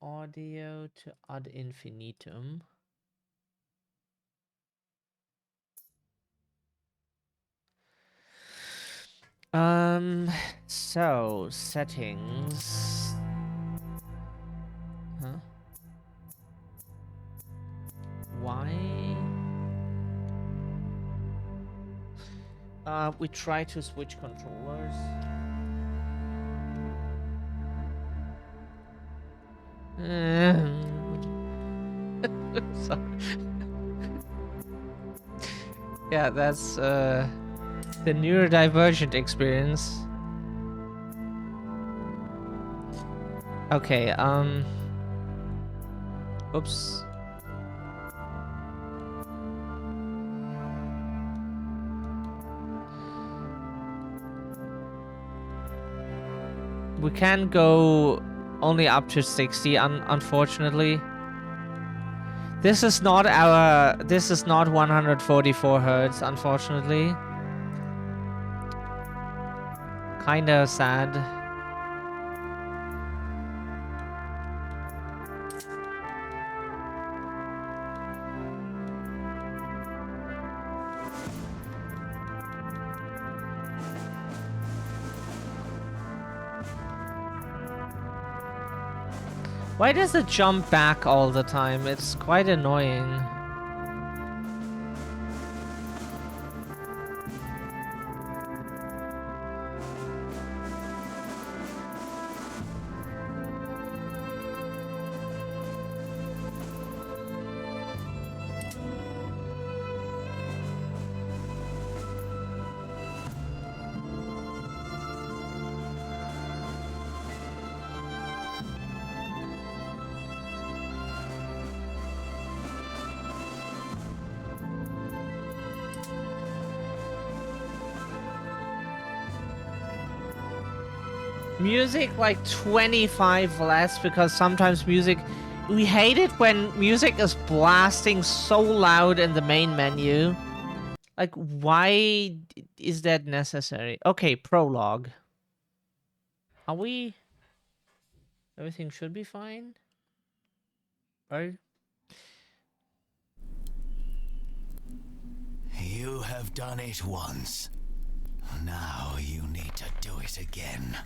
audio to ad infinitum. So settings. Huh? Why? We try to switch controllers. Sorry. Yeah, that's the neurodivergent experience. Okay, oops. We can go only up to 60, unfortunately. This is not 144 hertz, unfortunately. Kinda sad. Why does it jump back all the time? It's quite annoying. Music like 25 less, because sometimes music... We hate it when music is blasting so loud in the main menu. Like, why is that necessary? Okay, prologue. Are we... Everything should be fine? Right? You have done it once. Now you need to do it again.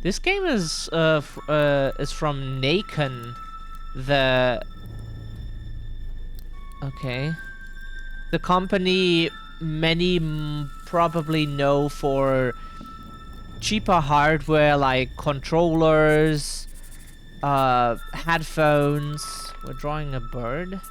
This game is from Naken, the... Okay. The company many probably know for cheaper hardware like controllers, headphones. We're drawing a bird.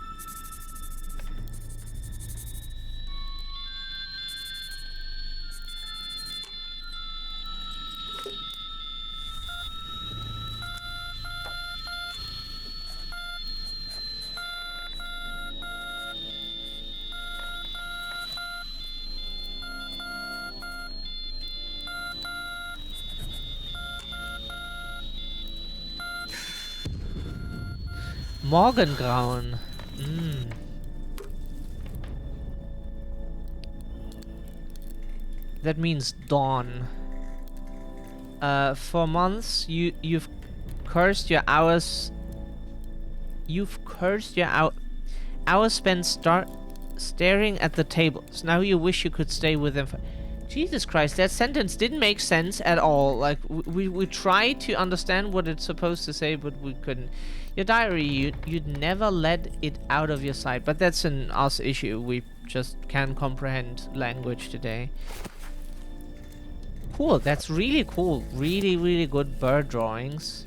Morgengrauen. That means dawn. For months, you've cursed your hours. You've cursed your hours spent staring at the tables. Now you wish you could stay with them. Jesus Christ, that sentence didn't make sense at all. Like, we tried to understand what it's supposed to say, but we couldn't. Your diary, you'd never let it out of your sight. But that's an us issue. We just can't comprehend language today. Cool, that's really cool. Really, really good bird drawings.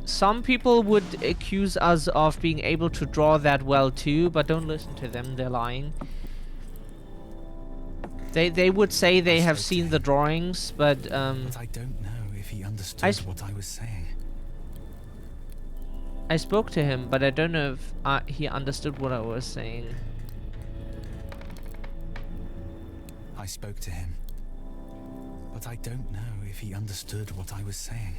Some people would accuse us of being able to draw that well too, but don't listen to them, they're lying. They would say they have seen the drawings, but But I don't know if he understood what I was saying. I spoke to him, but I don't know if he understood what I was saying. I spoke to him, but I don't know if he understood what I was saying.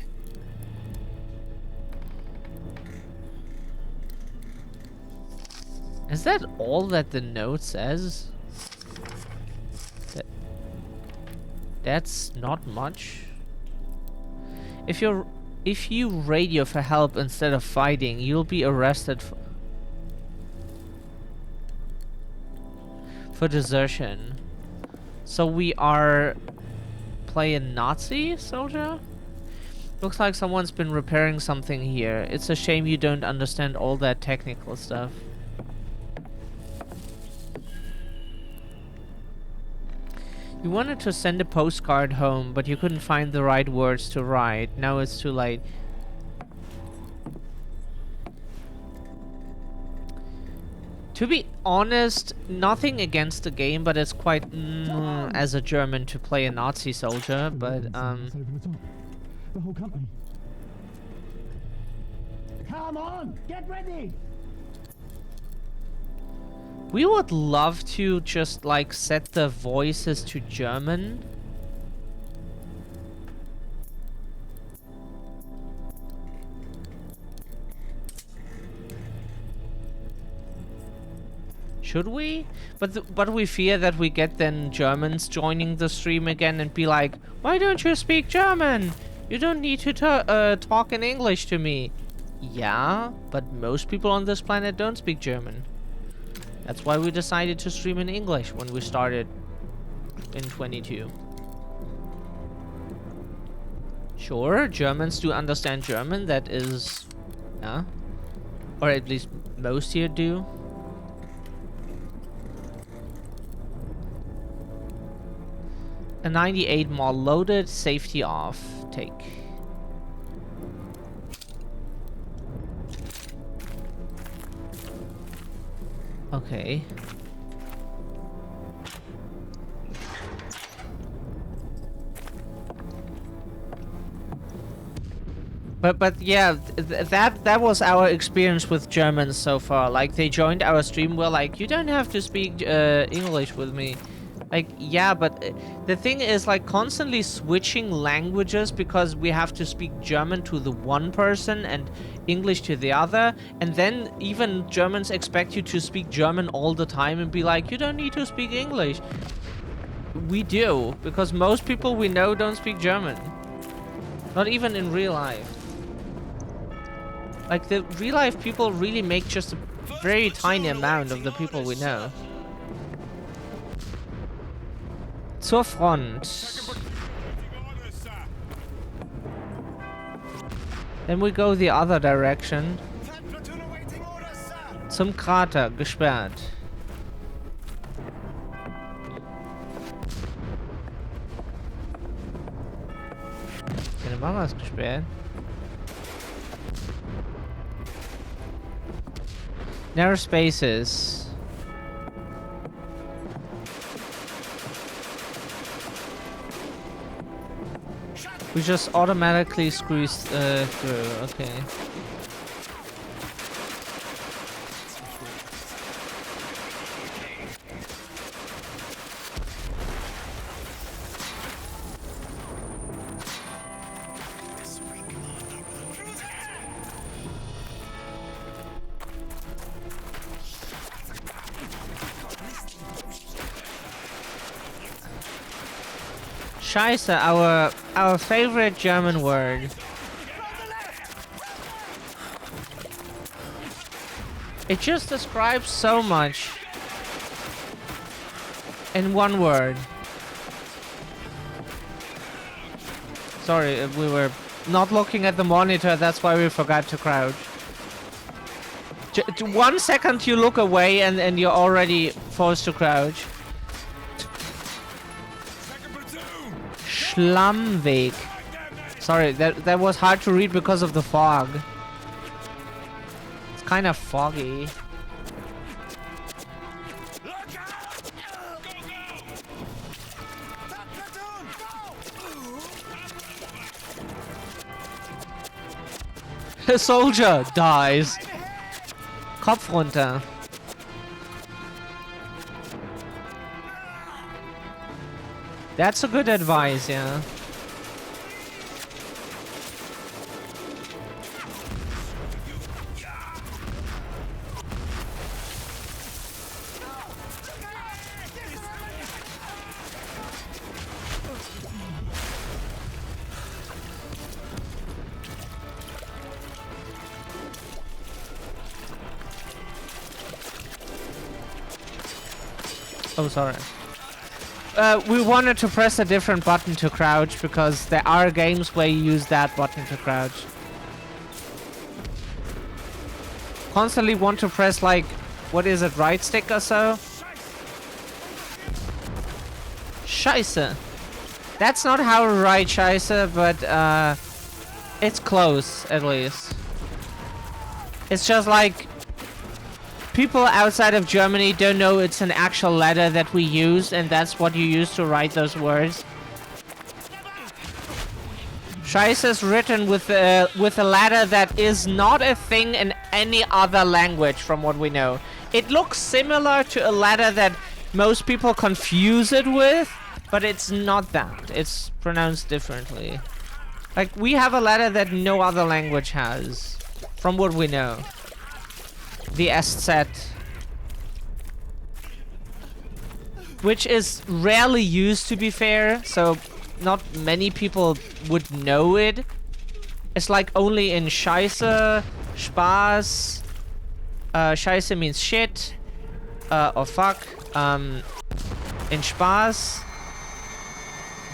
Is that all that the note says? That's not much. If you radio for help instead of fighting, you'll be arrested for desertion. So we are playing Nazi soldier? Looks like someone's been repairing something here. It's a shame you don't understand all that technical stuff. You wanted to send a postcard home, but you couldn't find the right words to write. Now it's too late. To be honest, nothing against the game, but it's quite as a German to play a Nazi soldier, but The whole company. Come on, get ready. we would love to just like set the voices to German. Should we? But we fear that we get then Germans joining the stream again and be like, why don't you speak German? You don't need to talk in English to me. Yeah, but most people on this planet don't speak German. That's why we decided to stream in English when we started in 22. Sure, Germans do understand German, that is... yeah. Or at least most here do. A 98 more loaded, safety off. Take. Okay. But yeah, that was our experience with Germans so far. Like, they joined our stream, we're like, you don't have to speak English with me. Like, yeah, but the thing is, like, constantly switching languages because we have to speak German to the one person and English to the other, and then even Germans expect you to speak German all the time and be like, you don't need to speak English. We do, because most people we know don't speak German. Not even in real life. Like, the real life people really make just a very tiny amount of the people we know. Zur Front. Then we go the other direction. Zum Krater, gesperrt. Deine Mama ist gesperrt. Narrow spaces. We just automatically squeeze through, okay. Scheiße, our favorite German word. It just describes so much in one word. Sorry, we were not looking at the monitor, that's why we forgot to crouch. 1 second you look away and you're already forced to crouch. Schlammweg. Sorry, that was hard to read because of the fog. It's kind of foggy. A soldier dies. Kopf runter. That's a good advice, yeah. Oh, sorry. We wanted to press a different button to crouch because there are games where you use that button to crouch. Constantly want to press like, what is it, right stick or so? Scheiße. That's not how to write Scheiße, but it's close at least. It's just like people outside of Germany don't know it's an actual letter that we use, and that's what you use to write those words. Scheiße is written with a letter that is not a thing in any other language, from what we know. It looks similar to a letter that most people confuse it with, but it's not that. It's pronounced differently. Like, we have a letter that no other language has, from what we know. The SZ. Which is rarely used, to be fair, so not many people would know it. It's like only in Scheiße, Spaß. Scheiße means shit, or fuck. In Spaß,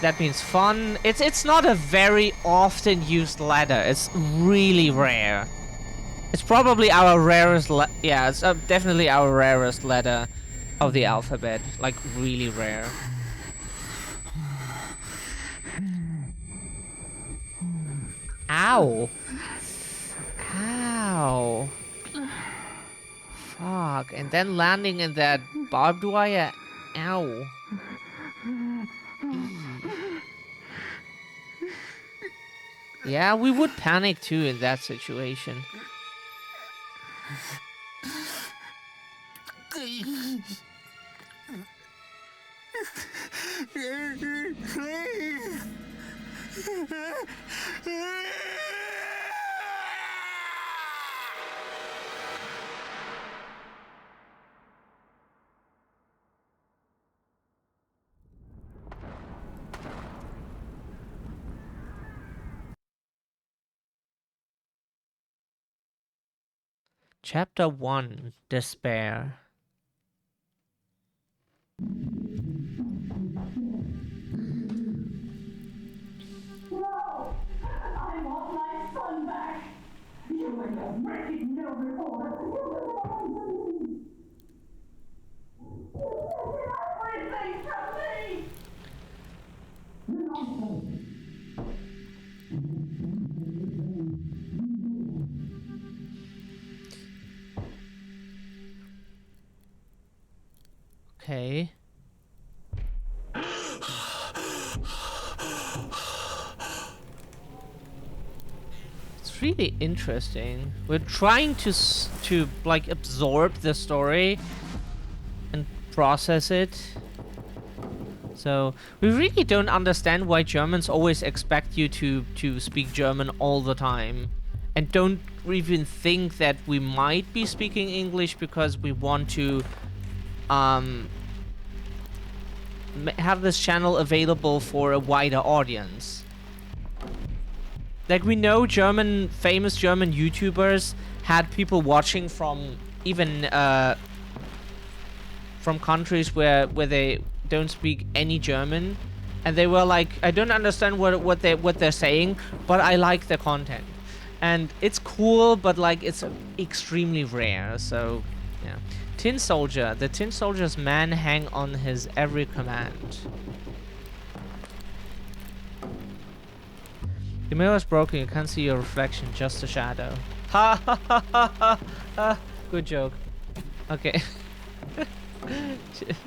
that means fun. It's not a very often used letter. It's really rare. It's probably our rarest yeah, it's definitely our rarest letter of the alphabet. Like, really rare. Ow. Ow. Fuck. And then landing in that barbed wire. Ow. Yeah, we would panic too in that situation. Chapter 1, Despair. No! I want my son back! You and your wicked no reporter! You did everything to me! Okay. It's really interesting. We're trying to like absorb the story and process it. So we really don't understand why Germans always expect you to speak German all the time, and don't even think that we might be speaking English because we want to have this channel available for a wider audience. Like, we know famous German YouTubers had people watching from even from countries where they don't speak any German, and they were like, I don't understand what they're saying, but I like the content. And it's cool, but like, it's extremely rare. So yeah. Tin Soldier. The Tin Soldier's man hang on his every command. The mirror is broken. You can't see your reflection, just a shadow. Ha ha ha ha ha. Good joke. Okay.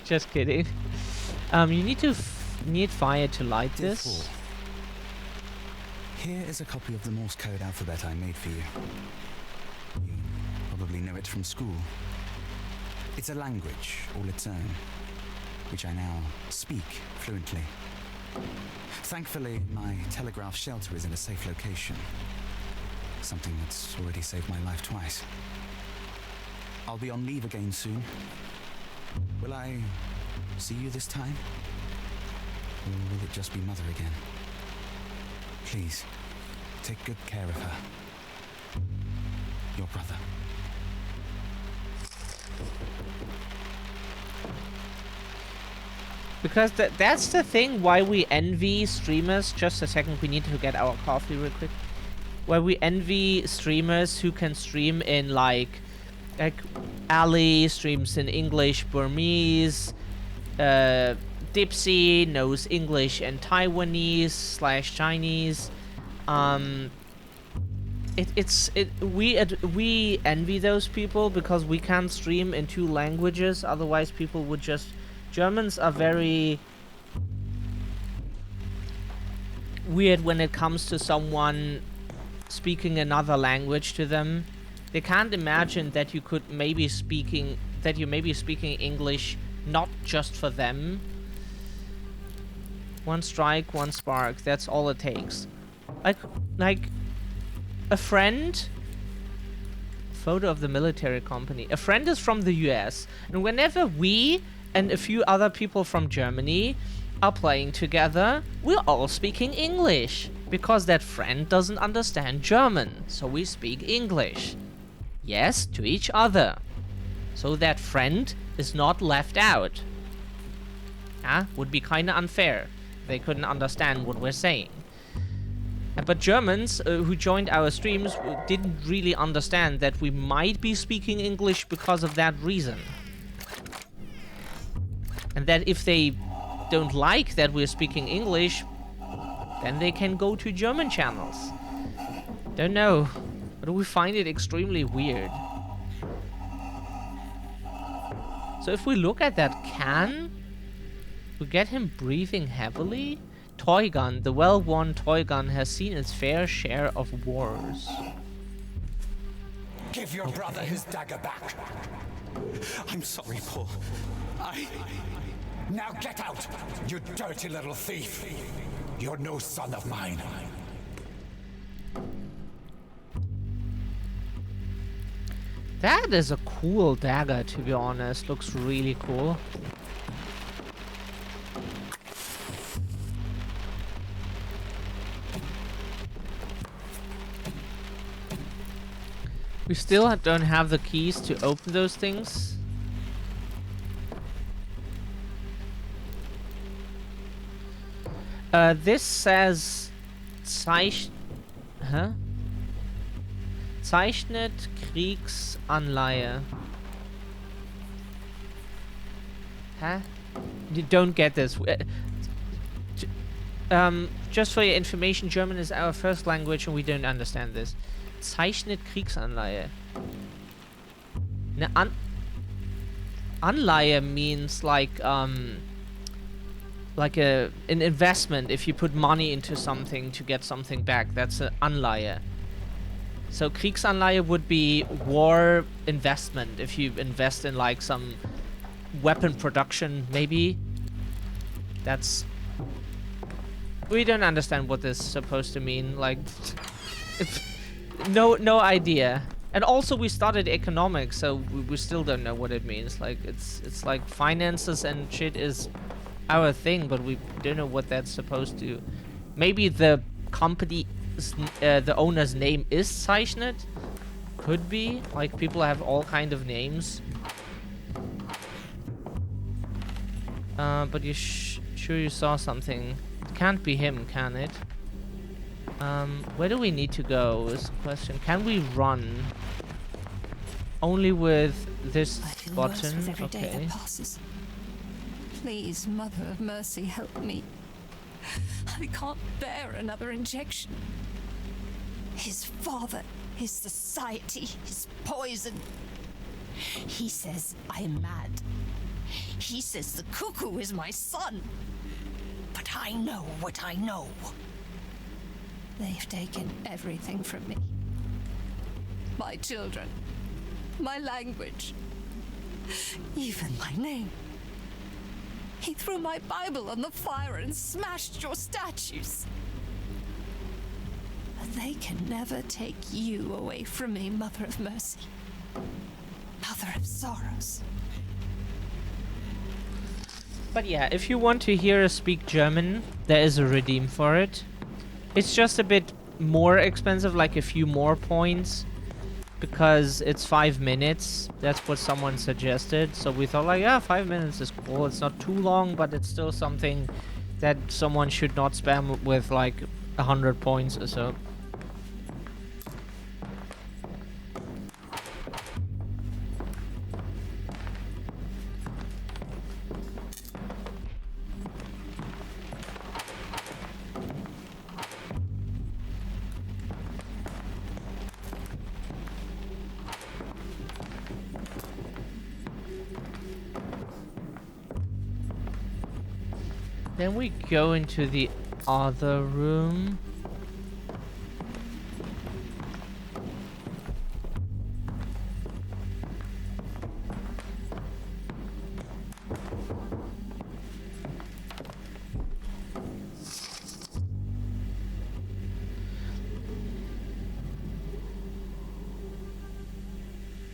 Just kidding. You need fire to light this. Here is a copy of the Morse code alphabet I made for you. You probably know it from school. It's a language all its own, which I now speak fluently. Thankfully, my telegraph shelter is in a safe location. Something that's already saved my life twice. I'll be on leave again soon. Will I see you this time? Or will it just be Mother again? Please, take good care of her. Your brother. Because that's the thing why we envy streamers. Just a second, we need to get our coffee real quick. Why we envy streamers who can stream in like Ali streams in English, Burmese, Dipsy knows English and Taiwanese / Chinese. We envy those people because we can't stream in 2 languages. Otherwise, people would just. Germans are very weird when it comes to someone speaking another language to them. They can't imagine that you may be speaking English not just for them. 1 strike, 1 spark. That's all it takes. Like a friend. Photo of the military company. A friend is from the US, and whenever we and a few other people from Germany are playing together, we're all speaking English. Because that friend doesn't understand German, so we speak English. Yes, to each other. So that friend is not left out. Would be kinda unfair. They couldn't understand what we're saying. But Germans who joined our streams didn't really understand that we might be speaking English because of that reason. And that if they don't like that we're speaking English, then they can go to German channels. Don't know, but we find it extremely weird. So if we look at that can, we get him breathing heavily. Toy gun, the well-worn toy gun has seen its fair share of wars. Give your brother his dagger back. I'm sorry, Paul. Now get out, you dirty little thief. You're no son of mine. That is a cool dagger, to be honest. Looks really cool. We still don't have the keys to open those things. This says Zeichnet Kriegsanleihe. Huh? You don't get this. Just for your information, German is our first language and we don't understand this. Zeichnet Kriegsanleihe. Anleihe means like an investment. If you put money into something to get something back, that's an Anleihe. So Kriegsanleihe would be war investment. If you invest in like some weapon production, maybe. That's. We don't understand what this is supposed to mean. Like, no idea. And also we studied economics, so we still don't know what it means. Like it's like finances and shit is our thing, but we don't know what that's supposed to. Maybe the company, the owner's name is Zeichnet. Could be. Like people have all kind of names. But you sure you saw something? It can't be him, can it? Where do we need to go is the question. Can we run? Only with this I feel button? worse with every day Okay. that passes. Please, Mother of Mercy, help me. I can't bear another injection. His father, his society, his poison. He says I'm mad. He says the cuckoo is my son. But I know what I know. They've taken everything from me. My children. My language. Even my name. He threw my Bible on the fire and smashed your statues. But they can never take you away from me, Mother of Mercy. Mother of Sorrows. But yeah, if you want to hear us speak German, there is a redeem for it. It's just a bit more expensive, like a few more points. because it's 5 minutes. That's what someone suggested. So we thought like, yeah, 5 minutes is cool. It's not too long, but it's still something that someone should not spam with like 100 points or so. Then we go into the other room.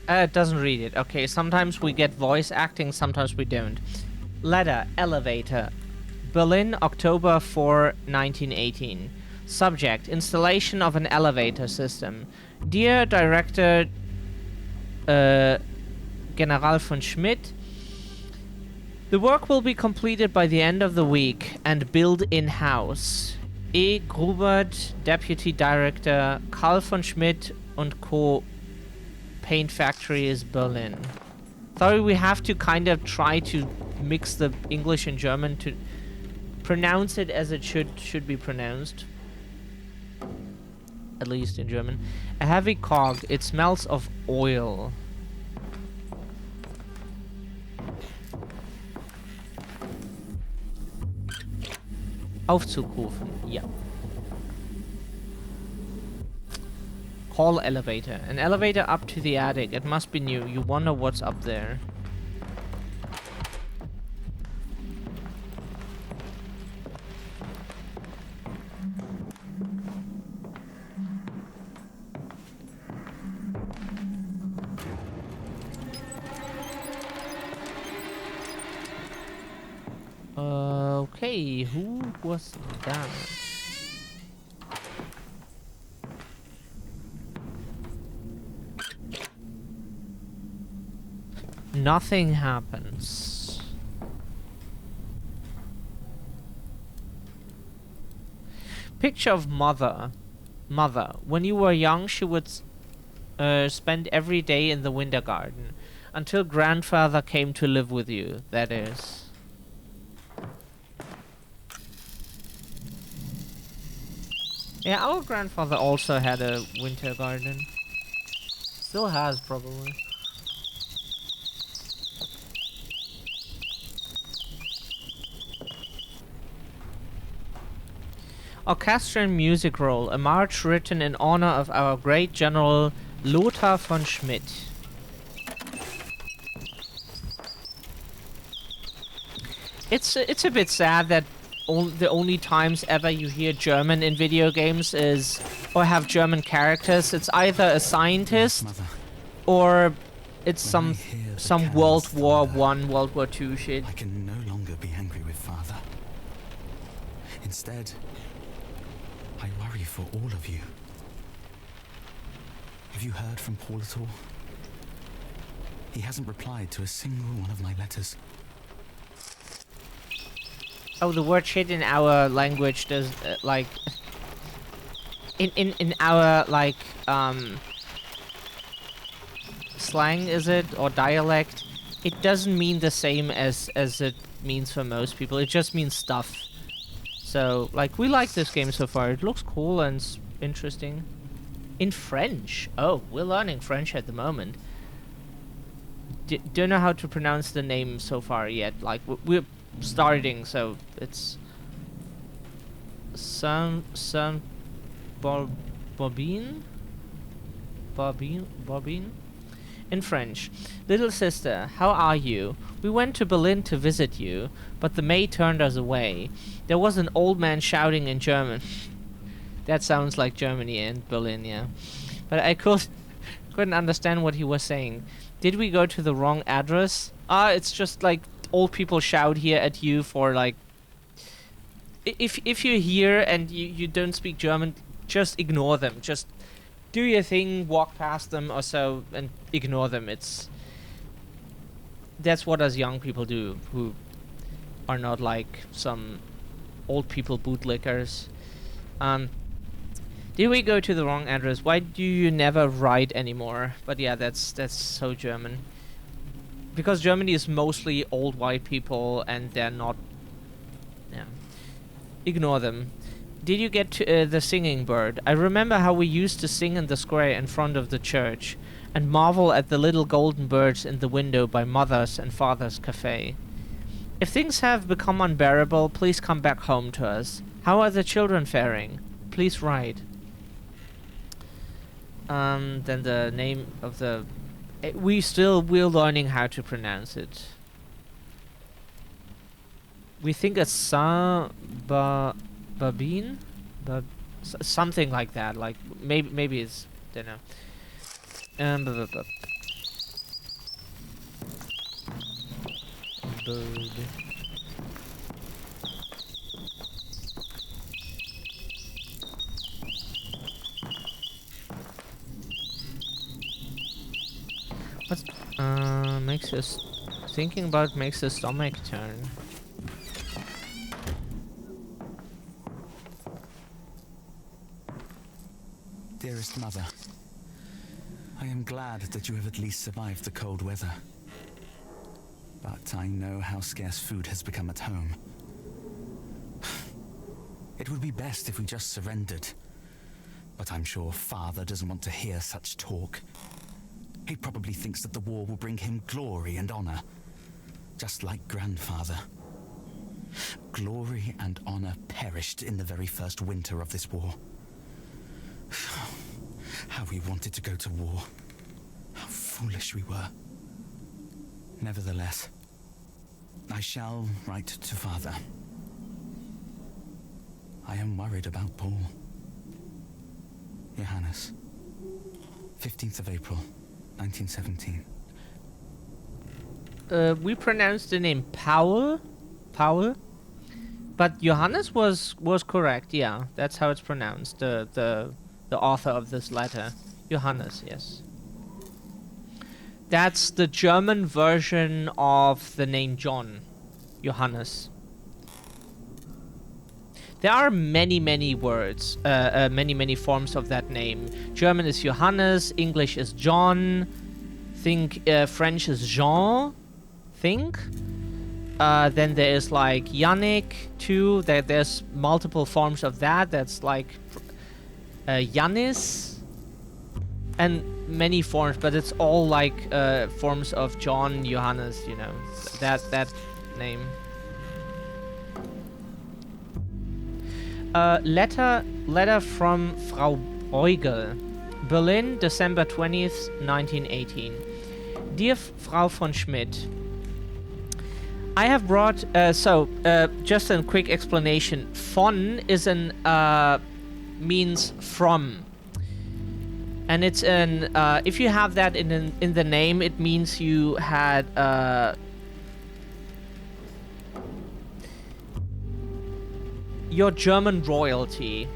It doesn't read it. Okay, sometimes we get voice acting, sometimes we don't. Ladder, elevator. Berlin, October 4, 1918. Subject, installation of an elevator system. Dear Director General von Schmidt, the work will be completed by the end of the week and built in-house. E. Grubert, Deputy Director, Karl von Schmidt und Co. Paint Factory is Berlin. Sorry, we have to kind of try to mix the English and German to pronounce it as it should be pronounced. At least in German. A heavy cog. It smells of oil. Aufzug rufen. Ja. Hall elevator. An elevator up to the attic. It must be new. You wonder what's up there. Okay, who was that? Nothing happens. Picture of mother. Mother. When you were young, she would spend every day in the winter garden. Until grandfather came to live with you, that is. Yeah, our grandfather also had a winter garden. Still has, probably. Orchestral music roll, a march written in honor of our great General Lothar von Schmidt. It's a bit sad that the only times ever you hear German in video games is, or have German characters, it's either a scientist or it's some World War I, World War II shit. I can no longer be angry with Father. Instead, I worry for all of you. Have you heard from Paul at all? He hasn't replied to a single one of my letters. Oh, the word shit in our language does, like... In our, like, slang, is it? Or dialect? It doesn't mean the same as it means for most people. It just means stuff. So, like, we like this game so far. It looks cool and interesting. In French. Oh, we're learning French at the moment. Don't know how to pronounce the name so far yet. Like, we're starting, so it's Bobine in French. Little sister, how are you? We went to Berlin to visit you, but the maid turned us away. There was an old man shouting in German. That sounds like Germany and Berlin, yeah. But I couldn't understand what he was saying. Did we go to the wrong address? It's just like old people shout here at you for like... If you're here and you don't speak German, just ignore them. Just do your thing, walk past them or so, and ignore them. That's what us young people do, who are not like some old people bootlickers. Did we go to the wrong address? Why do you never write anymore? But yeah, that's so German. Because Germany is mostly old white people and they're not... Yeah. Ignore them. Did you get to the singing bird? I remember how we used to sing in the square in front of the church and marvel at the little golden birds in the window by mother's and father's cafe. If things have become unbearable, please come back home to us. How are the children faring? Please write. Then the name of the... we're learning how to pronounce it. We think it's Babine? Something like that. Like, maybe it's... don't know. Bird. What makes us thinking about makes the stomach turn. Dearest mother, I am glad that you have at least survived the cold weather. But I know how scarce food has become at home. It would be best if we just surrendered. But I'm sure Father doesn't want to hear such talk. He probably thinks that the war will bring him glory and honor. Just like Grandfather. Glory and honor perished in the very first winter of this war. How we wanted to go to war. How foolish we were. Nevertheless, I shall write to Father. I am worried about Paul. Johannes. 15th of April, 1917. We pronounced the name Paul. But Johannes was correct, yeah. That's how it's pronounced. The author of this letter. Johannes, yes. That's the German version of the name John. Johannes. There are many words, many forms of that name. German is Johannes, English is John, French is Jean, then there is like Yannick too, there's multiple forms of that, that's like Yannis, and many forms, but it's all like forms of John, Johannes, you know, that name. Letter from Frau Bruegel, Berlin, December 20th, 1918. Dear Frau von Schmidt, I have brought, just a quick explanation. Von is means from. And it's if you have that in the name, it means you had, your German royalty.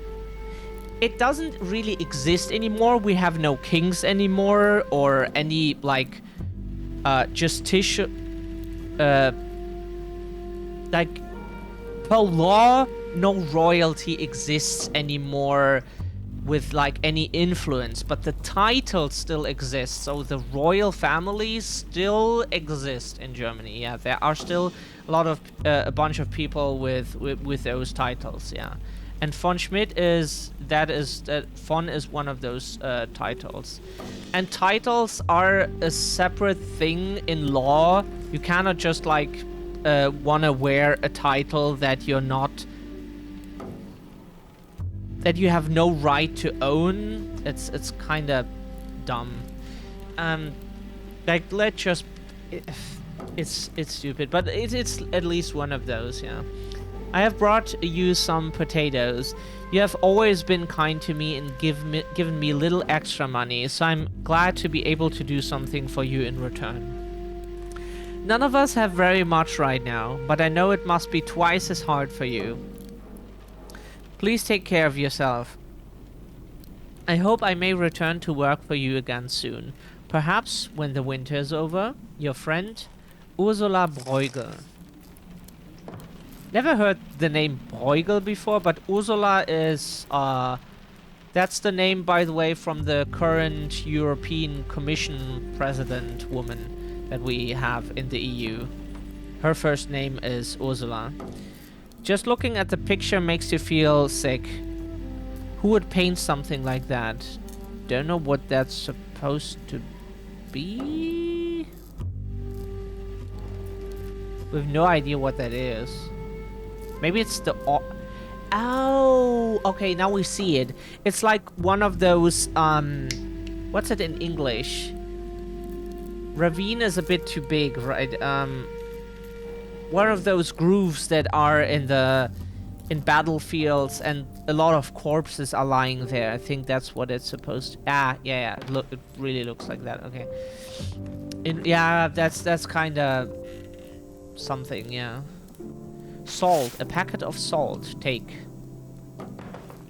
It doesn't really exist anymore. We have no kings anymore, or any like justiciar. Like per law, no royalty exists anymore with like any influence, but the title still exists. So the royal families still exist in Germany. Yeah, there are still a bunch of people with those titles. Yeah, and von Schmidt von is one of those titles, and titles are a separate thing in law. You cannot just like wanna wear a title that you have no right to own. It's kind of dumb. Like it's stupid, but it's at least one of those. Yeah. I have brought you some potatoes. You have always been kind to me and given me little extra money, so I'm glad to be able to do something for you in return. None of us have very much right now, but I know it must be twice as hard for you. Please take care of yourself. I hope I may return to work for you again soon. Perhaps when the winter is over. Your friend, Ursula Bruegel. Never heard the name Bruegel before, but Ursula is, that's the name, by the way, from the current European Commission president woman that we have in the EU. Her first name is Ursula. Just looking at the picture makes you feel sick. Who would paint something like that? Don't know what that's supposed to be. We have no idea what that is. Maybe it's the... Oh, okay, now we see it. It's like one of those, what's it in English? Ravine is a bit too big, right? One of those grooves that are in battlefields and a lot of corpses are lying there. I think that's what it's supposed to... yeah. It really looks like that, okay. Yeah, that's kind of something, yeah. Salt, a packet of salt, take.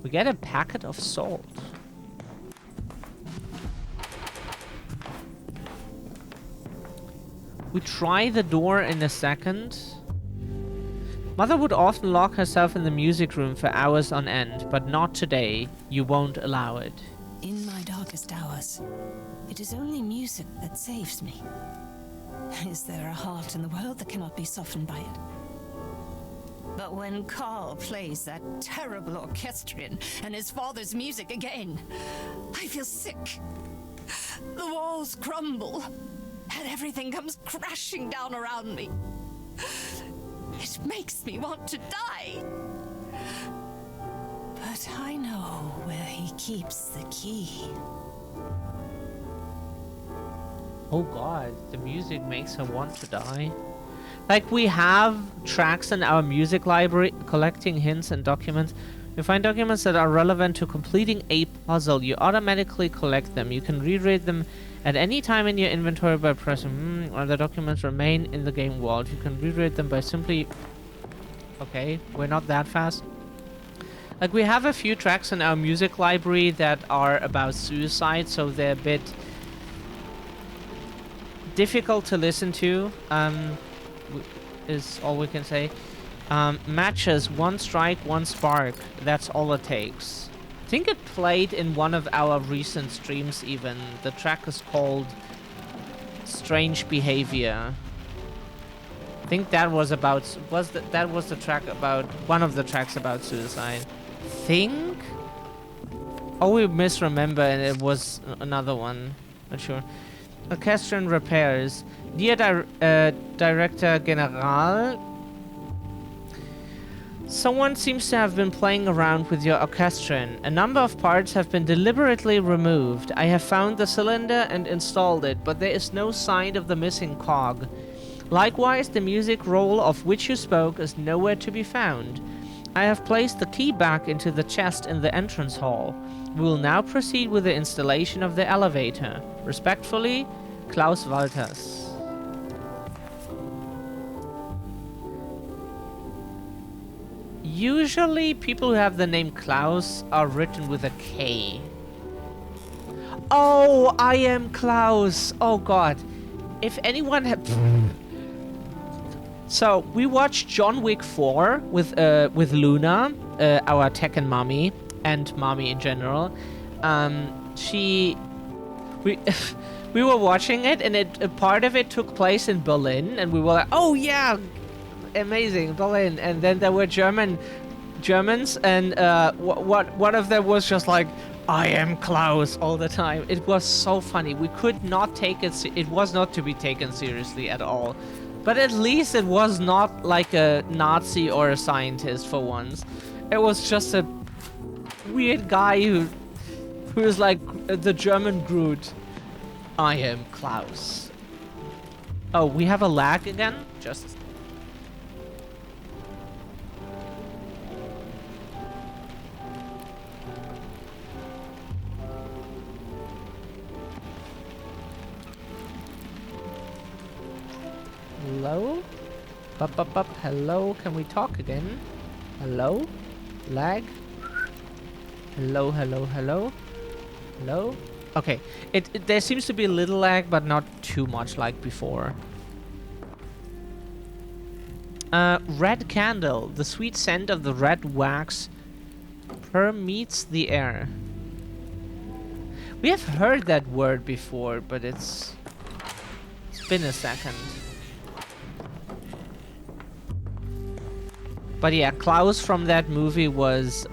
We get a packet of salt. We try the door in a second. Mother would often lock herself in the music room for hours on end, but not today. You won't allow it. In my darkest hours, it is only music that saves me. Is there a heart in the world that cannot be softened by it? But when Carl plays that terrible orchestrion and his father's music again, I feel sick. The walls crumble, and everything comes crashing down around me. It makes me want to die. But I know where he keeps the key. Oh god, the music makes her want to die. Like, we have tracks in our music library, collecting hints and documents. You find documents that are relevant to completing a puzzle. You automatically collect them. You can reread them at any time in your inventory by pressing or the documents remain in the game world. You can reread them by simply... Okay, we're not that fast. Like, we have a few tracks in our music library that are about suicide, so they're a bit difficult to listen to. Is all we can say. Matches, one strike, one spark. That's all it takes. I think it played in one of our recent streams even. The track is called Strange Behavior. I think that was about... that was the track about... one of the tracks about suicide. Think? Oh, we misremember and it was another one. Not sure. Orchestrion repairs. Dear Director General, someone seems to have been playing around with your orchestrion. A number of parts have been deliberately removed. I have found the cylinder and installed it, but there is no sign of the missing cog. Likewise, the music roll of which you spoke is nowhere to be found. I have placed the key back into the chest in the entrance hall. We will now proceed with the installation of the elevator. Respectfully, Klaus Walters. Usually, people who have the name Klaus are written with a K. Oh, I am Klaus. Oh god. If anyone had... So, we watched John Wick 4 with Luna, our Tekken mommy, and mommy in general. We were watching it, and a part of it took place in Berlin, and we were like, oh yeah, amazing, Berlin. And then there were Germans, and one of them was just like, I am Klaus all the time. It was so funny. We could not take it. It was not to be taken seriously at all. But at least it was not like a Nazi or a scientist for once. It was just a weird guy who is like the German Groot. I am Klaus. Oh, we have a lag again? Just... Hello? Up. Hello? Can we talk again? Hello? Lag? Hello? Hello? Okay. There seems to be a little lag, but not too much like before. Red candle. The sweet scent of the red wax permeates the air. We have heard that word before, but it's been a second. But yeah, Klaus from that movie was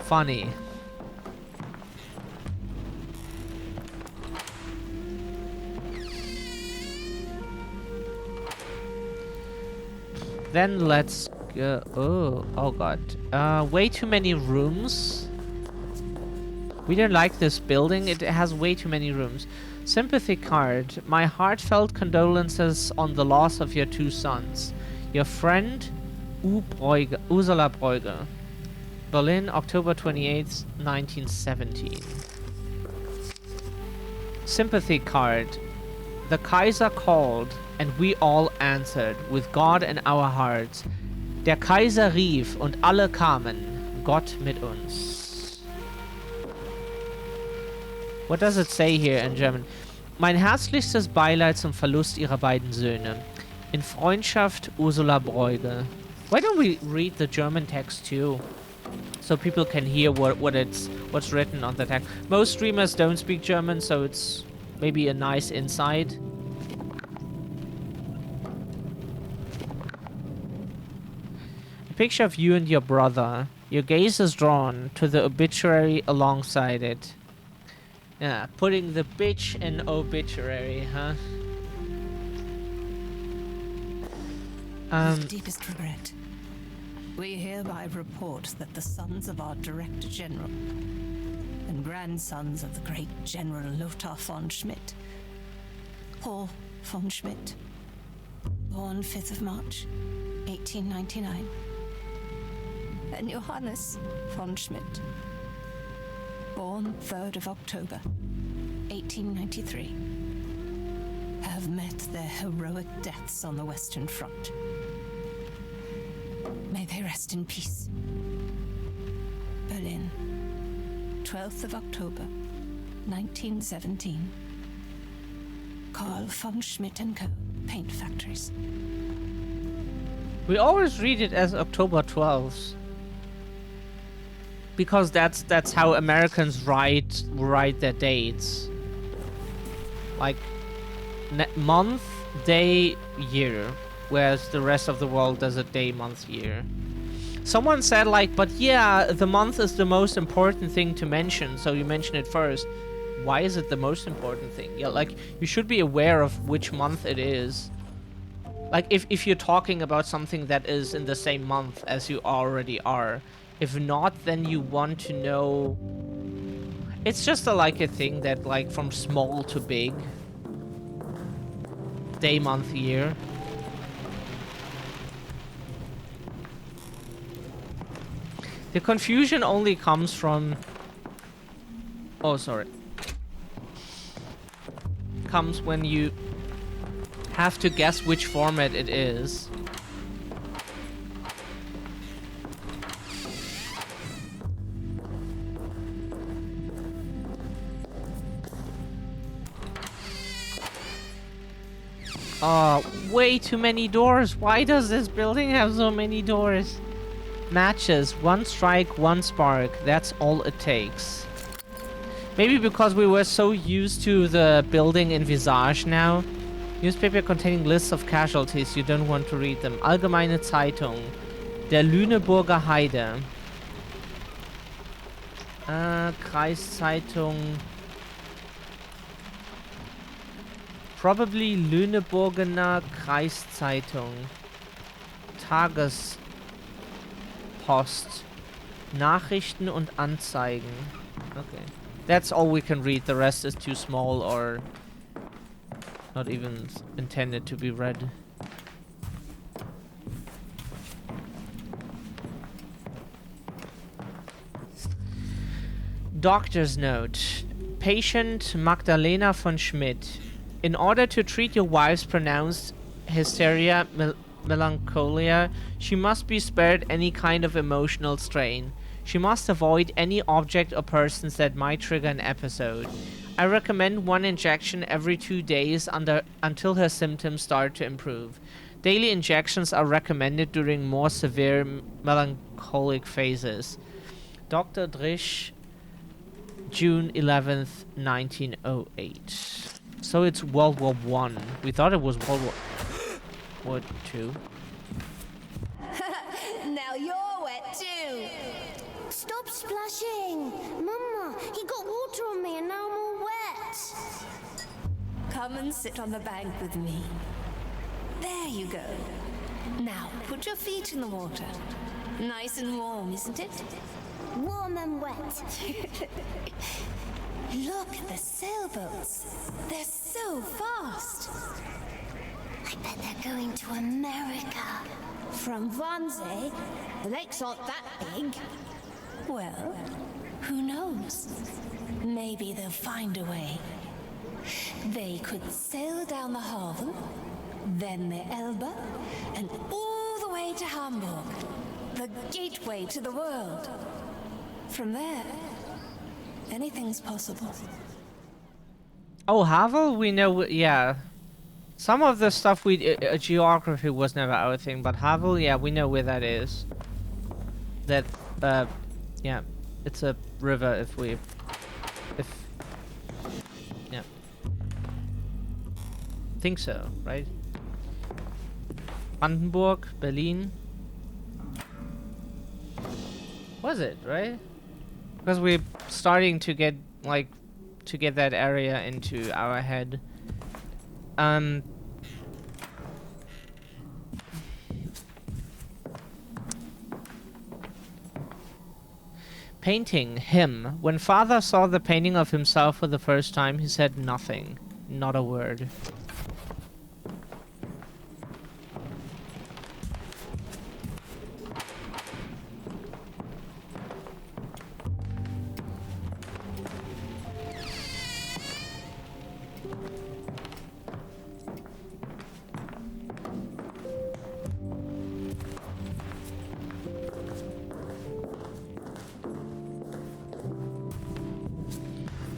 funny. Then let's go. Oh god. Way too many rooms. We don't like this building. It has way too many rooms. Sympathy card. My heartfelt condolences on the loss of your 2 sons. Your friend, Ursula Breuger. Berlin, October 28th, 1917. Sympathy card. The Kaiser called, and we all answered, with God in our hearts. Der Kaiser rief, und alle kamen. Gott mit uns. What does it say here in German? Mein herzlichstes Beileid zum Verlust ihrer beiden Söhne. In Freundschaft, Ursula Breuger. Why don't we read the German text too? So people can hear what's written on the text. Most streamers don't speak German, so it's maybe a nice insight. A picture of you and your brother. Your gaze is drawn to the obituary alongside it. Yeah, putting the bitch in obituary, huh? With deepest regret, we hereby report that the sons of our Director General and grandsons of the great General Lothar von Schmidt, Paul von Schmidt, born 5th of March, 1899, and Johannes von Schmidt, born 3rd of October, 1893, have met their heroic deaths on the Western Front. May they rest in peace. Berlin, 12th of October, 1917. Carl von Schmidt & Co. Paint Factories. We always read it as October 12th. Because that's how Americans write their dates. Like month, day, year. Whereas the rest of the world does a day, month, year. Someone said like, but yeah, the month is the most important thing to mention, so you mention it first. Why is it the most important thing? Yeah, like, you should be aware of which month it is. Like, if you're talking about something that is in the same month as you already are. If not, then you want to know... It's just like a thing that, like, from small to big. Day, month, year. The confusion only comes from... Oh, sorry. Comes when you have to guess which format it is. Way too many doors. Why does this building have so many doors? Matches. One strike, one spark. That's all it takes. Maybe because we were so used to the building in Visage now. Newspaper containing lists of casualties. You don't want to read them. Allgemeine Zeitung. Der Lüneburger Heide. Kreiszeitung. Probably Lüneburgener Kreiszeitung. Tagespost. Nachrichten und Anzeigen. Okay. That's all we can read. The rest is too small or not even intended to be read. Doctor's note. Patient Magdalena von Schmidt. In order to treat your wife's pronounced hysteria, melancholia, she must be spared any kind of emotional strain. She must avoid any object or persons that might trigger an episode. I recommend 1 injection every 2 days until her symptoms start to improve. Daily injections are recommended during more severe melancholic phases. Dr. Drisch, June 11th, 1908. So it's World War I. We thought it was World War II. Now you're wet too. Stop splashing! Mama, he got water on me and now I'm all wet. Come and sit on the bank with me. There you go. Now, put your feet in the water. Nice and warm, isn't it? Warm and wet. Look at the sailboats. They're so fast. I bet they're going to America. From Wannsee, the lakes aren't that big. Well, who knows? Maybe they'll find a way. They could sail down the Havel, then the Elbe, and all the way to Hamburg, the gateway to the world. From there, anything's possible. Oh, Havel? We know, yeah. Some of the stuff geography was never our thing, but Havel, yeah, we know where that is. That, yeah, it's a river yeah. Think so, right? Brandenburg, Berlin. Was it, right? Because we're starting to get, like, that area into our head. Painting him. When father saw the painting of himself for the first time, he said nothing. Not a word.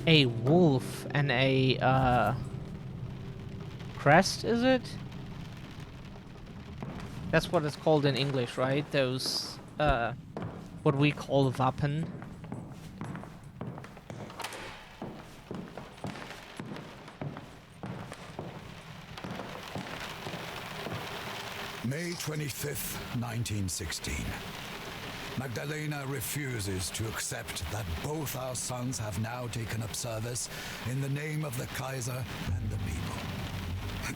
A wolf and a crest, is it? That's what it's called in English, right? Those what we call Wappen. May 25th, 1916. Magdalena refuses to accept that both our sons have now taken up service in the name of the Kaiser and the people.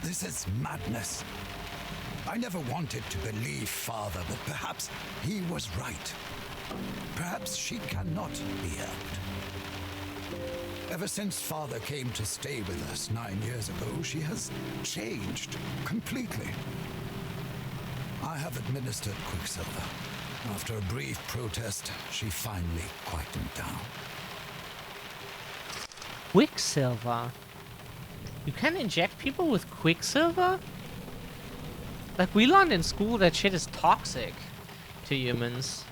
This is madness. I never wanted to believe father, but perhaps he was right. Perhaps she cannot be helped. Ever since father came to stay with us 9 years ago, she has changed completely. I have administered Quicksilver. After a brief protest, she finally quietened down. Quicksilver? You can inject people with Quicksilver? Like, we learned in school that shit is toxic to humans.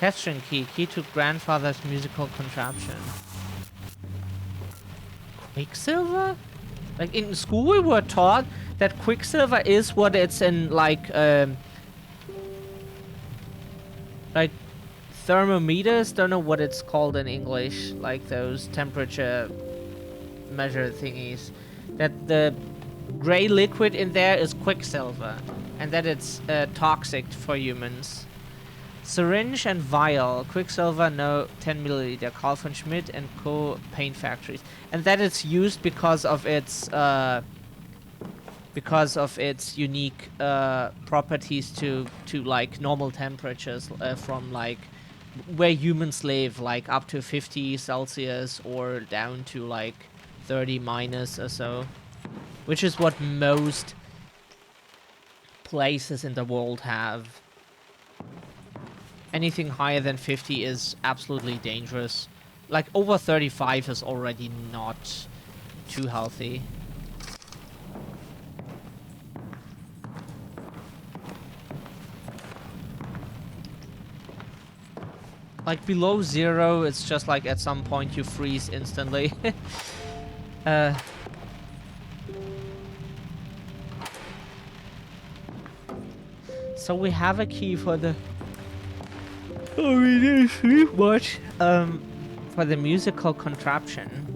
Catherine key to grandfather's musical contraption. Quicksilver? Like, in school we were taught that Quicksilver is what it's in, like thermometers, don't know what it's called in English, like those temperature measure thingies, that the gray liquid in there is Quicksilver, and that it's toxic for humans. Syringe and vial, Quicksilver, no, 10 milliliter, Carl von Schmidt and Co. Paint Factories, and that it's used because of its unique properties to like normal temperatures, from like where humans live, like up to 50 Celsius or down to like 30 minus or so, which is what most places in the world have. Anything higher than 50 is absolutely dangerous. Like over 35 is already not too healthy. Like below 0, it's just like at some point you freeze instantly. uh, so we have a key for the... Oh, we didn't sleep much. For the musical contraption.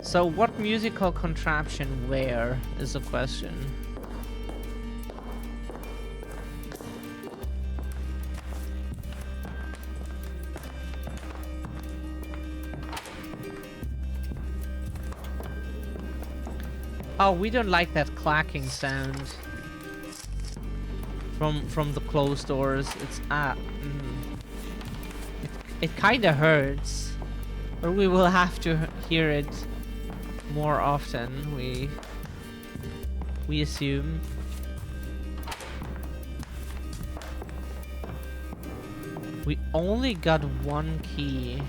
So what musical contraption where is the question. Oh, we don't like that clacking sound from the closed doors. It's it kind of hurts, but we will have to hear it more often. We assume. We only got one key.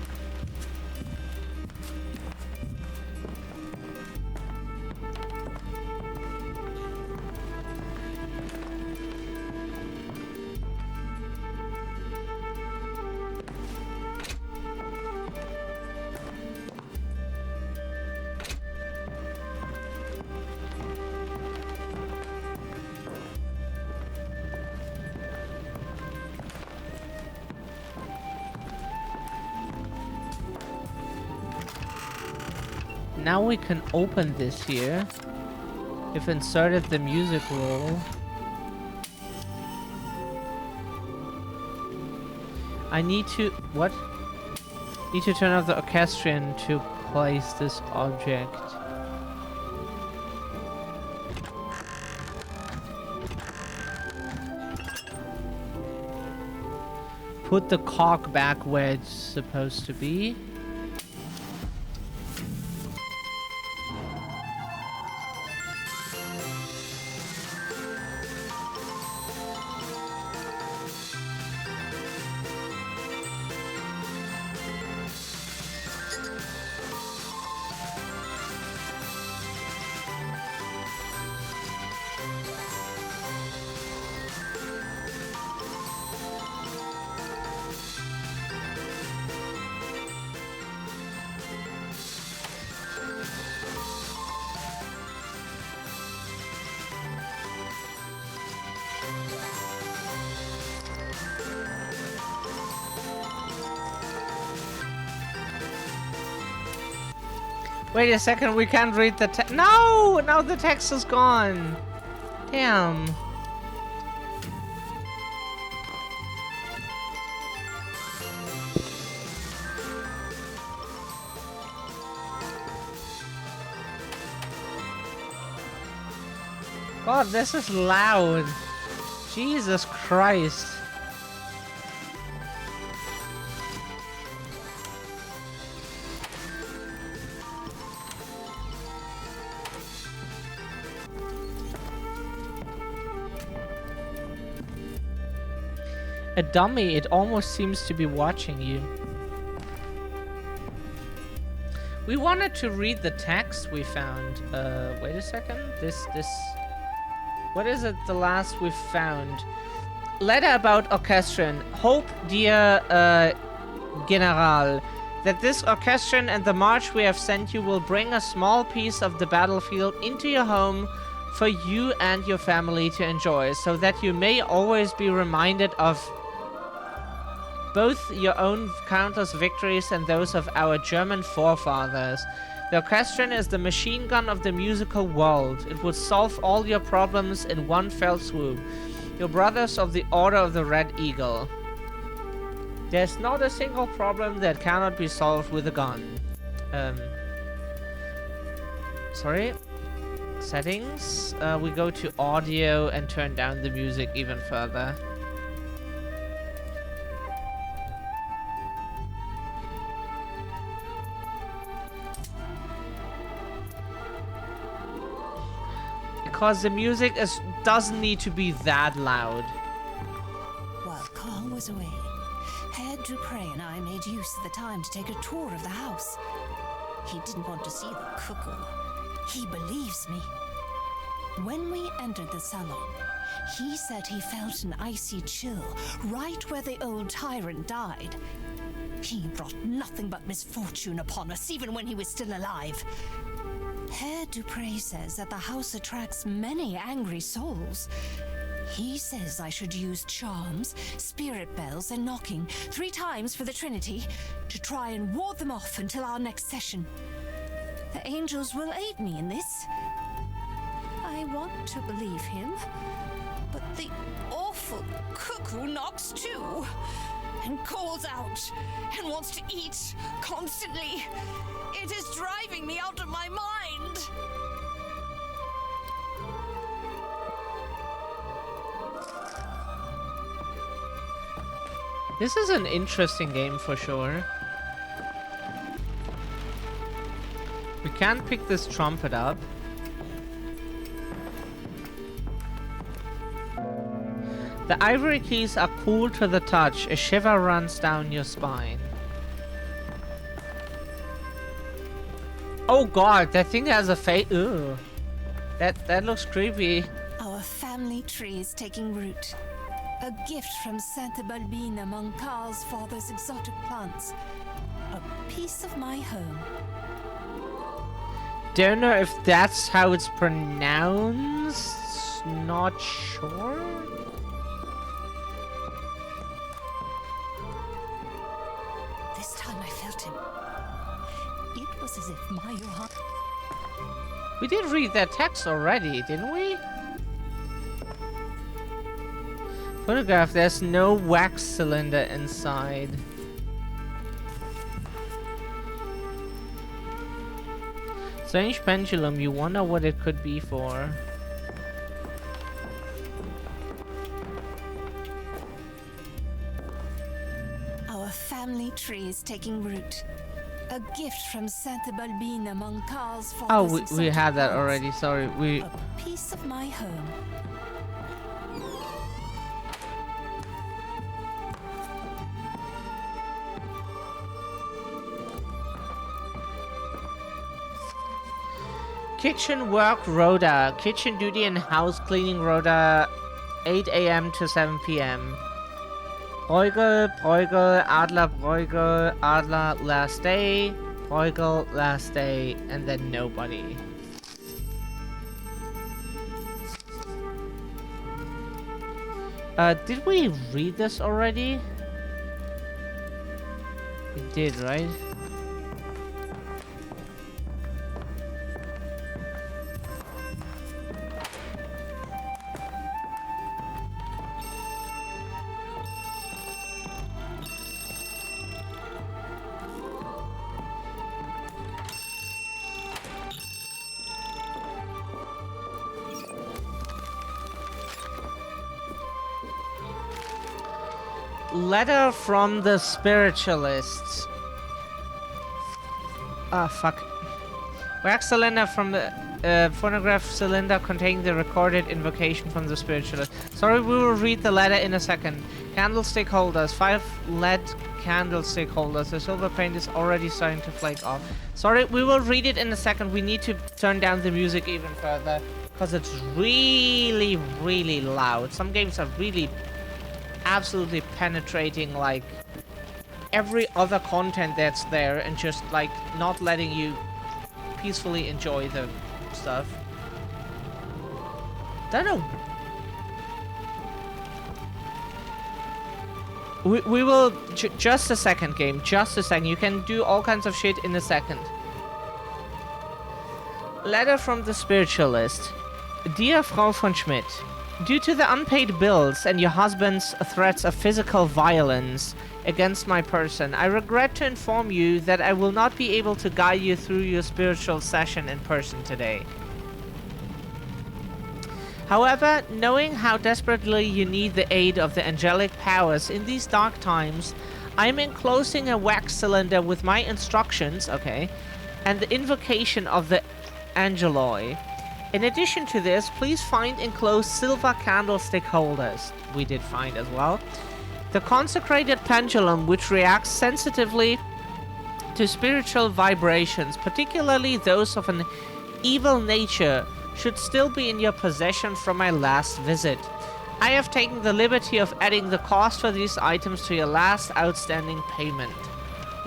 Now we can open this here. We've inserted the music roll. I need to... what? Need to turn off the orchestrion to place this object. Put the cock back where it's supposed to be. Wait a second, we can't read the text. No! Now the text is gone. Damn. God, this is loud. Jesus Christ. A dummy, it almost seems to be watching you. We wanted to read the text we found. Wait a second. This. What is it, the last we found? Letter about orchestrion. Hope, dear, General, that this orchestrion and the march we have sent you will bring a small piece of the battlefield into your home for you and your family to enjoy, so that you may always be reminded of both your own countless victories and those of our German forefathers. The orchestrion is the machine gun of the musical world. It would solve all your problems in one fell swoop. Your brothers of the Order of the Red Eagle. There's not a single problem that cannot be solved with a gun. Sorry. Settings. We go to audio and turn down the music even further. because the music doesn't need to be that loud. While Carl was away, Herr Dupre and I made use of the time to take a tour of the house. He didn't want to see the cuckoo. He believes me. When we entered the salon, he said he felt an icy chill right where the old tyrant died. He brought nothing but misfortune upon us, even when he was still alive. Herr Dupre says that the house attracts many angry souls. He says I should use charms, spirit bells, and knocking 3 times for the Trinity to try and ward them off until our next session. The angels will aid me in this. I want to believe him, but the awful cuckoo knocks too, and calls out, and wants to eat constantly. It is driving me out of my mind. This is an interesting game for sure. We can't pick this trumpet up. The ivory keys are cool to the touch. A shiver runs down your spine. Oh god, that thing has a face. Ugh. That looks creepy. Our family tree is taking root. A gift from Santa Balbina among Carl's father's exotic plants. A piece of my home. Don't know if that's how it's pronounced. Not sure. This time I felt him. It was as if my heart... We did read that text already, didn't we? Photograph, there's no wax cylinder inside. Strange pendulum, you wonder what it could be for. Our family tree is taking root. A gift from Santa Balbina among Carl's father's Oh, we exotic had that plants. already, sorry. A piece of my home. Kitchen work rota. Kitchen duty and house cleaning rota 8 a.m. to 7 p.m. Bruegel, Bruegel, Adler, Bruegel, Adler, last day, Bruegel, last day, and then nobody. Did we read this already? We did, right? Letter from the spiritualists. Ah, fuck. Wax cylinder from the phonograph cylinder containing the recorded invocation from the spiritualist. Sorry, we will read the letter in a second. Candlestick holders. 5 lead candlestick holders. The silver paint is already starting to flake off. Sorry, we will read it in a second. We need to turn down the music even further, because it's really, really loud. Some games are really absolutely penetrating like every other content that's there and just like not letting you peacefully enjoy the stuff. Don't know. We will just a second, game, just a second. You can do all kinds of shit in a second. Letter from the spiritualist. Dear Frau von Schmidt, due to the unpaid bills and your husband's threats of physical violence against my person, I regret to inform you that I will not be able to guide you through your spiritual session in person today. However, knowing how desperately you need the aid of the angelic powers in these dark times, I am enclosing a wax cylinder with my instructions, okay, and the invocation of the Angeloi. In addition to this, please find enclosed silver candlestick holders. We did find as well. The consecrated pendulum, which reacts sensitively to spiritual vibrations, particularly those of an evil nature, should still be in your possession from my last visit. I have taken the liberty of adding the cost for these items to your last outstanding payment.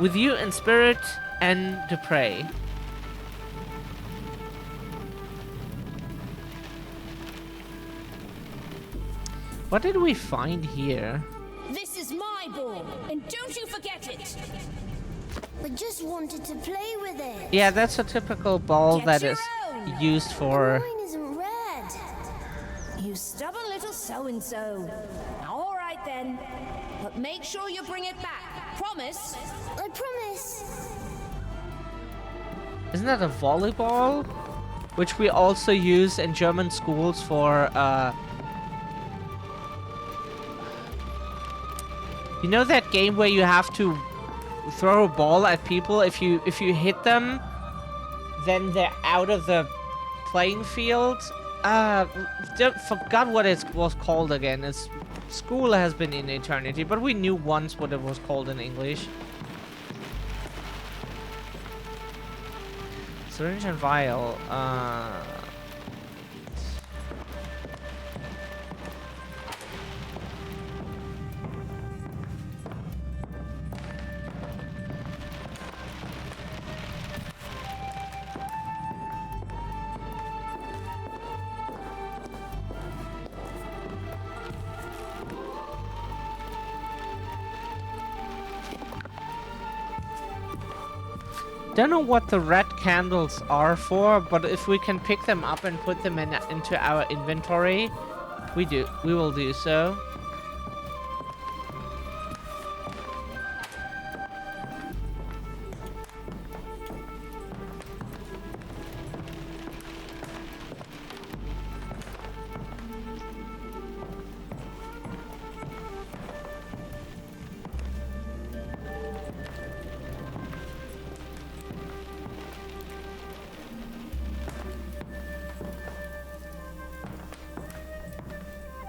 With you in spirit, N. Dupre. What did we find here? This is my ball, and don't you forget it. I just wanted to play with it. Yeah, that's a typical ball Get that your is own. used for... Mine isn't red. You stubborn little so-and-so. All right then, but make sure you bring it back. Promise? I promise. Isn't that a volleyball? Which we also use in German schools for, you know that game where you have to throw a ball at people? If you hit them, then they're out of the playing field. Forgot what it was called again. It's school has been in eternity, but we knew once what it was called in English. Syringe and vial. Don't know what the red candles are for, but if we can pick them up and put them into our inventory, we will do so.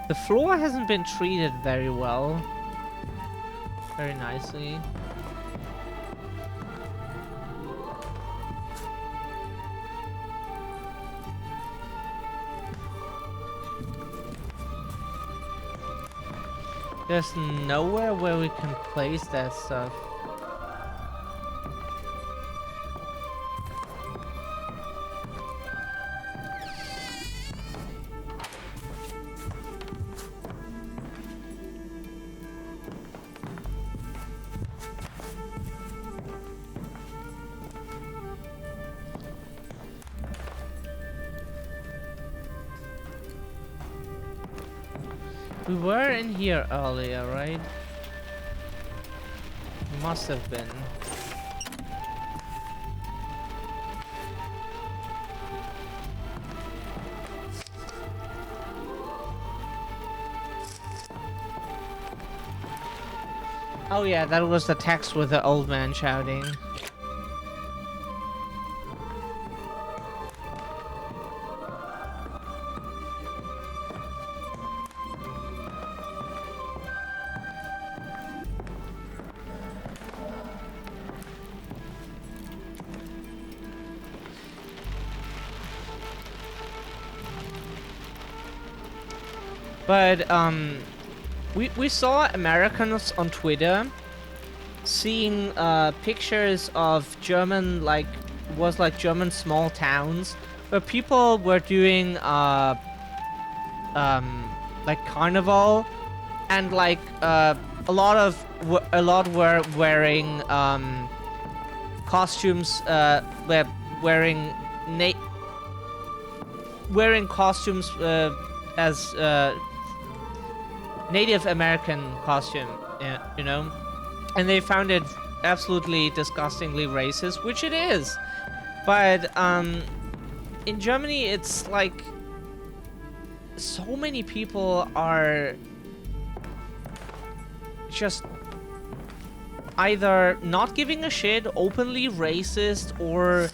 The floor hasn't been treated very well. Very nicely. There's nowhere where we can place that stuff. We were in here earlier, right? Must have been. Oh yeah, that was the text with the old man shouting. But we saw Americans on Twitter seeing pictures of German German small towns where people were doing like carnival, and like a lot were wearing costumes, were wearing costumes as Native American costume, you know, and they found it absolutely disgustingly racist, which it is. But in Germany, it's like so many people are just either not giving a shit, openly racist, or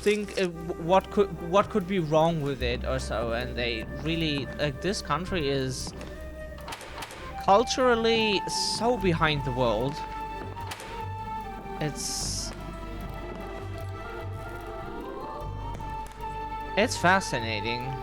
think what could be wrong with it or so, and they really like this country is culturally so behind the world. It's fascinating.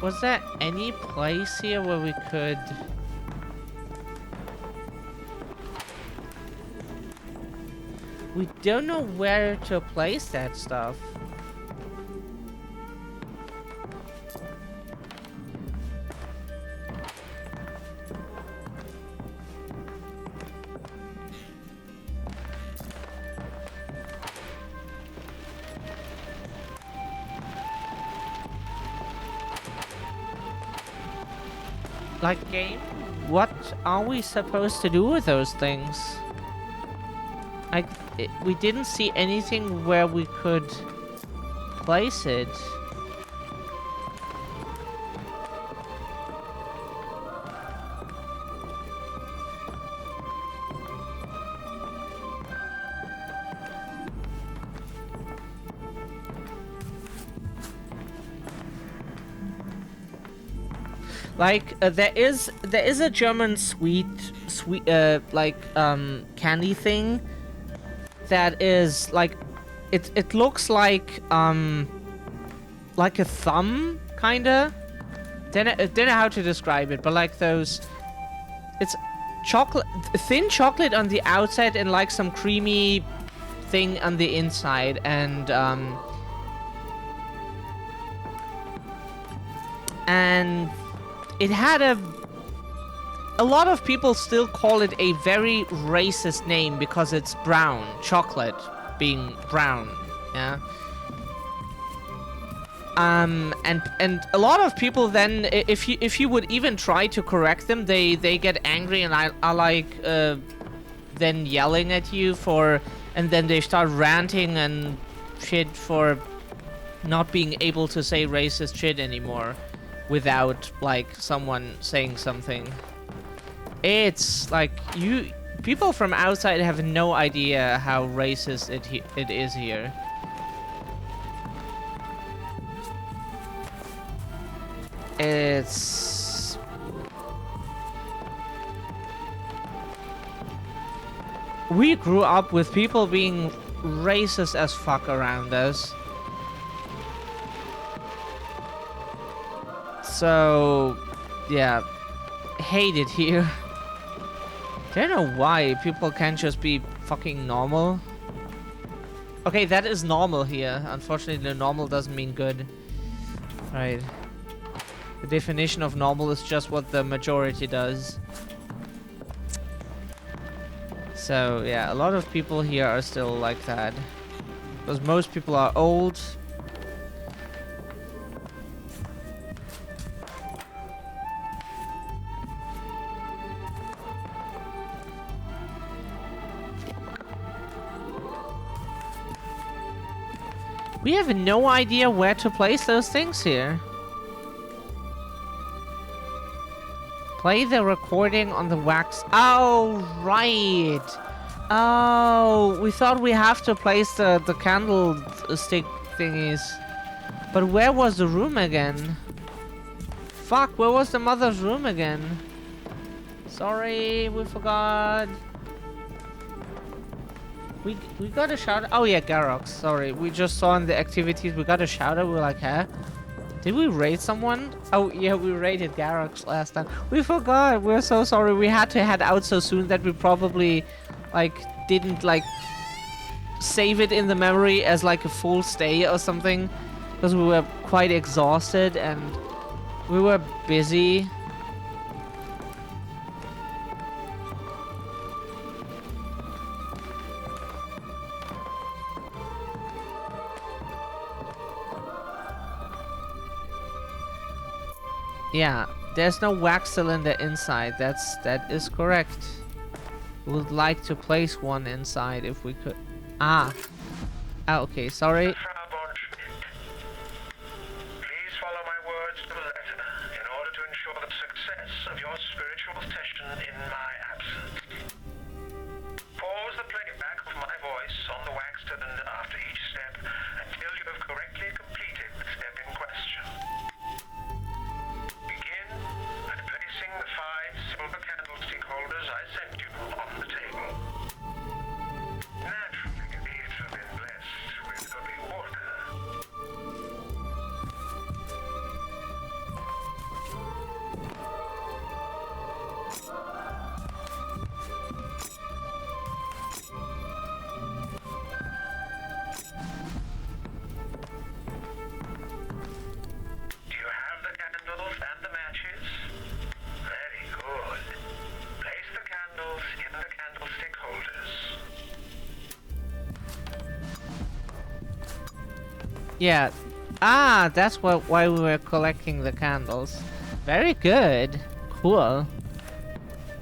Was there any place here where we could... We don't know where to place that stuff. Like, game? What are we supposed to do with those things? We didn't see anything where we could place it. Like there is a German sweet candy thing that is like it looks like a thumb kinda. Don't know how to describe it, but like those, it's chocolate, thin chocolate on the outside and like some creamy thing on the inside, and it had a lot of people still call it a very racist name because it's brown, chocolate being brown, yeah. And a lot of people then, if you would even try to correct them, they get angry and are like then yelling at you for, and then they start ranting and shit for not being able to say racist shit anymore without like someone saying something. It's like people from outside have no idea how racist it is here. It's we grew up with people being racist as fuck around us. So, yeah, hate it here. I don't know why people can't just be fucking normal. Okay, that is normal here. Unfortunately, the normal doesn't mean good. Right. The definition of normal is just what the majority does. So, yeah, a lot of people here are still like that. Because most people are old. We have no idea where to place those things here. Play the recording on the wax. Oh, right. Oh, we thought we have to place the candlestick thingies. But where was the room again? Fuck, where was the mother's room again? Sorry, we forgot. We got a shout out. Oh yeah, Garox. Sorry, we just saw in the activities we got a shout out. We were like, huh? Did we raid someone? Oh yeah, we raided Garox last time. We forgot. We're so sorry. We had to head out so soon that we probably like didn't like save it in the memory as like a full stay or something, because we were quite exhausted and we were busy. Yeah, there's no wax cylinder inside. That is correct. We would like to place one inside if we could. Ah, okay, sorry. your spiritual session in my absence. Pause the playback of my voice on the wax cylinder after each step until you have correctly completed the step in question. Begin by placing the 5 silver candlestick holders I sent you on the table. Naturally, these have been blessed with holy water. Do you have the candles and the matches? Very good. Place the candles in the candlestick holders. Yeah. Ah, that's why we were collecting the candles. Very good. Cool.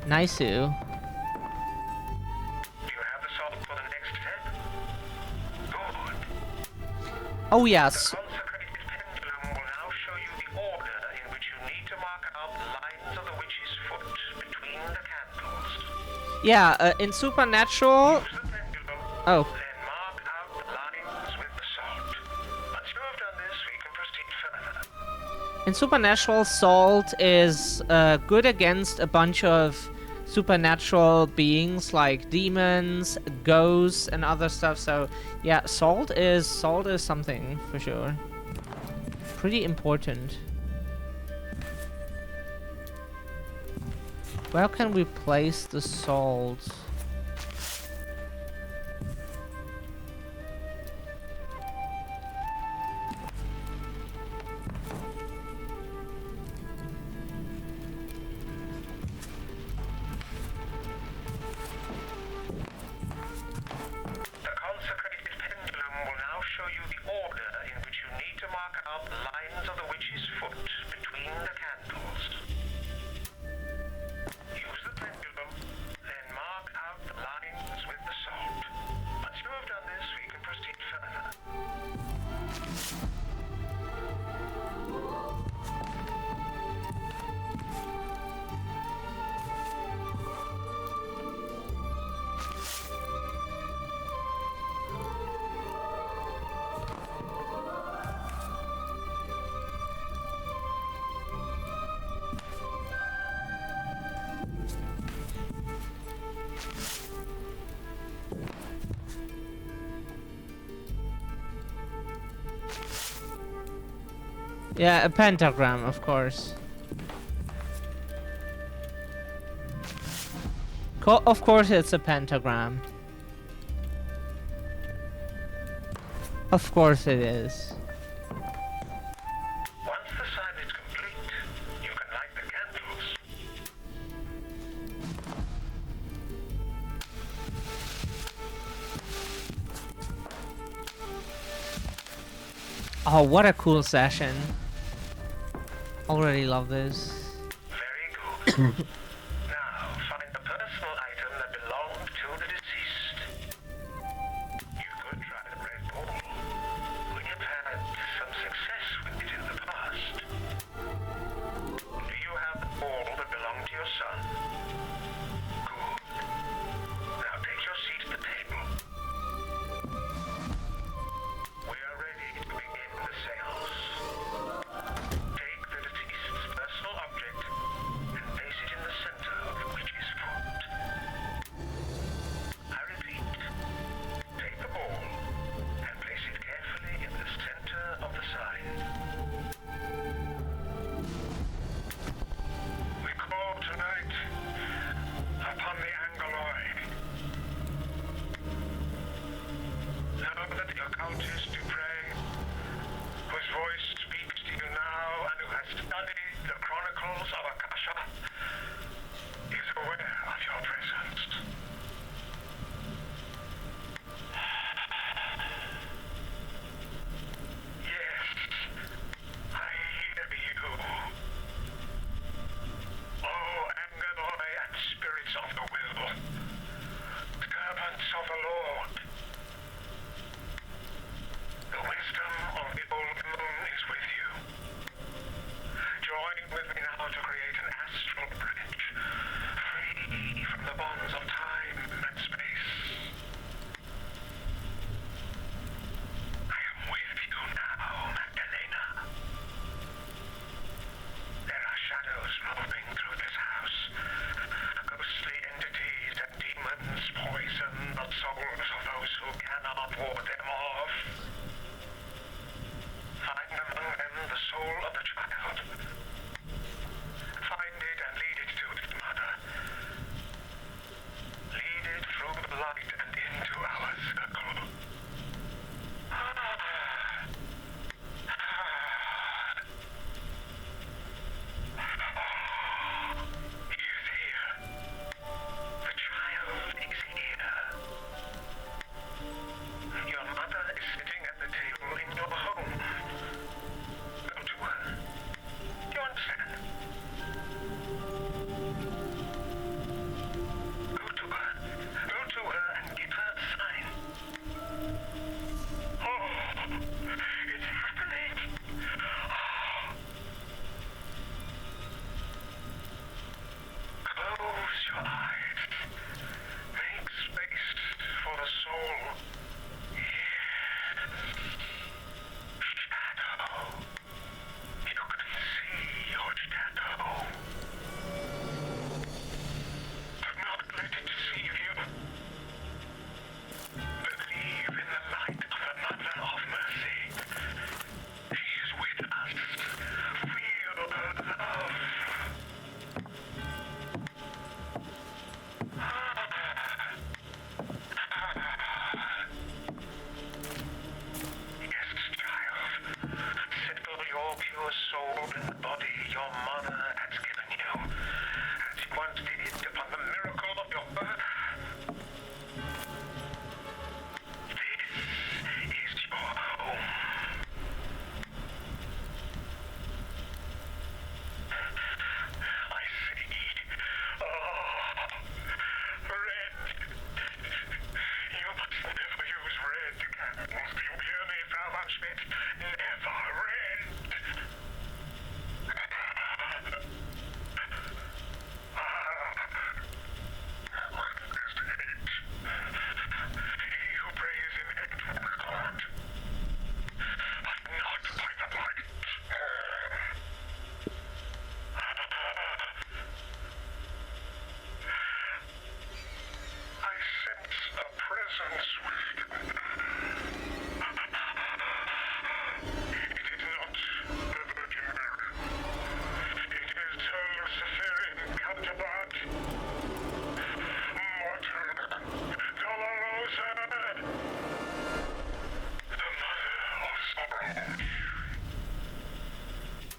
Nice. Do you have the salt for the next step? Good. Oh The yes. consecrated pendulum will now show you the order in which you need to mark out the lines of the witch's foot between the candles. Yeah, in Supernatural. Use the pendulum, Oh. then mark out the lines with the salt. Once you have done this, we can proceed further. In Supernatural, Salt is good against a bunch of supernatural beings like demons, ghosts, and other stuff. So yeah, Salt is something for sure. Pretty important. Where can we place the salt? The consecrated pendulum will now show you the order in which you need to mark out the lines of the witch's foot between the candles. Use the pendulum, then mark out the lines with the salt. Once you have done this, we can proceed further. Yeah, a pentagram, of course. Of course it's a pentagram. Of course it is. Once the sign is complete, you can light the candles. Oh, what a cool session. Already love this. Very good. Now, find the personal item that belonged to the deceased. You could try the red ball. We have had some success with it in the past. Do you have the ball that belonged to your son? Good. Now take your seat at the table. We are ready to begin the seance. Take the deceased's personal object and place it in the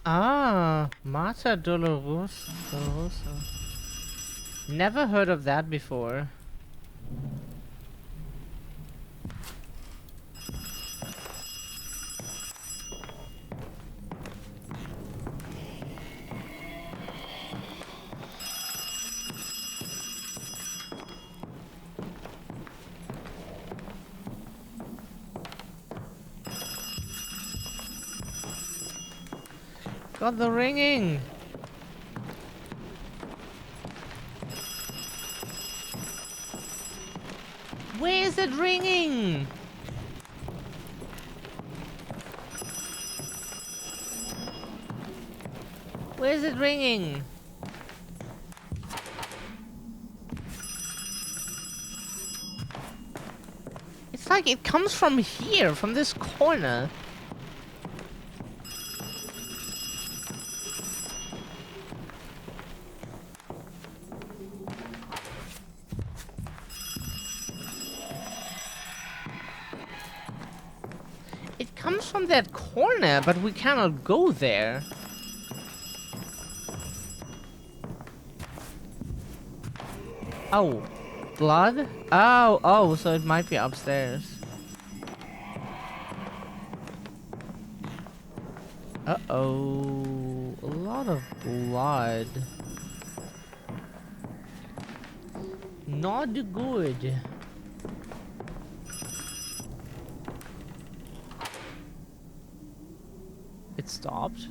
Ah, Mata Dolorosa. Never heard of that before. Got the ringing. Where is it ringing? Where is it ringing? It's like it comes from here, from this corner. It comes from that corner, but we cannot go there. Oh, blood? Oh, so it might be upstairs. Uh-oh, a lot of blood. Not good. It stopped.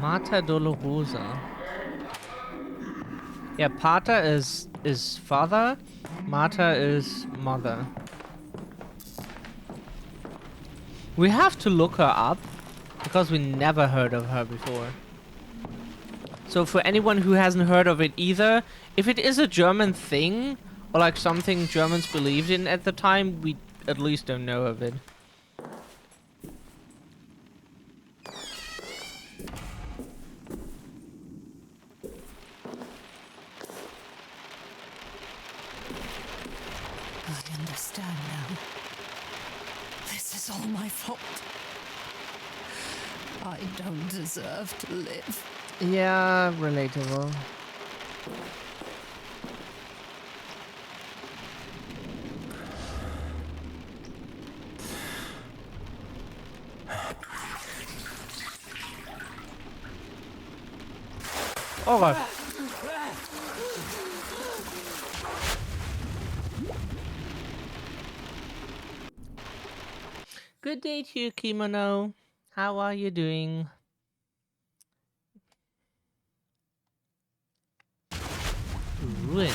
Mata Dolorosa. Yeah, Pater is father, Mata is mother. We have to look her up because we never heard of her before. So for anyone who hasn't heard of it either, if it is a German thing or like something Germans believed in at the time, we at least don't know of it. I understand now. This is all my fault. I don't deserve to live. Yeah, relatable. Oh god. Good day to you, Kimono. How are you doing? Ruins.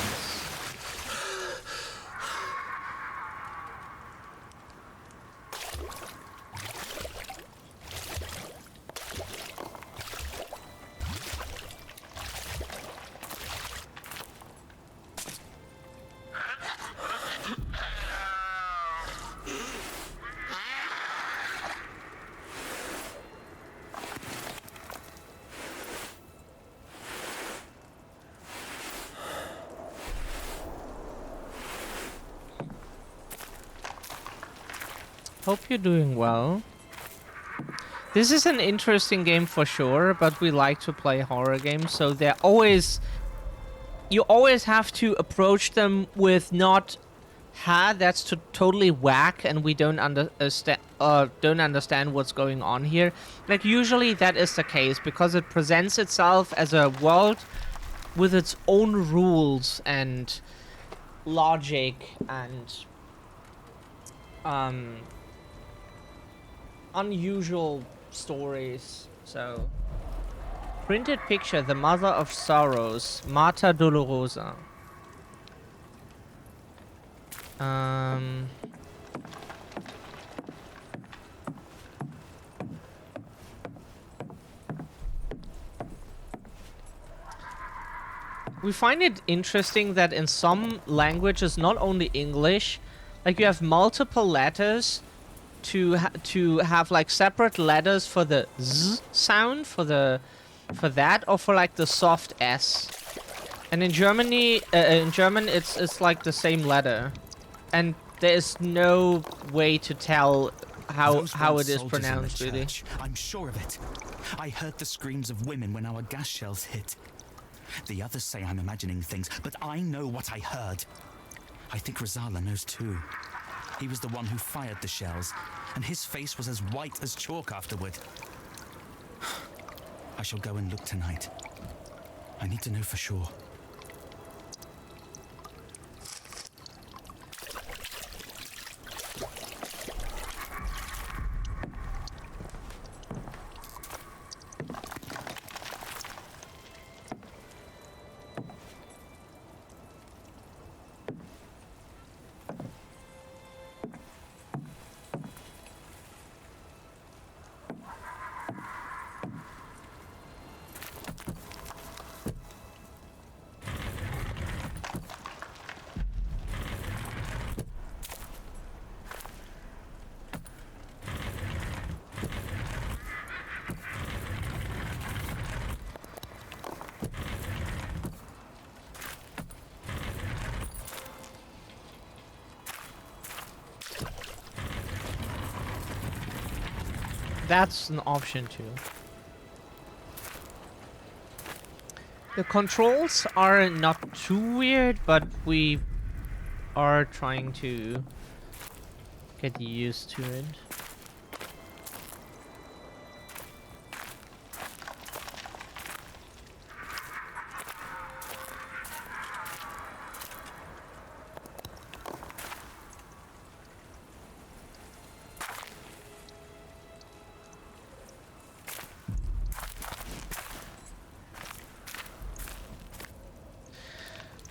Hope you're doing well. This is an interesting game for sure, but we like to play horror games, so they're always... You always have to approach them with not, that's totally whack and we don't understand what's going on here. Like, usually that is the case, because it presents itself as a world with its own rules and logic and unusual stories. So Printed picture, the mother of sorrows, Mater Dolorosa. We find it interesting that in some languages, not only English, like you have multiple letters to have like separate letters for the z sound for that, or for like the soft s. And in German it's like the same letter, and there is no way to tell how it is pronounced really. I'm sure of it. I heard the screams of women when our gas shells hit. The others say I'm imagining things, but I know what I heard. I think Rosala knows too. He was the one who fired the shells, and his face was as white as chalk afterward. I shall go and look tonight. I need to know for sure. That's an option too. The controls are not too weird, but we are trying to get used to it.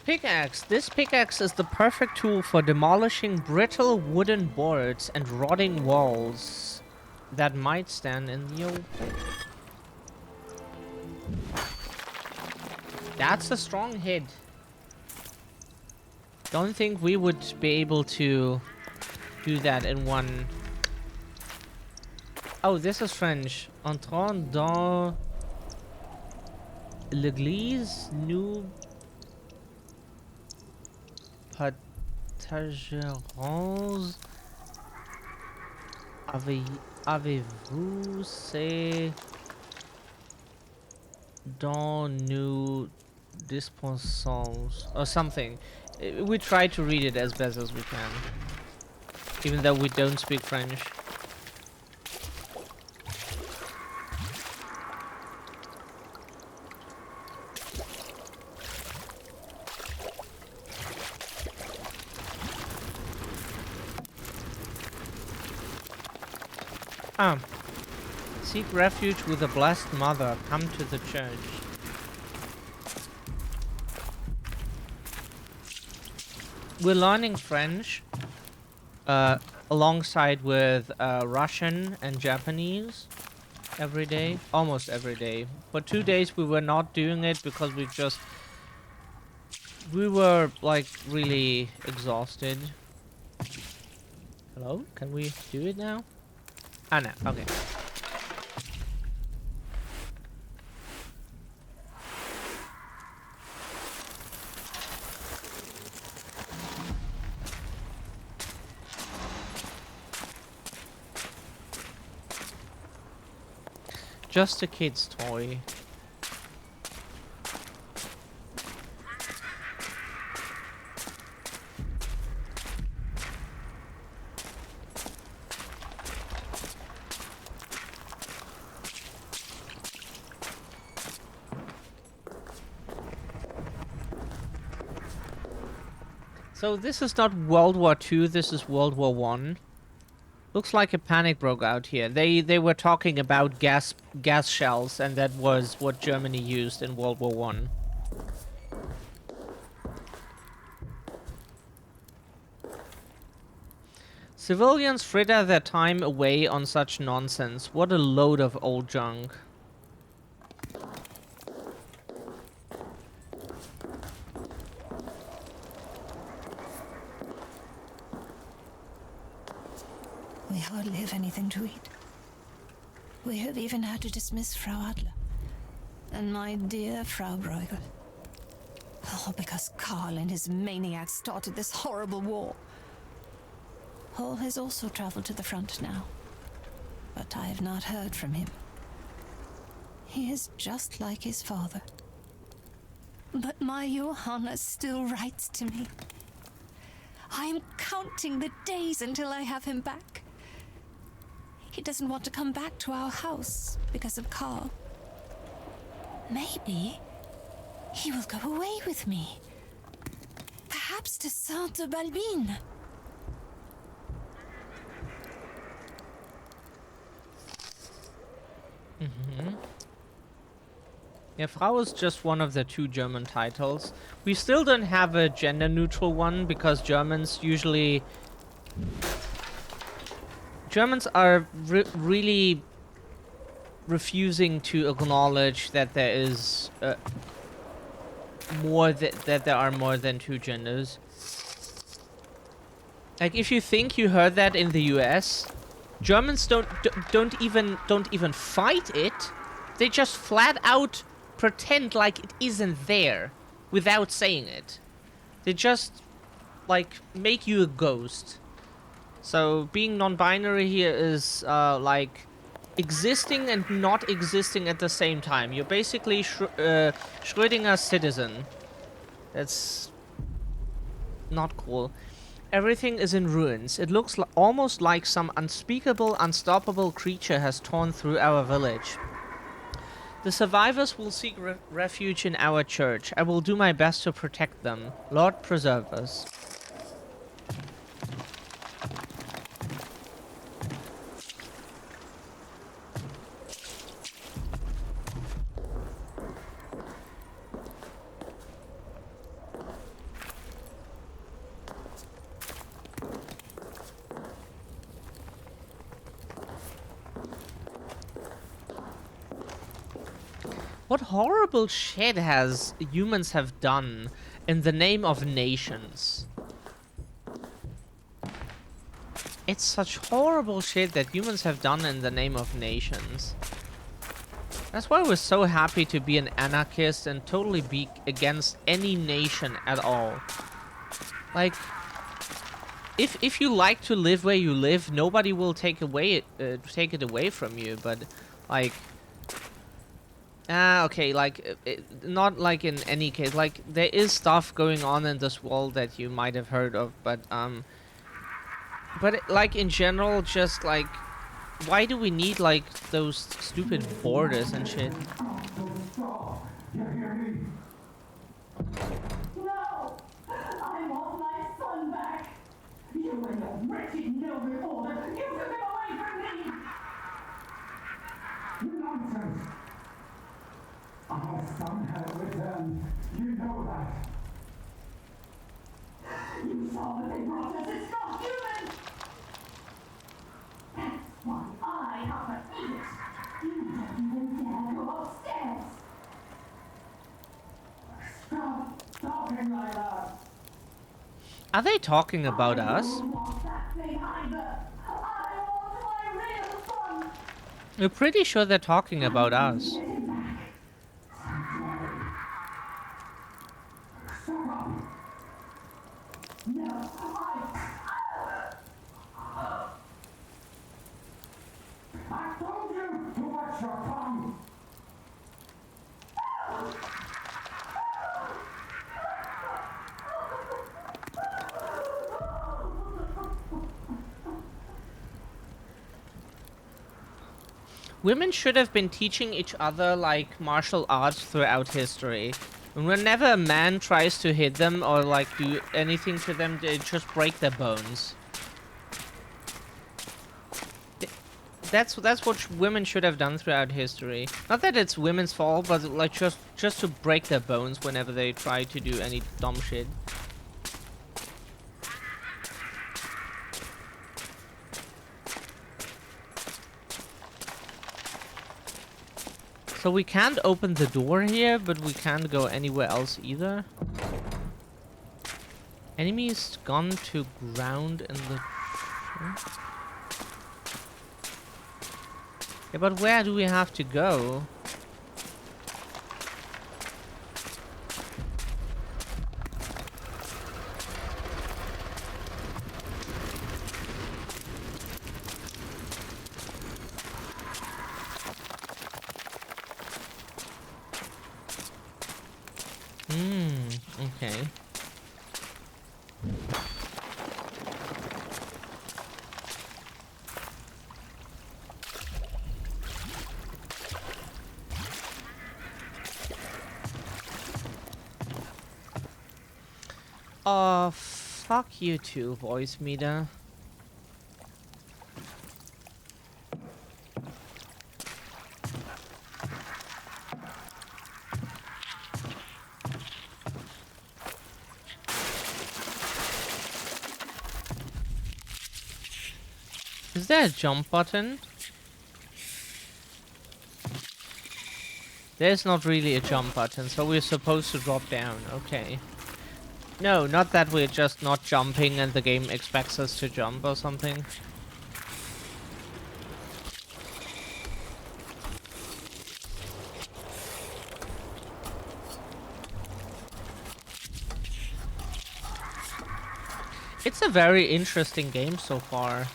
Pickaxe. This pickaxe is the perfect tool for demolishing brittle wooden boards and rotting walls that might stand in the open. That's a strong hit. Don't think we would be able to do that in one. Oh, this is French. Entrons dans l'église, nous partagerons avez-vous ces dont nous dispensons or something. We try to read it as best as we can, even though we don't speak French. Seek refuge with the Blessed Mother. Come to the church. We're learning French alongside with Russian and Japanese every day, almost every day. For 2 days we were not doing it because we were like really exhausted. Hello? Can we do it now? Ah, no. Okay. Just a kid's toy. So this is not World War II, this is World War I. Looks like a panic broke out here. They were talking about gas shells, and that was what Germany used in World War One. Civilians fritter their time away on such nonsense. What a load of old junk. We hardly have anything to eat. We have even had to dismiss Frau Adler. And my dear Frau Bruegel. All because Karl and his maniacs started this horrible war. Paul has also traveled to the front now. But I have not heard from him. He is just like his father. But my Johanna still writes to me. I am counting the days until I have him back. He doesn't want to come back to our house because of Karl. Maybe he will go away with me. Perhaps to Sainte-Balbine. Yeah, Frau is just one of the 2 German titles. We still don't have a gender-neutral one because Germans usually... Germans are really refusing to acknowledge that there is that there are more than 2 genders. Like, if you think you heard that in the US, Germans don't even fight it. They just flat out pretend like it isn't there without saying it. They just like make you a ghost. So being non-binary here is like existing and not existing at the same time. You're basically Schrödinger's citizen. That's not cool. Everything is in ruins. It looks almost like some unspeakable, unstoppable creature has torn through our village. The survivors will seek refuge in our church. I will do my best to protect them. Lord preserve us. What horrible shit has humans have done in the name of nations? It's such horrible shit that humans have done in the name of nations. That's why we're so happy to be an anarchist and totally be against any nation at all. Like, if you like to live where you live, nobody will take it away from you. But like, okay, like not like in any case. Like, there is stuff going on in this world that you might have heard of, but like in general, just like, why do we need like those stupid borders and shit? No! I want my son back! You and your wretched no reporter! You took him away from me! Nonsense! Our son has returned. You know that. You saw what they brought us! It's not human! That's why I have to eat it! You don't even dare go upstairs! Stop talking like that. Are they talking about us? I don't want that thing either! I want my real son! We're pretty sure they're talking about us. Get him back! No, I told you to watch your tongue. Women should have been teaching each other like martial arts throughout history. And whenever a man tries to hit them or like do anything to them, they just break their bones. That's what women should have done throughout history. Not that it's women's fault, but like just to break their bones whenever they try to do any dumb shit. So we can't open the door here, but we can't go anywhere else either. Enemies gone to ground in the... Yeah, but where do we have to go? Okay. Oh, fuck you too, voice meter. Is there a jump button? There's not really a jump button, so we're supposed to drop down. Okay. No, not that we're just not jumping and the game expects us to jump or something. It's a very interesting game so far.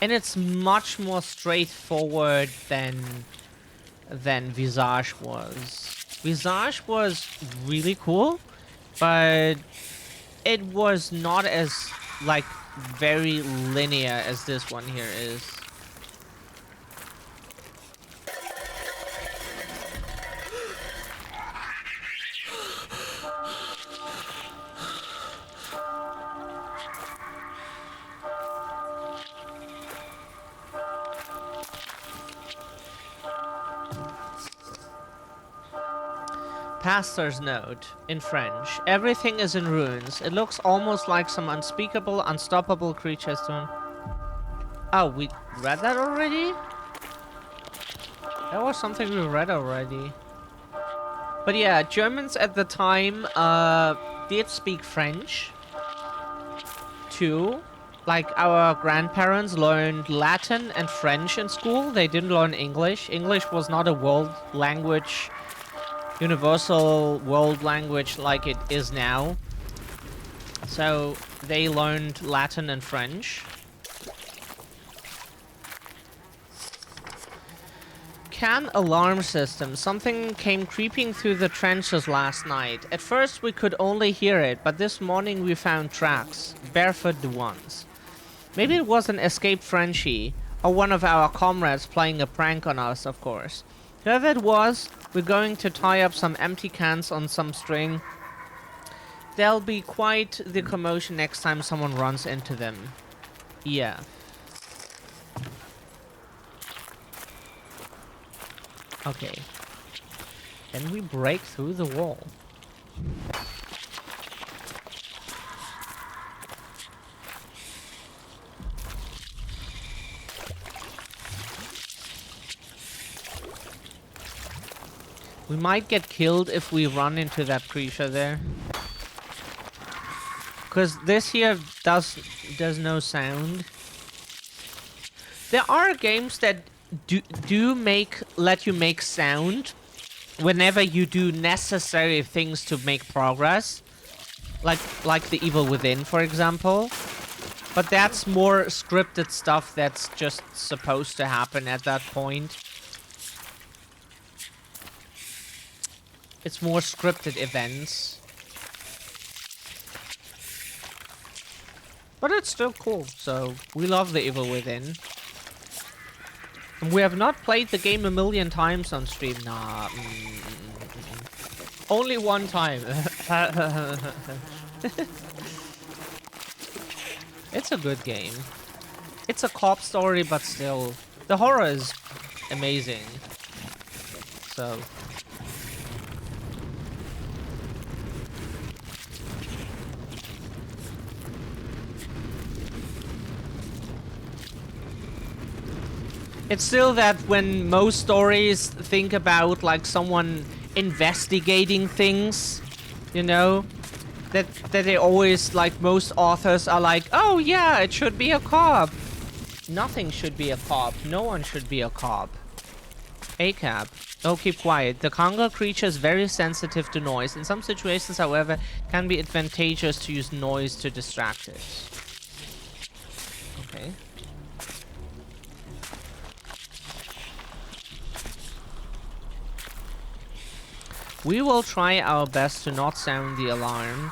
And it's much more straightforward than Visage was. Visage was really cool, but it was not as like very linear as this one here is. Pastor's note, in French. Everything is in ruins. It looks almost like some unspeakable, unstoppable creatures to... Oh, we read that already? That was something we read already. But yeah, Germans at the time did speak French too. Like our grandparents learned Latin and French in school. They didn't learn English. English was not a world language, universal world language like it is now. So they learned Latin and French. Can alarm system. Something came creeping through the trenches last night. At first we could only hear it, but this morning we found tracks. Barefoot ones. Maybe it was an escaped Frenchie, or one of our comrades playing a prank on us, of course. Whoever it was, we're going to tie up some empty cans on some string. There'll be quite the commotion next time someone runs into them. Yeah. Okay. Then we break through the wall. We might get killed if we run into that creature there. Because this here does no sound. There are games that let you make sound whenever you do necessary things to make progress. Like The Evil Within, for example. But that's more scripted stuff that's just supposed to happen at that point. It's more scripted events. But it's still cool, so we love The Evil Within. And we have not played the game a million times on stream. Nah. Only one time. It's a good game. It's a cop story, but still, the horror is amazing. So. It's still that when most stories think about like someone investigating things, you know, that they always, like, most authors are like, oh yeah, it should be a cop. Nothing should be a cop. No one should be a cop. A-cap. Oh, keep quiet. The Congo creature is very sensitive to noise. In some situations, however, it can be advantageous to use noise to distract it. Okay. We will try our best to not sound the alarm.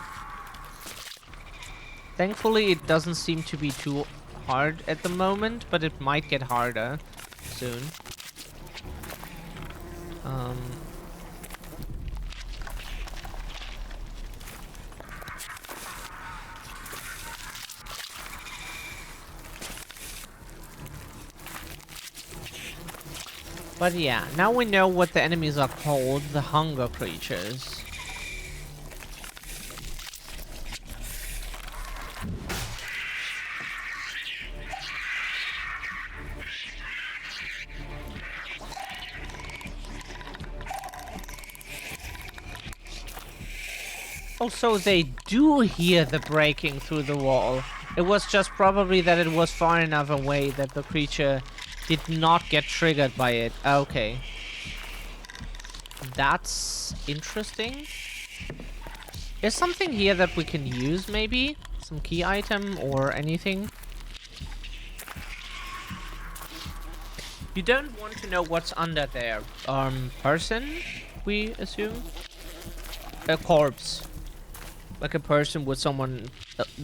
Thankfully, it doesn't seem to be too hard at the moment, but it might get harder soon. But yeah, now we know what the enemies are called, the hunger creatures. Also, they do hear the breaking through the wall. It was just probably that it was far enough away that the creature did not get triggered by it. Okay. That's interesting. Is something here that we can use, maybe? Some key item or anything? You don't want to know what's under there. Person, we assume? A corpse. Like a person with someone,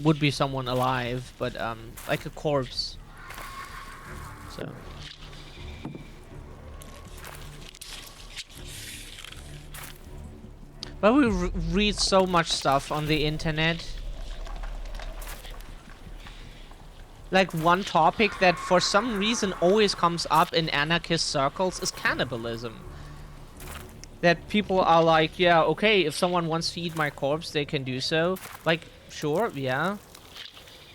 would be someone alive, but like a corpse. So. But we read so much stuff on the internet. Like, one topic that for some reason always comes up in anarchist circles is cannibalism. That people are like, yeah, okay, if someone wants to eat my corpse, they can do so. Like, sure, yeah.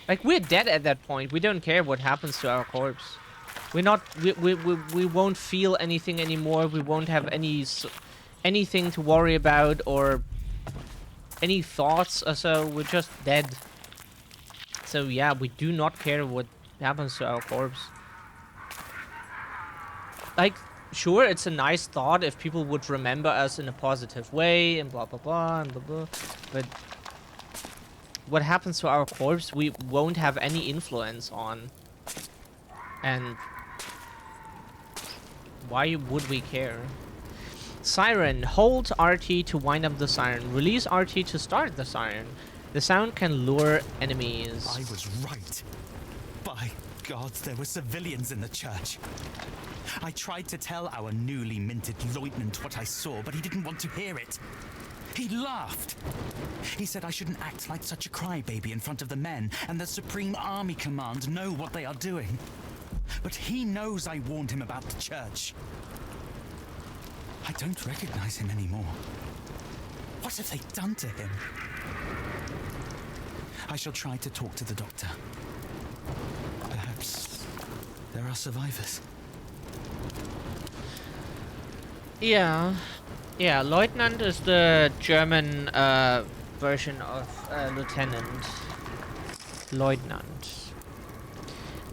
Like, we're dead at that point. We don't care what happens to our corpse. We're not, we won't feel anything anymore. We won't have anything to worry about or any thoughts or so. We're just dead. So yeah, we do not care what happens to our corpse. Like, sure, it's a nice thought if people would remember us in a positive way and blah blah blah and blah blah. But what happens to our corpse, we won't have any influence on. And why would we care? Siren. Hold RT to wind up the siren. Release RT to start the siren. The sound can lure enemies. I was right. By God, there were civilians in the church. I tried to tell our newly minted lieutenant what I saw, but he didn't want to hear it. He laughed. He said I shouldn't act like such a crybaby in front of the men, and the Supreme Army Command know what they are doing. But he knows I warned him about the church. I don't recognize him anymore. What have they done to him? I shall try to talk to the doctor. Perhaps there are survivors. Yeah. Yeah, Lieutenant is the German version of Lieutenant. Lieutenant.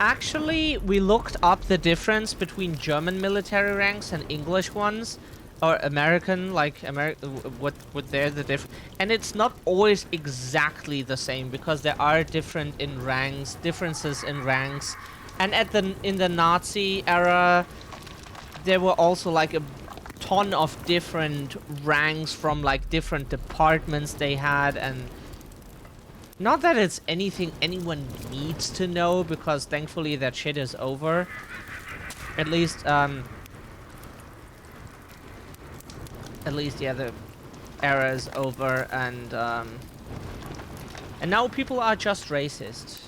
Actually, we looked up the difference between German military ranks and English ones. Or American, like, what they're the different. And it's not always exactly the same, because there are differences in ranks. And in the Nazi era, there were also like a ton of different ranks from like different departments they had, and not that it's anything anyone needs to know, because thankfully that shit is over. At least yeah, the era is over, and now people are just racist.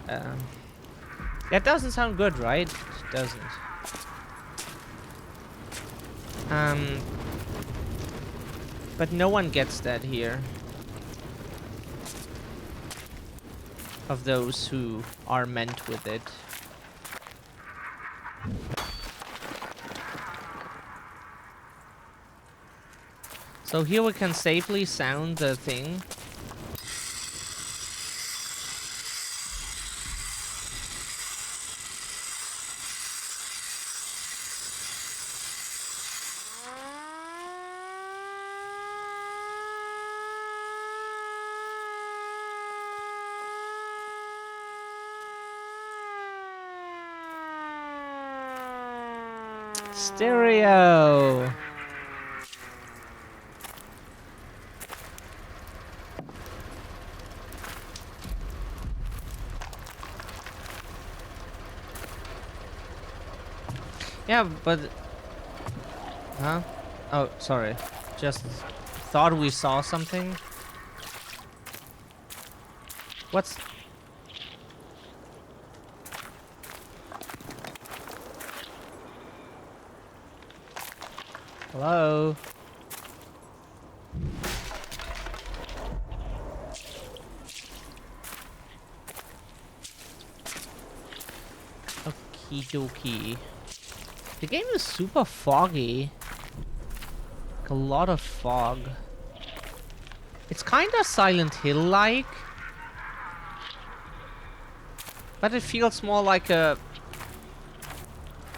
That doesn't sound good, right? It doesn't. But no one gets that here. Of those who are meant with it. So here we can safely sound the thing. Stereo. Yeah, but... Huh? Oh, sorry. Just thought we saw something. What's... Hello? Okie dokie. The game is super foggy. Like a lot of fog. It's kinda Silent Hill-like. But it feels more like a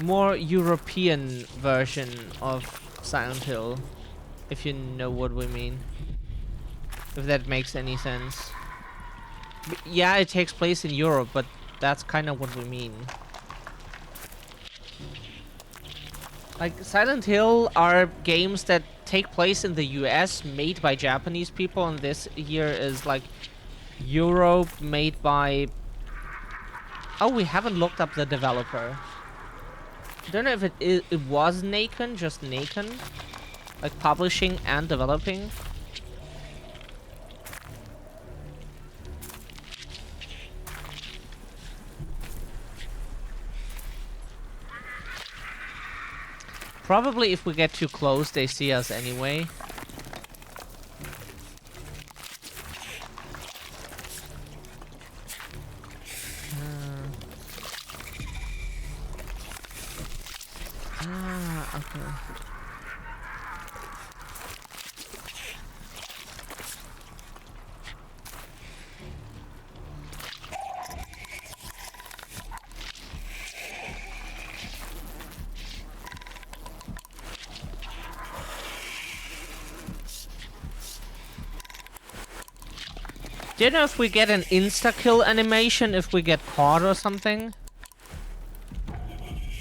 more European version of Silent Hill. If you know what we mean. If that makes any sense. Yeah, it takes place in Europe, but that's kind of what we mean. Like, Silent Hill are games that take place in the US, made by Japanese people, and this here is like Europe, made by... Oh, we haven't looked up the developer. I don't know if it was Nacon, just Nacon. Like, publishing and developing. Probably if we get too close, they see us anyway. Okay. Do you know if we get an insta-kill animation if we get caught or something?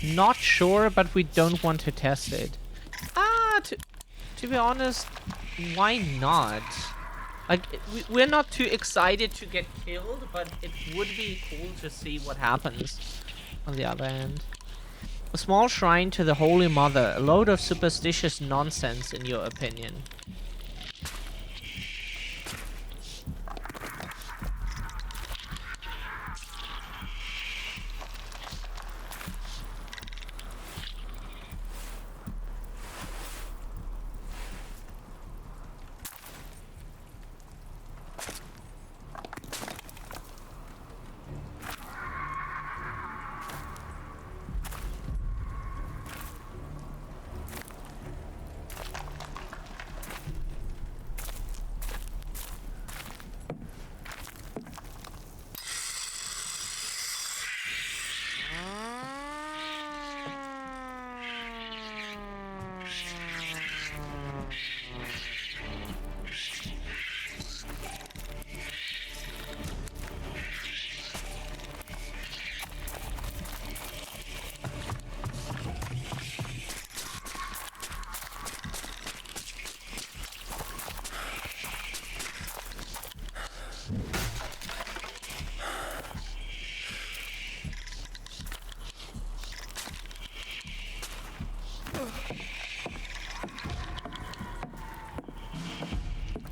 Not sure, but we don't want to test it. To be honest, why not? Like, we're not too excited to get killed, but it would be cool to see what happens on the other end. A small shrine to the Holy Mother, a load of superstitious nonsense in your opinion.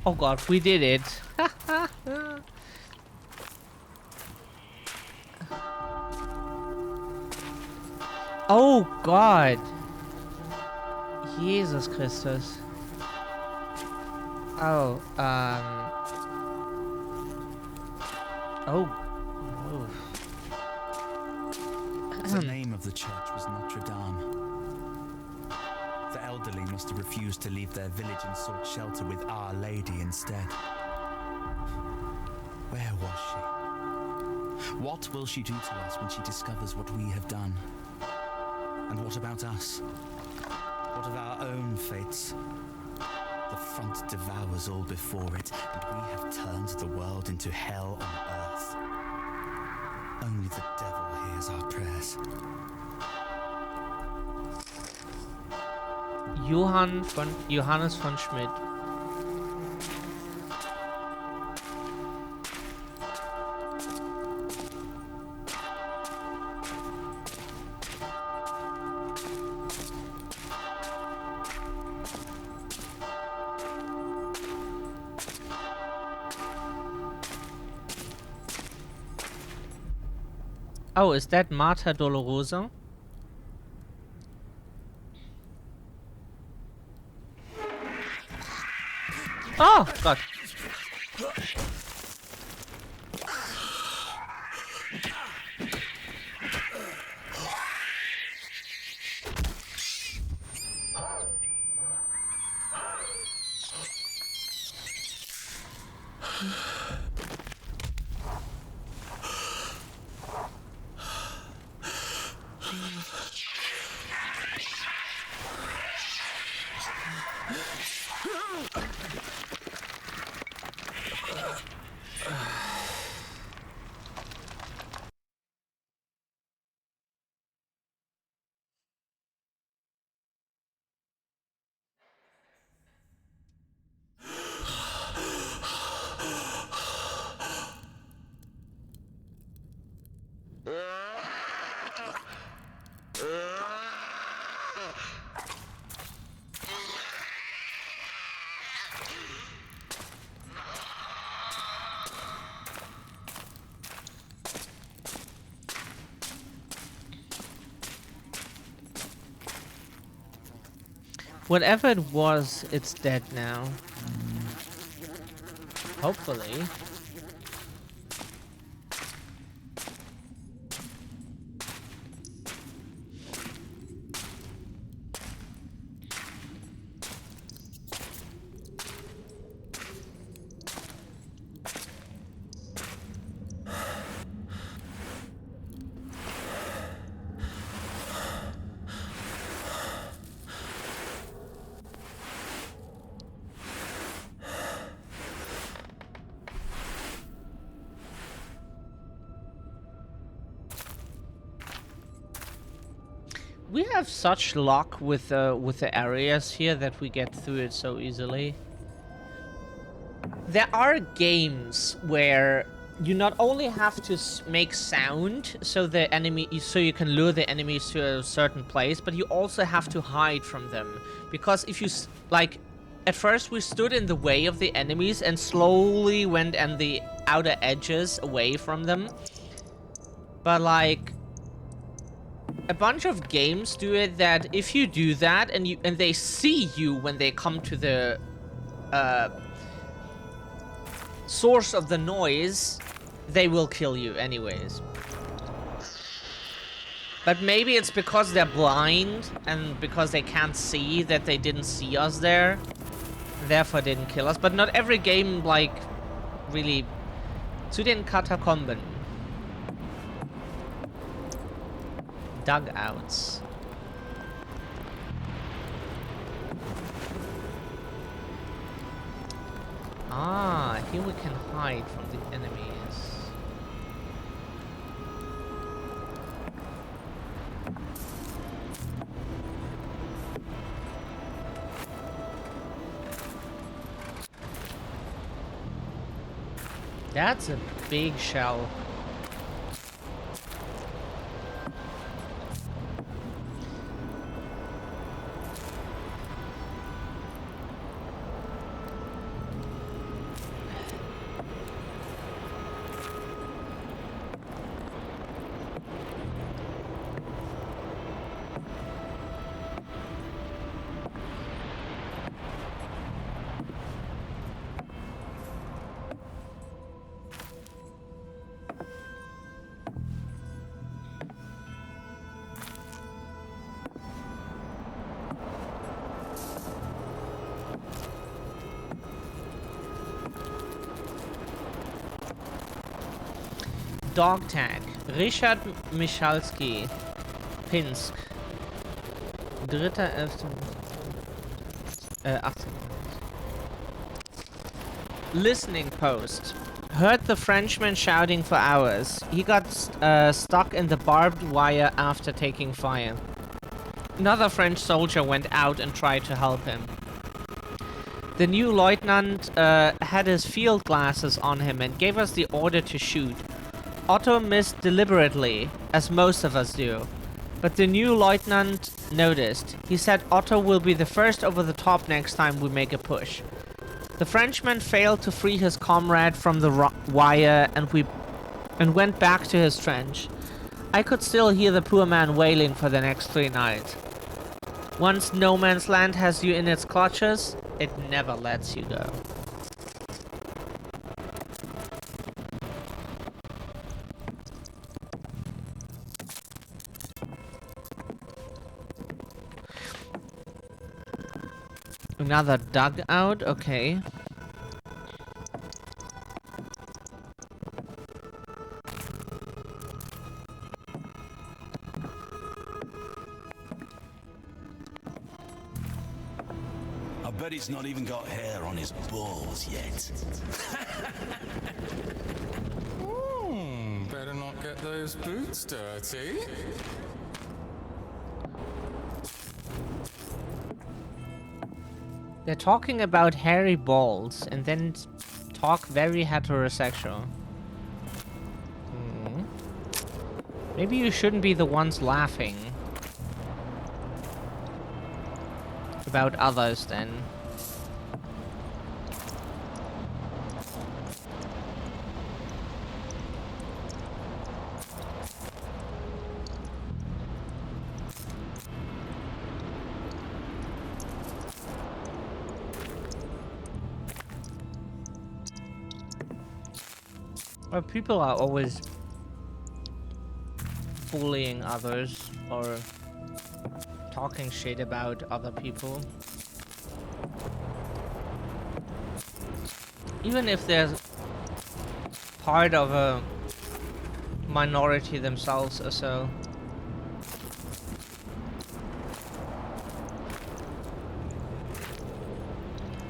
Oh god, we did it. Oh God. Jesus Christus. Oh, oh. The name of the church was Notre Dame. The elderly must have refused to leave their village and sought shelter with Our Lady instead. Where was she? What will she do to us when she discovers what we have done? And what about us? What of our own fates? The front devours all before it, and we have turned the world into hell on earth. Only the devil hears our prayers. Johannes von Schmidt. Oh, is that Marta Dolorosa? Oh, God. Whatever it was, it's dead now. Hopefully. We have such luck with the areas here that we get through it so easily. There are games where you not only have to make sound so you can lure the enemies to a certain place, but you also have to hide from them. Because if you like, at first we stood in the way of the enemies and slowly went on the outer edges away from them. But like, a bunch of games do it that if you do that and they see you when they come to the source of the noise, they will kill you anyways. But maybe it's because they're blind and because they can't see that they didn't see us there, therefore didn't kill us. But not every game, like, really. Zu den Katakomben. Dugouts. Ah, here we can hide from the enemies. That's a big shell. Dog tag. Richard Michalski. Pinsk. 3.11. 18. Listening post. Heard the Frenchman shouting for hours. He got stuck in the barbed wire after taking fire. Another French soldier went out and tried to help him. The new lieutenant had his field glasses on him and gave us the order to shoot. Otto missed deliberately, as most of us do. But the new lieutenant noticed. He said Otto will be the first over the top next time we make a push. The Frenchman failed to free his comrade from the wire and went back to his trench. I could still hear the poor man wailing for the next 3 nights. Once no man's land has you in its clutches, it never lets you go. Another dugout, okay. I bet he's not even got hair on his balls yet. Better not get those boots dirty. They're talking about hairy balls and then talk very heterosexual. Maybe you shouldn't be the ones laughing about others then. Well, people are always bullying others or talking shit about other people. Even if they're part of a minority themselves or so.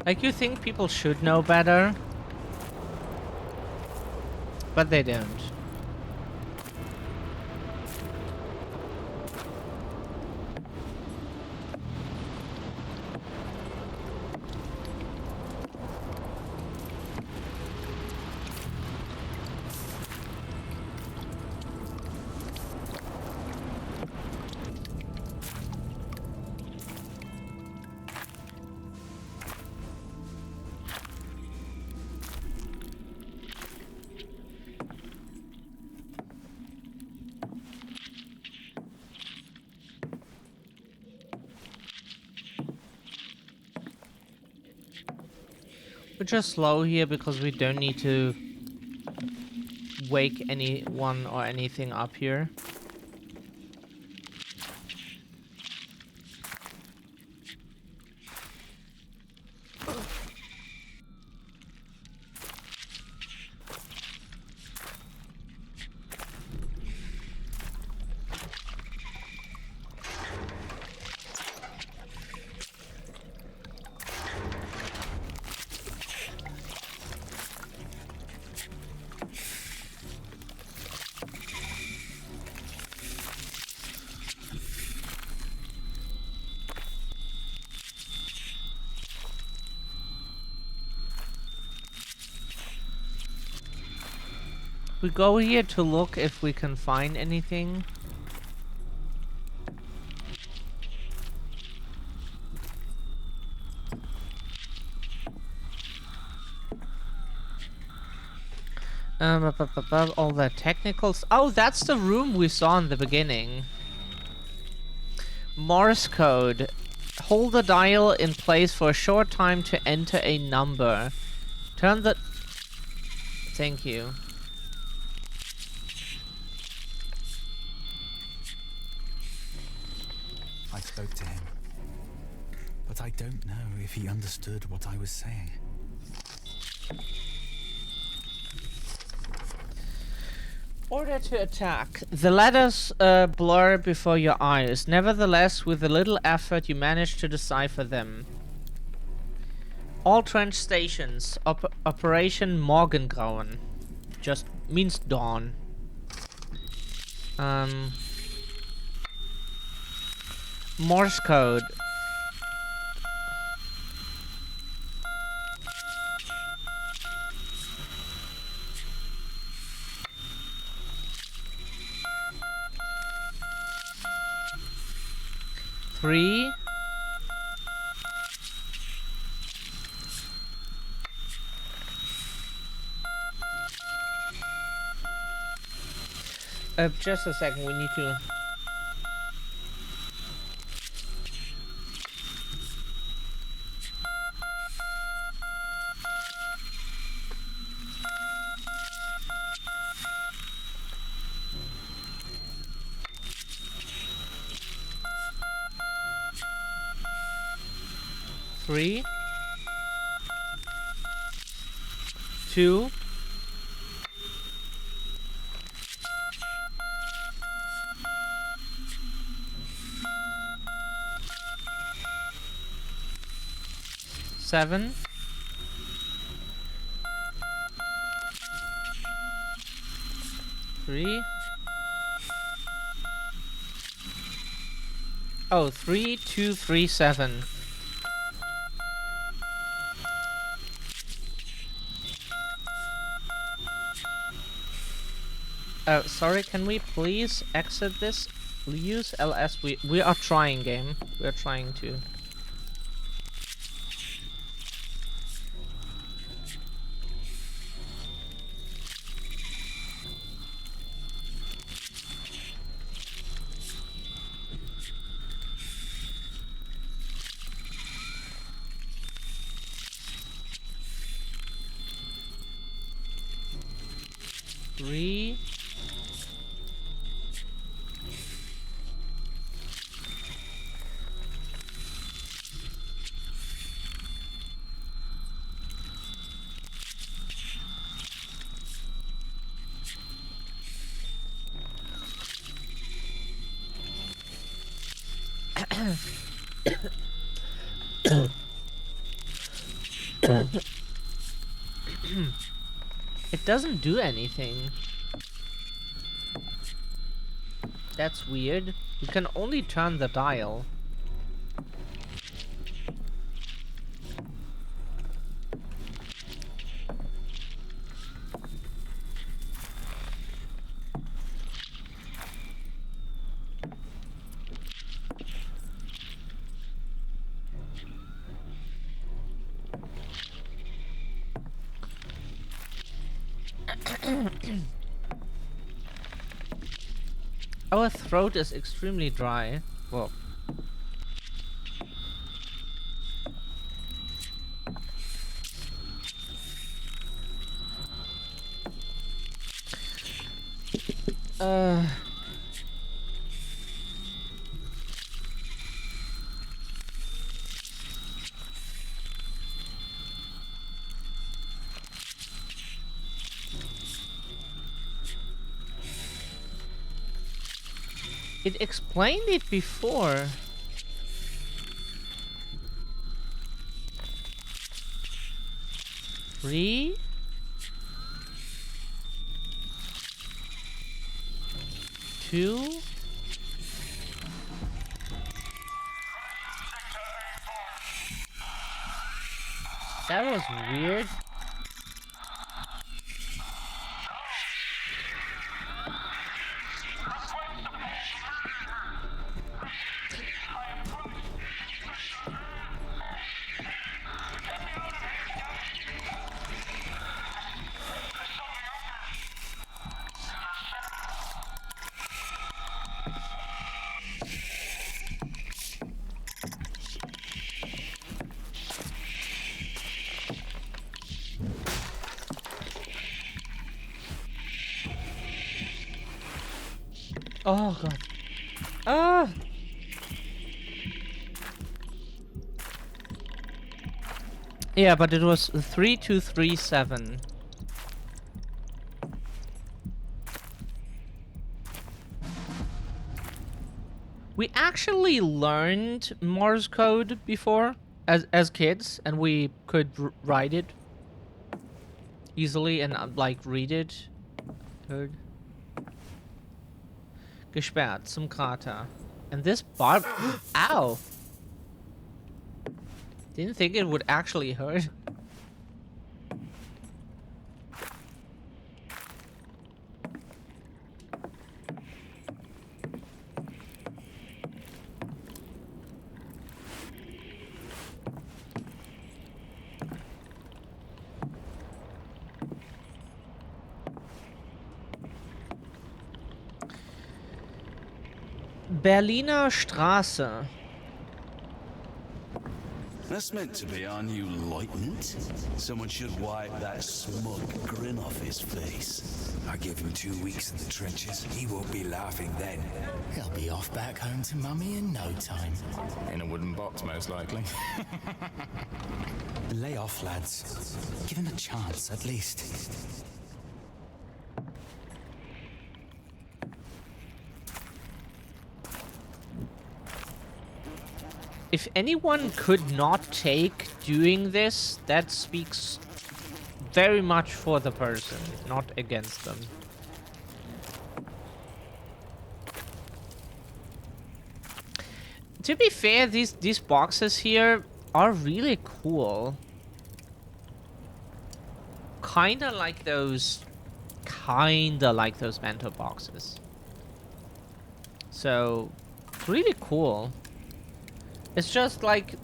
Like, you think people should know better? But they don't. We're just slow here because we don't need to wake anyone or anything up here. We go here to look if we can find anything. All the technicals. Oh, that's the room we saw in the beginning. Morse code. Hold the dial in place for a short time to enter a number. Turn the... Thank you. I spoke to him, but I don't know if he understood what I was saying. Order to attack. The letters blur before your eyes. Nevertheless, with a little effort, you manage to decipher them. All trench stations. Operation Morgengrauen. Just means dawn. Morse code. Three. Just a second, we need to... Three. 2. 7. 3. Oh, 3, 2, 3, 7. Sorry, can we please exit this? Use LS. We are trying, game. We are trying to. Three. It doesn't do anything. That's weird. You can only turn the dial. Our throat is extremely dry. Well, it explained it before. Three. 2. That was weird. Oh god. Ah! Yeah, but it was 3237. We actually learned Morse code before as kids, and we could write it easily and like read it. Code. Gesperrt zum Krater. And this barb. Ow! Didn't think it would actually hurt. Berliner Straße. That's meant to be our new lieutenant. Someone should wipe that smug grin off his face. I give him 2 weeks in the trenches. He won't be laughing then. He'll be off back home to Mummy in no time. In a wooden box, most likely. Lay off, lads. Give him a chance, at least. If anyone could not take doing this, that speaks very much for the person, not against them. To be fair, these boxes here are really cool. Kinda like those bento boxes. So, really cool. It's just like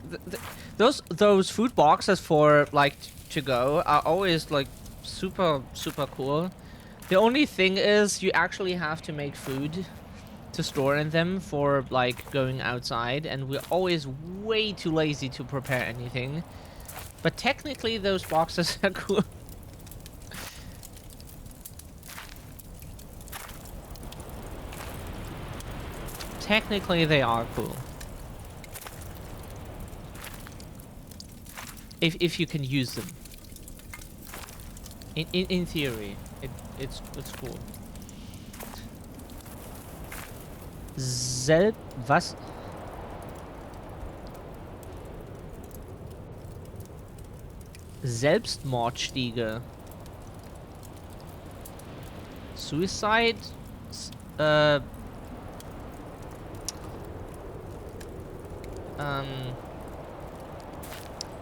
those food boxes for like to go are always like super cool. The only thing is you actually have to make food to store in them for like going outside, and we're always way too lazy to prepare anything. But technically those boxes are cool. Technically they are cool. If you can use them. In theory, it's cool. Was? Selbstmordstiege. Suicide.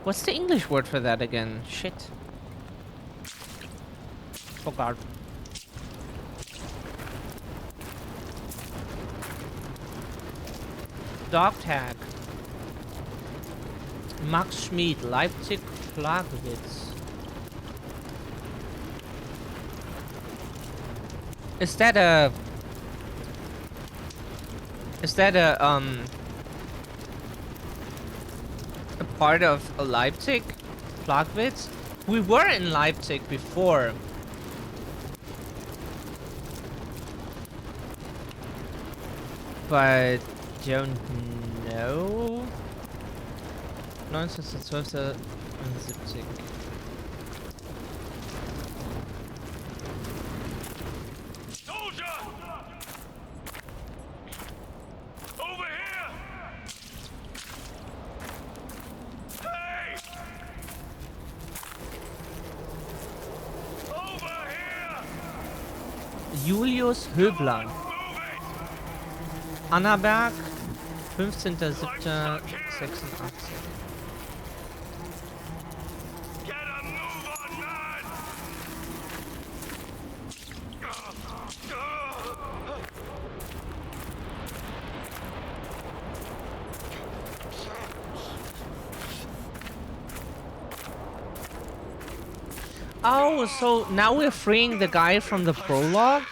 What's the English word for that again? Shit. Oh god. Dog tag. Max Schmid, Leipzig, Plagwitz. Is that a part of Leipzig? Plagwitz? We were in Leipzig before. But don't know. 19.12.71. Julius Höbler. Annaberg, 15.07.86. Oh, so now we're freeing the guy from the prologue?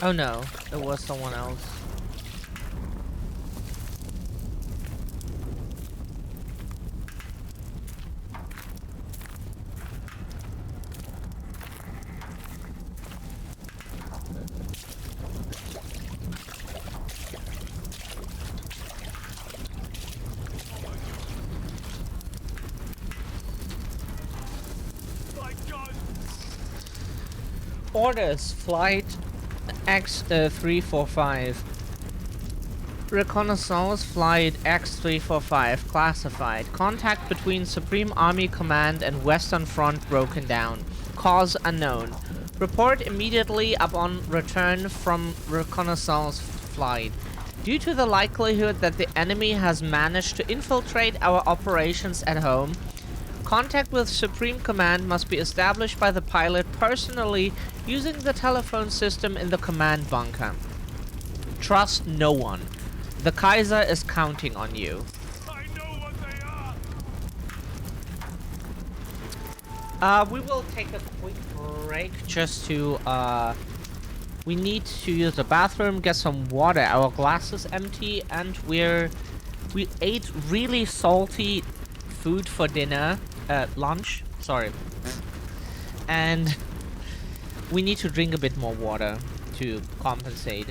Oh no, it was someone else. Orders, Flight X345. Reconnaissance Flight X345, classified. Contact between Supreme Army Command and Western Front broken down. Cause unknown. Report immediately upon return from reconnaissance flight. Due to the likelihood that the enemy has managed to infiltrate our operations at home, contact with Supreme Command must be established by the pilot personally using the telephone system in the command bunker. Trust no one. The Kaiser is counting on you. I know what they are! We will take a quick break just to, we need to use the bathroom, get some water. Our glass is empty, and we ate really salty food for dinner, lunch, sorry. And we need to drink a bit more water to compensate.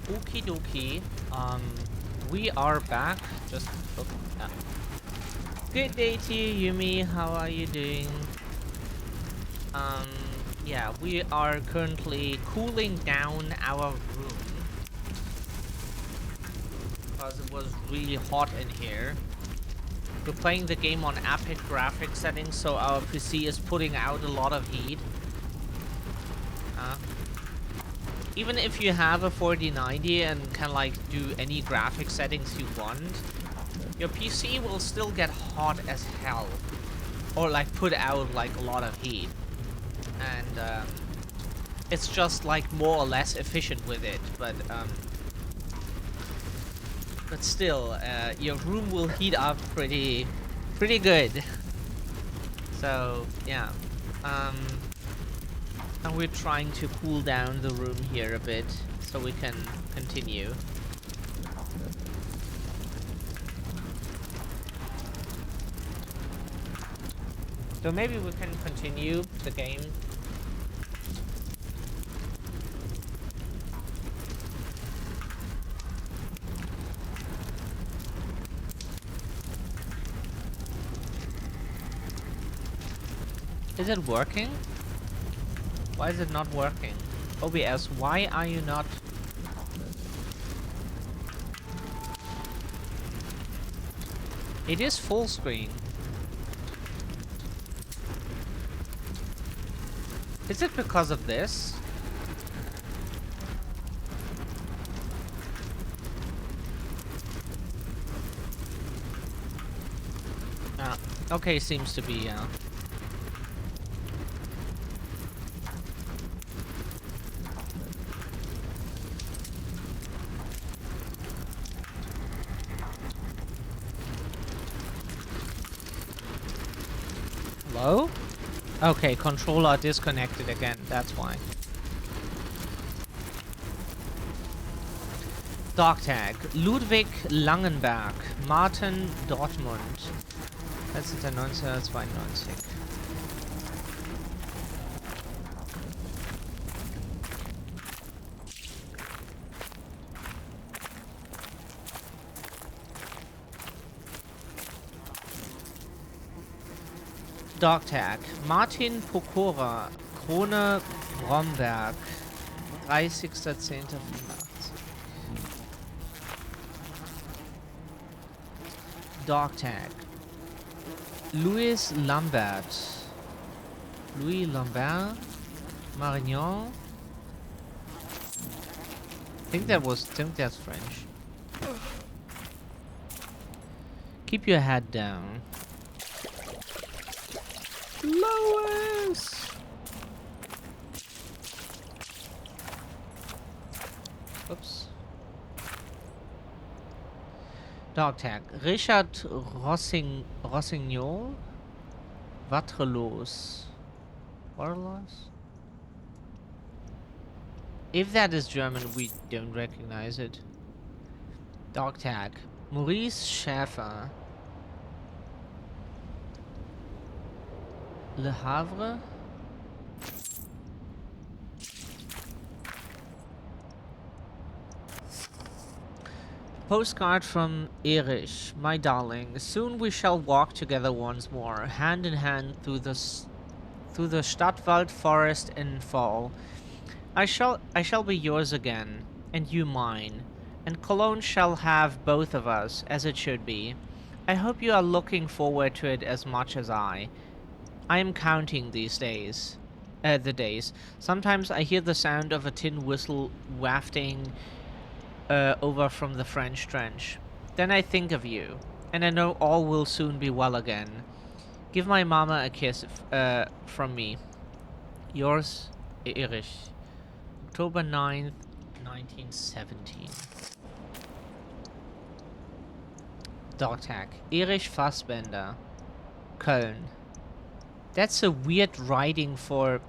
Okie dokie. We are back. Just good day to you, Yumi. How are you doing? Yeah, we are currently cooling down our room because it was really hot in here. We're playing the game on epic graphics settings, so our PC is putting out a lot of heat. Even if you have a 4090 and can like do any graphic settings you want, your PC will still get hot as hell, or like put out like a lot of heat, and it's just like more or less efficient with it. But still, your room will heat up pretty good. So yeah. And we're trying to cool down the room here a bit so we can continue. So maybe we can continue the game. Is it working? Why is it not working? OBS, why are you not... It is full screen. Is it because of this? Okay, seems to be, yeah. Hello? Okay, controller disconnected again, that's why. Dog tag. Ludwig Langenberg. Martin Dortmund. Das ist der 1992. Dog tag. Martin Pokora. Krone Bromberg. 30.10.85. Dog tag. Louis Lambert. Louis Lambert. Marignan. think that's French. Keep your head down. Lois! Oops. Dog tag. Richard Rossignol. Vatrelos. Warlos? If that is German, we don't recognize it. Dog tag. Maurice Schäfer. Le Havre. Postcard from Erich, my darling. Soon we shall walk together once more, hand in hand through the Stadtwald forest in fall. I shall be yours again, and you mine, and Cologne shall have both of us, as it should be. I hope you are looking forward to it as much as I. I am counting these days. The days. Sometimes I hear the sound of a tin whistle wafting over from the French trench. Then I think of you, and I know all will soon be well again. Give my mama a kiss from me. Yours, Erich. October 9th, 1917. Dog tag. Erich Fassbender. Köln. That's a weird writing for...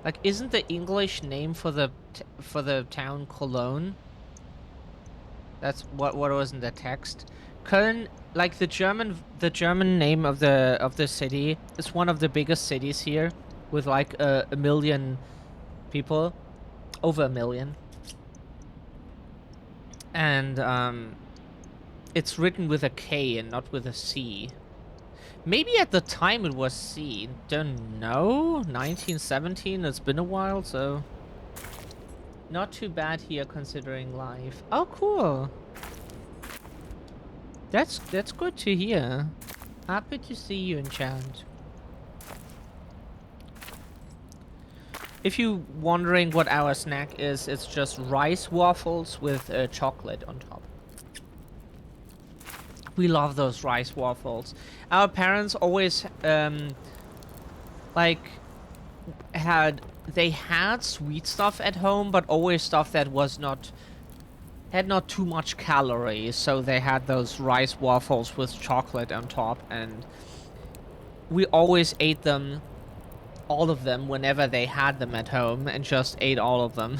Like, isn't the English name for the town Cologne? That's what was in the text. Köln, like the German name of the city, is one of the biggest cities here, with like a million people, over a million. And it's written with a K and not with a C. Maybe at the time it was C. Don't know. 1917. It's been a while, so not too bad here considering life. Oh, cool. That's good to hear. Happy to see you, Enchant. If you're wondering what our snack is, it's just rice waffles with chocolate on top. We love those rice waffles. Our parents always like they had sweet stuff at home, but always stuff that was had not too much calories. So they had those rice waffles with chocolate on top, and we always ate them, all of them, whenever they had them at home, and just ate all of them.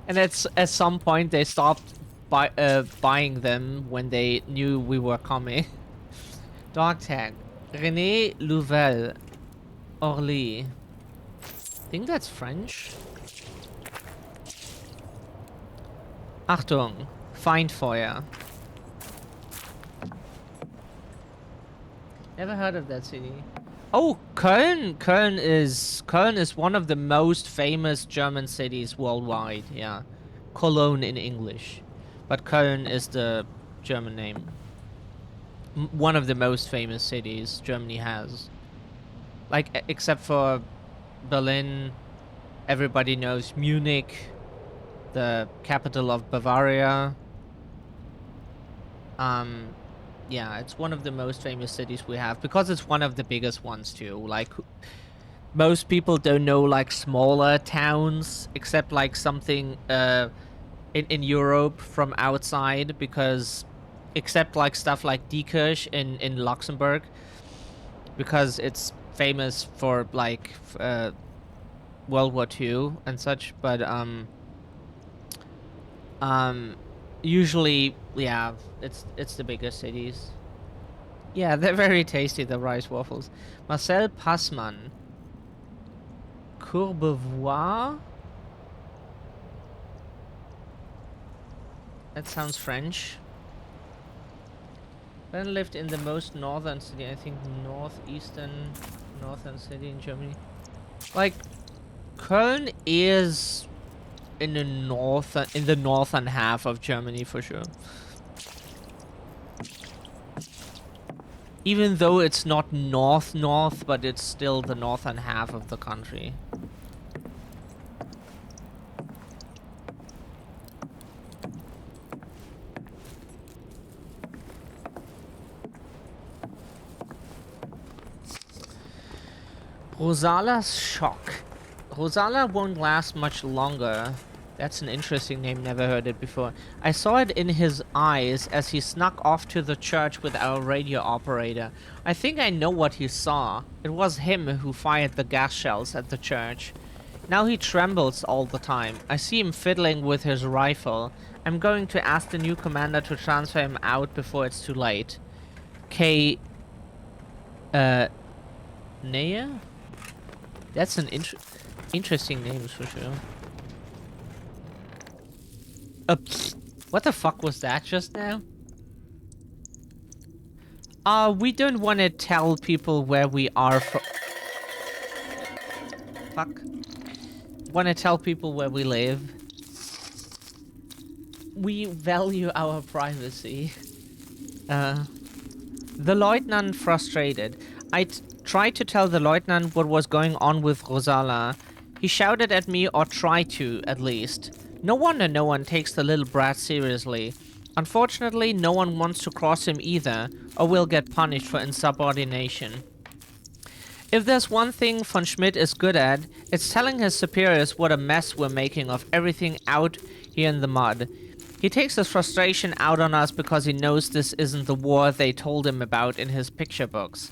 And at some point they stopped buying them when they knew we were coming. Dog tag. René Louvel. Orly. I think that's French. Achtung. Feindfeuer. Never heard of that city. Oh, Köln. Köln is one of the most famous German cities worldwide. Yeah. Cologne in English. But Köln is the German name. One of the most famous cities Germany has. Like, except for Berlin, everybody knows Munich, the capital of Bavaria. Yeah, it's one of the most famous cities we have, because it's one of the biggest ones too. Like, most people don't know, like, smaller towns, except, like, something, in Europe from outside, because except like stuff like Diekirch in Luxembourg, because it's famous for like World War II and such, but usually, yeah, it's the bigger cities. Yeah, they're very tasty, the rice waffles. Marcel Passmann. Courbevoie. That sounds French. Ben lived in the most northern city, I think northern city in Germany. Like, Köln is in the northern half of Germany for sure. Even though it's not north, but it's still the northern half of the country. Rosala's shock. Rosala won't last much longer. That's an interesting name, never heard it before. I saw it in his eyes as he snuck off to the church with our radio operator. I think I know what he saw. It was him who fired the gas shells at the church. Now he trembles all the time. I see him fiddling with his rifle. I'm going to ask the new commander to transfer him out before it's too late. K... Nea? That's an interesting name for sure. What the fuck was that just now? We don't want to tell people where we are from. Fuck. Want to tell people where we live. We value our privacy. The lieutenant frustrated. I tried to tell the lieutenant what was going on with Rosala. He shouted at me, or tried to, at least. No wonder no one takes the little brat seriously. Unfortunately, no one wants to cross him either, or will get punished for insubordination. If there's one thing von Schmidt is good at, it's telling his superiors what a mess we're making of everything out here in the mud. He takes his frustration out on us because he knows this isn't the war they told him about in his picture books.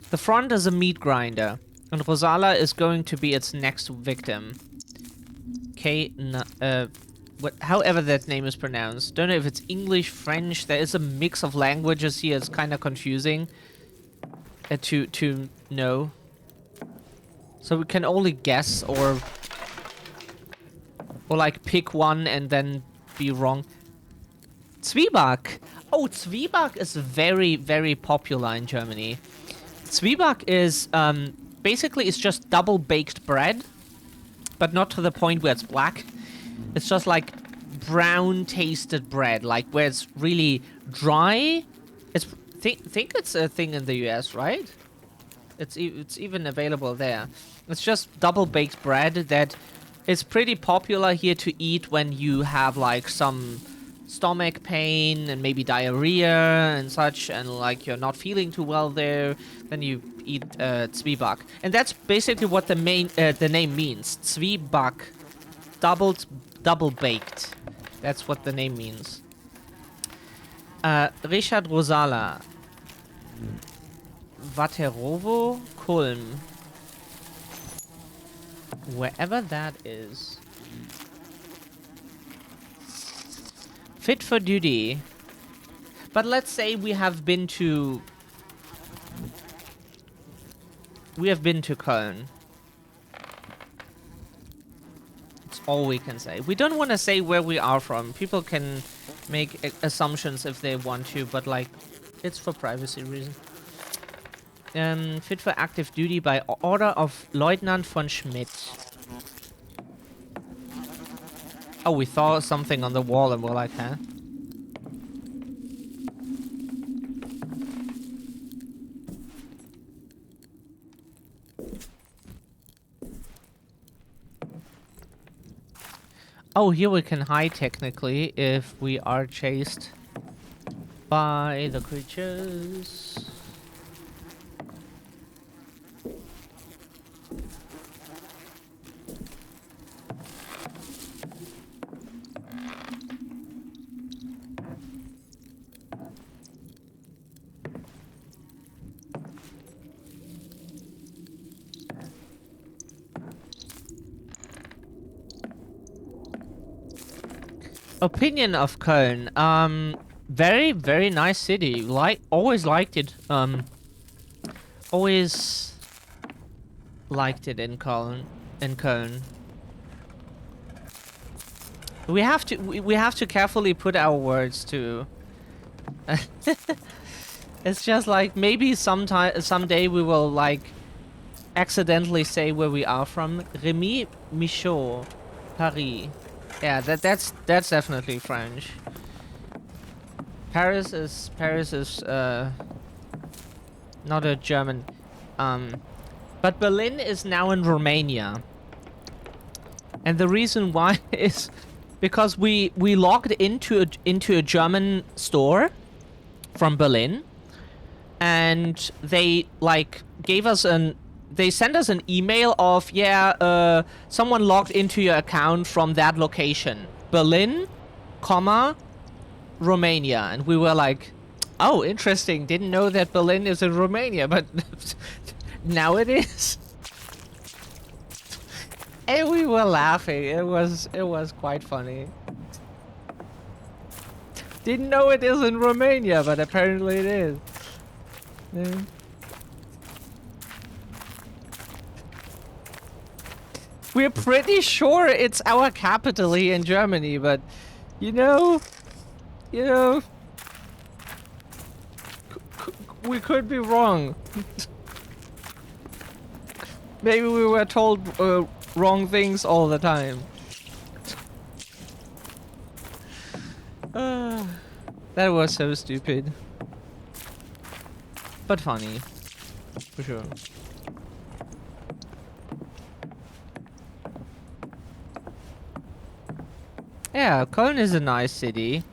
The front is a meat grinder, and Rosala is going to be its next victim. However that name is pronounced. Don't know if it's English, French. There is a mix of languages here. It's kind of confusing to know. So we can only guess or like pick one and then be wrong. Zwieback. Oh, Zwieback is very, very popular in Germany. Zwieback is, basically it's just double baked bread, but not to the point where it's black. It's just like brown tasted bread, like where it's really dry. It's think it's a thing in the US, right? It's even available there. It's just double baked bread that is pretty popular here to eat when you have like some stomach pain and maybe diarrhea and such, and like you're not feeling too well there. Then you eat Zwieback, and that's basically what the name means. Zwieback, double baked. That's what the name means. Richard Rosala. Waterowo, Kulm. Wherever that is. Fit for duty. But let's say we have been to Köln. That's all we can say. We don't want to say where we are from. People can make assumptions if they want to, but like, it's for privacy reasons. Fit for active duty by order of Lieutenant von Schmidt. Oh, we saw something on the wall and we're like, huh? Oh, here we can hide technically if we are chased by the creatures. Opinion of Köln. Very, very nice city. Always liked it. Always liked it in Köln. We have to carefully put our words to. It's just like maybe someday we will like accidentally say where we are from. Rémi Michaud, Paris. Yeah, that's definitely French. Paris is not a German. But Berlin is now in Romania. And the reason why is because we logged into a German store from Berlin, and they like they sent us an email of, someone logged into your account from that location. Berlin, Romania. And we were like, oh, interesting. Didn't know that Berlin is in Romania, but now it is. And we were laughing. It was quite funny. Didn't know it is in Romania, but apparently it is. Yeah. We're pretty sure it's our capital here in Germany, but you know, we could be wrong. Maybe we were told wrong things all the time. That was so stupid. But funny. For sure. Yeah, Köln is a nice city.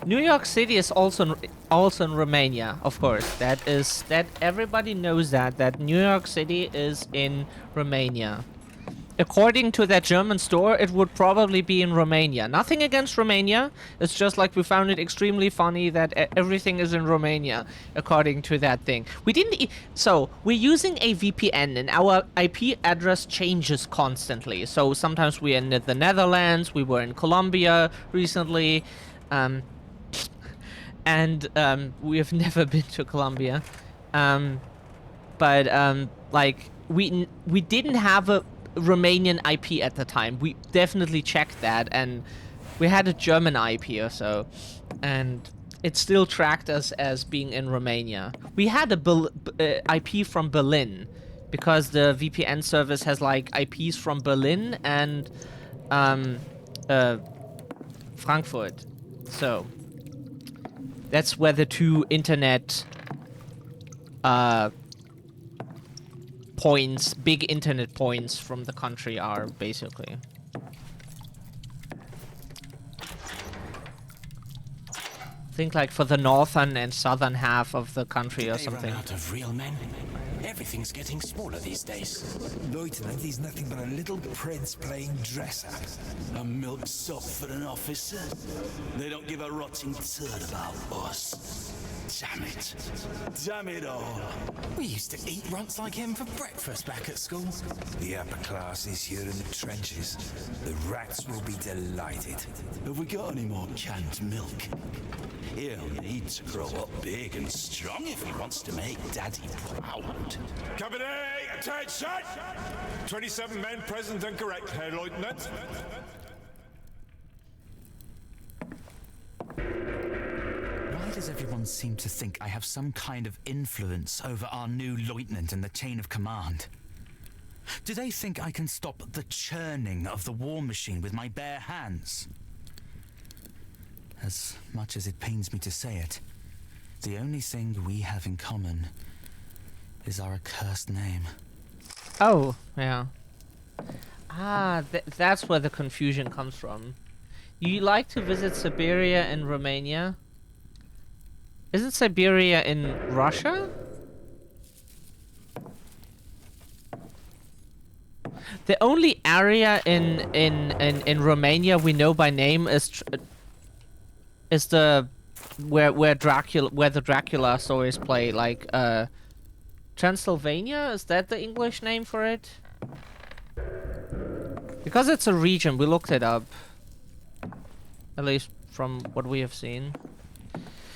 New York City is also in Romania, of course. That everybody knows that New York City is in Romania. According to that German store, it would probably be in Romania. Nothing against Romania. It's just like we found it extremely funny that everything is in Romania, according to that thing. So, we're using a VPN and our IP address changes constantly. So, sometimes we're in the Netherlands, we were in Colombia recently. And we have never been to Colombia. But like we didn't have a Romanian IP at the time. We definitely checked that, and we had a German IP or so, and it still tracked us as being in Romania. We had a IP from Berlin, because the VPN service has like IPs from Berlin and Frankfurt. So that's where the two internet points, big internet points from the country are, basically. Think like for the northern and southern half of the country or something. They run out of real men. Everything's getting smaller these days. Lieutenant, he's nothing but a little prince playing dress up. A milksop for an officer? They don't give a rotting turd about us. Damn it. Damn it all. We used to eat runts like him for breakfast back at school. The upper classes here in the trenches. The rats will be delighted. Have we got any more canned milk? He'll need to grow up big and strong if he wants to make Daddy proud. Company, attention! 27 men present and correct, Herr Lieutenant. Why does everyone seem to think I have some kind of influence over our new lieutenant in the chain of command? Do they think I can stop the churning of the war machine with my bare hands? As much as it pains me to say it, the only thing we have in common is our accursed name. Oh, yeah. Ah, that's where the confusion comes from. You like to visit Siberia and Romania? Isn't Siberia in Russia? The only area in Romania we know by name is the where the Dracula stories play, like Transylvania. Is that the English name for it? Because it's a region, we looked it up. At least from what we have seen.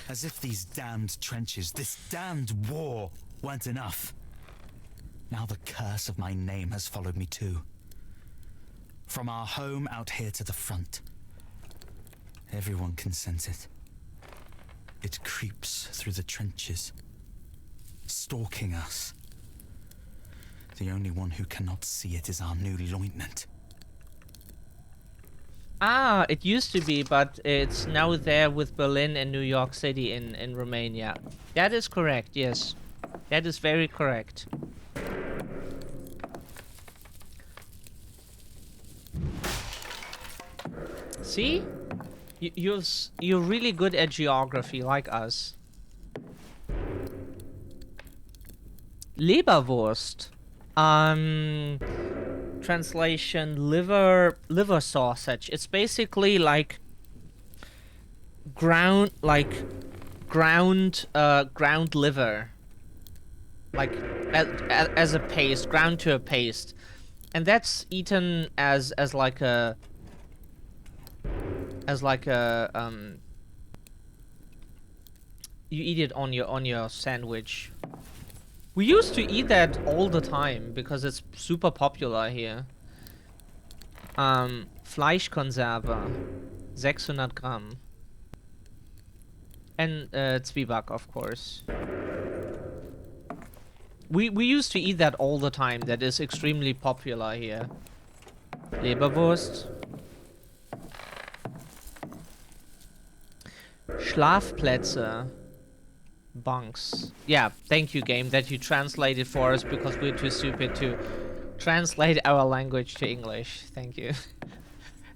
As if these damned trenches, this damned war, weren't enough. Now the curse of my name has followed me too. From our home out here to the front. Everyone can sense it. It creeps through the trenches, stalking us. The only one who cannot see it is our new lieutenant. Ah, it used to be, but it's now there with Berlin and New York City in Romania. That is correct, yes. That is very correct. See? You're really good at geography, like us. Leberwurst. Translation, liver sausage. It's basically like ground liver, like as a paste, ground to a paste, and that's eaten as like a you eat it on your sandwich. We used to eat that all the time because it's super popular here. Fleischkonserve, 600 Gramm. And Zwieback, of course. We used to eat that all the time. That is extremely popular here. Leberwurst. Schlafplätze. Bunks. Yeah, thank you, game, that you translated for us because we're too stupid to translate our language to English. Thank you.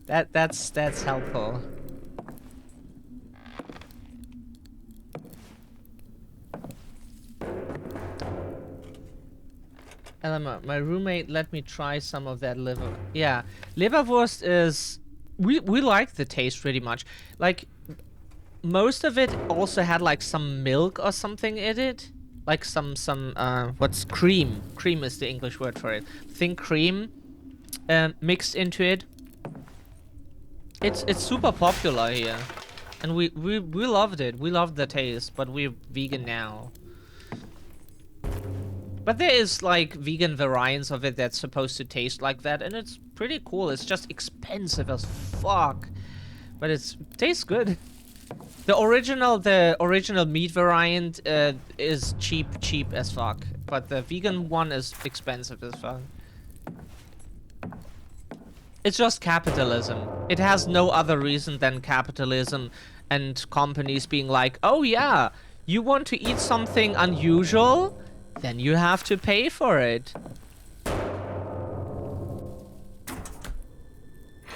That's helpful. Elma, my roommate let me try some of that liver. Yeah, Leberwurst is... We like the taste pretty much. Like... Most of it also had like some milk or something in it, like some what's cream? Cream is the English word for it. Thin cream, mixed into it. It's super popular here, And we loved it. We loved the taste, but we're vegan now. But there is like vegan variants of it that's supposed to taste like that, and it's pretty cool. It's just expensive as fuck, but it tastes good. The original meat variant is cheap as fuck, but the vegan one is expensive as fuck. It's just capitalism. It has no other reason than capitalism and companies being like, oh yeah, you want to eat something unusual? Then you have to pay for it.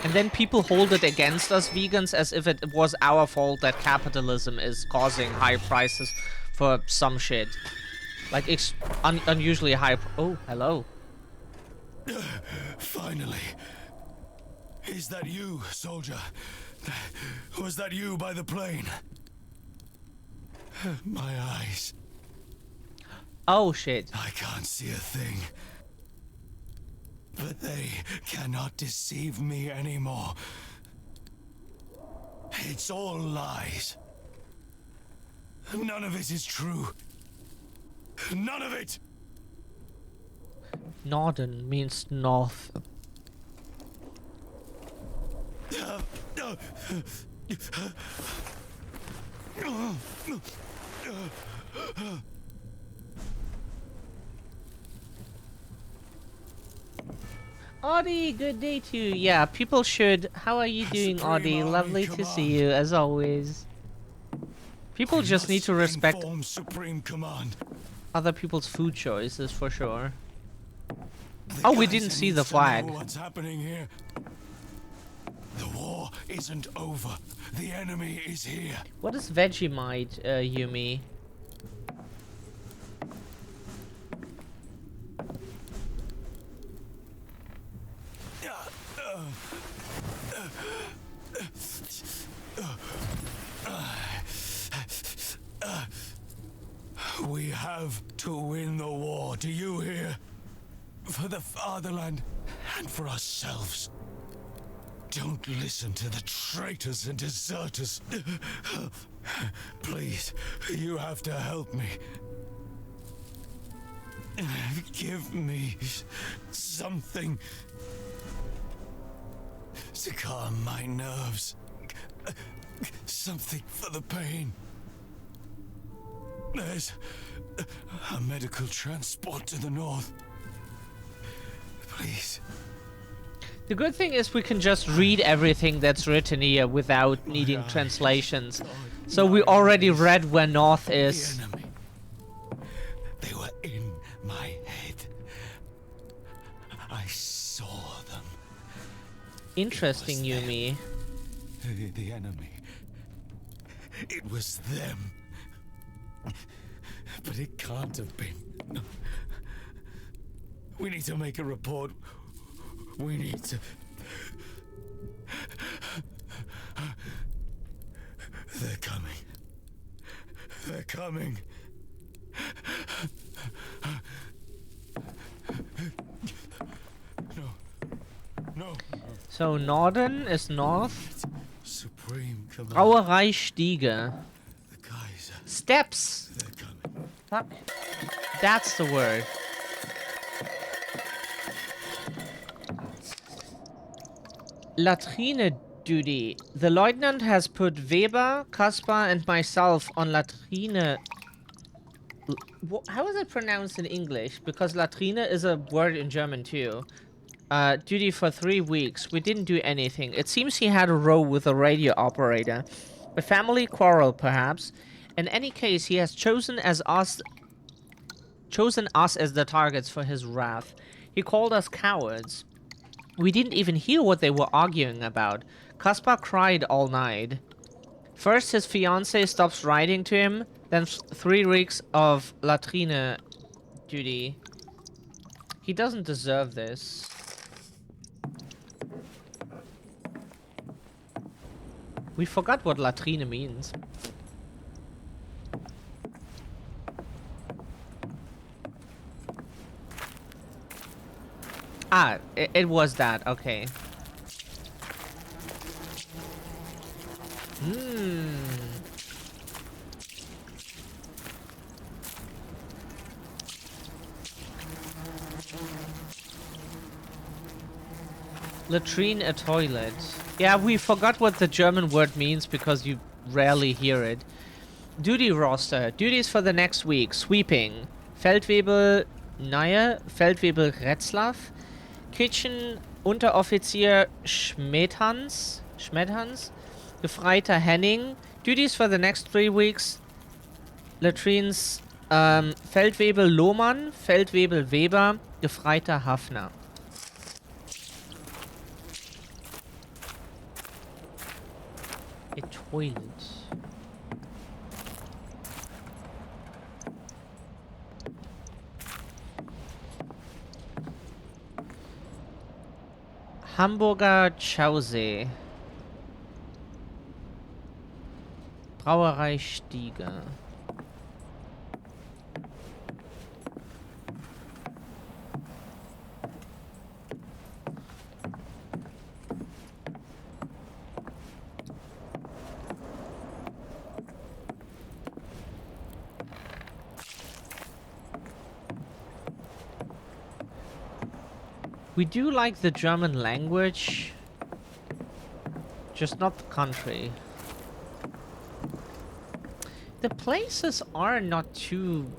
And then people hold it against us vegans as if it was our fault that capitalism is causing high prices for some shit. Like unusually high. Oh, hello. Finally. Is that you, soldier? Was that you by the plane? My eyes. Oh, shit. I can't see a thing. But they cannot deceive me anymore. It's all lies. None of it is true. None of it! Norden means north. Audie, good day to you. Yeah, people should. How are you doing, Audie? Lovely to see you, as always. People just need to respect Supreme Command. other people's food choices, for sure. Oh, we didn't see the flag. What's happening here? The war isn't over. The enemy is here. What is Vegemite, Yumi? We have to win the war, do you hear? For the fatherland and for ourselves. Don't listen to the traitors and deserters. Please, you have to help me. Give me something to calm my nerves. Something for the pain. There's a medical transport to the north. Please. The good thing is we can just read everything that's written here without needing translations. So we already read where north is. The enemy. They were in my head. I saw them. Interesting, Yumi. The enemy. It was them. But it can't have been. We need to make a report. We need to... They're coming. They're coming. No. So Norden is north. Supreme Command. Brauerei Stiege. The Kaiser. Steps. They're coming. Fuck. That's the word. Latrine duty. The lieutenant has put Weber, Kaspar, and myself on latrine. How is it pronounced in English? Because latrine is a word in German too. Duty for 3 weeks. We didn't do anything. It seems he had a row with a radio operator. A family quarrel, perhaps. In any case, he has chosen us as the targets for his wrath. He called us cowards. We didn't even hear what they were arguing about. Kaspar cried all night. First, his fiancée stops writing to him, then 3 weeks of latrine duty. He doesn't deserve this. We forgot what latrine means. Ah, it was that, okay. Latrine, a toilet. Yeah, we forgot what the German word means because you rarely hear it. Duty roster. Duties for the next week. Sweeping. Feldwebel Naye. Feldwebel Retzlaff. Kitchen. Unteroffizier Schmethans. Gefreiter Henning. Duties for the next 3 weeks. Latrines. Feldwebel Lohmann. Feldwebel Weber. Gefreiter Hafner. A toilet. Hamburger Chausee. Brauerei Stiege. We do like the German language, just not the country. The places are not too...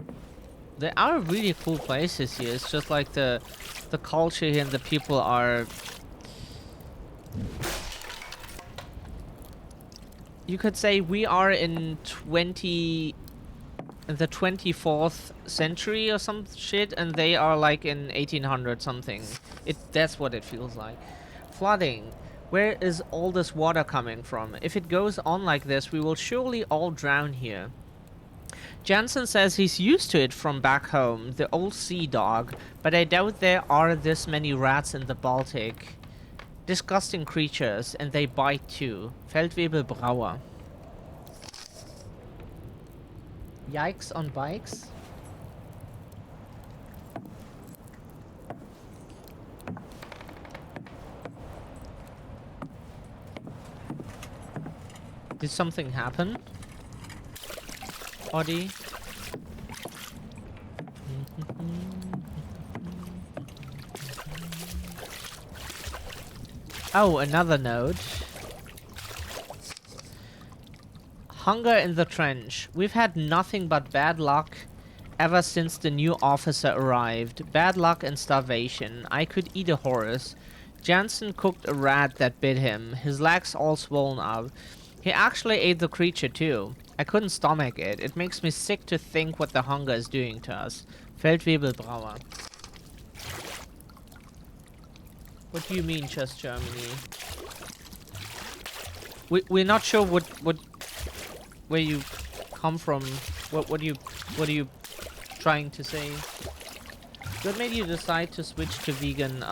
They are really cool places here. It's just like the culture here and the people are... You could say we are in the 24th century or some shit, and they are like in 1800 something. That's what it feels like. Flooding. Where is all this water coming from? If it goes on like this, we will surely all drown here. Jansen says he's used to it from back home, the old sea dog, but I doubt there are this many rats in the Baltic. Disgusting creatures, and they bite too. Feldwebel Brauer. Yikes on bikes? Did something happen? Audi? Oh, another note. Hunger in the trench. We've had nothing but bad luck ever since the new officer arrived. Bad luck and starvation. I could eat a horse. Jansen cooked a rat that bit him. His legs all swollen up. He actually ate the creature too. I couldn't stomach it. It makes me sick to think what the hunger is doing to us. Feldwebel Brauer. What do you mean, just Germany? We're not sure where you come from. What are you trying to say? What made you decide to switch to vegan?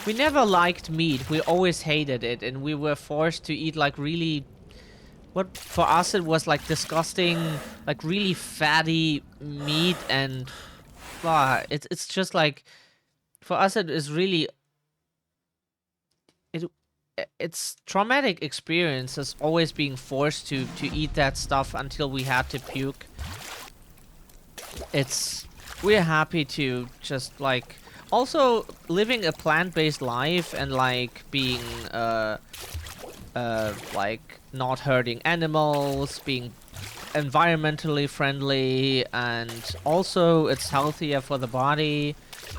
We never liked meat. We always hated it, and we were forced to eat like really... What for us it was like disgusting, like really fatty meat, and it's just like for us it is really it's traumatic experiences always being forced to eat that stuff until we had to puke. We're happy to just like also living a plant-based life and like being like not hurting animals, being environmentally friendly, and also it's healthier for the body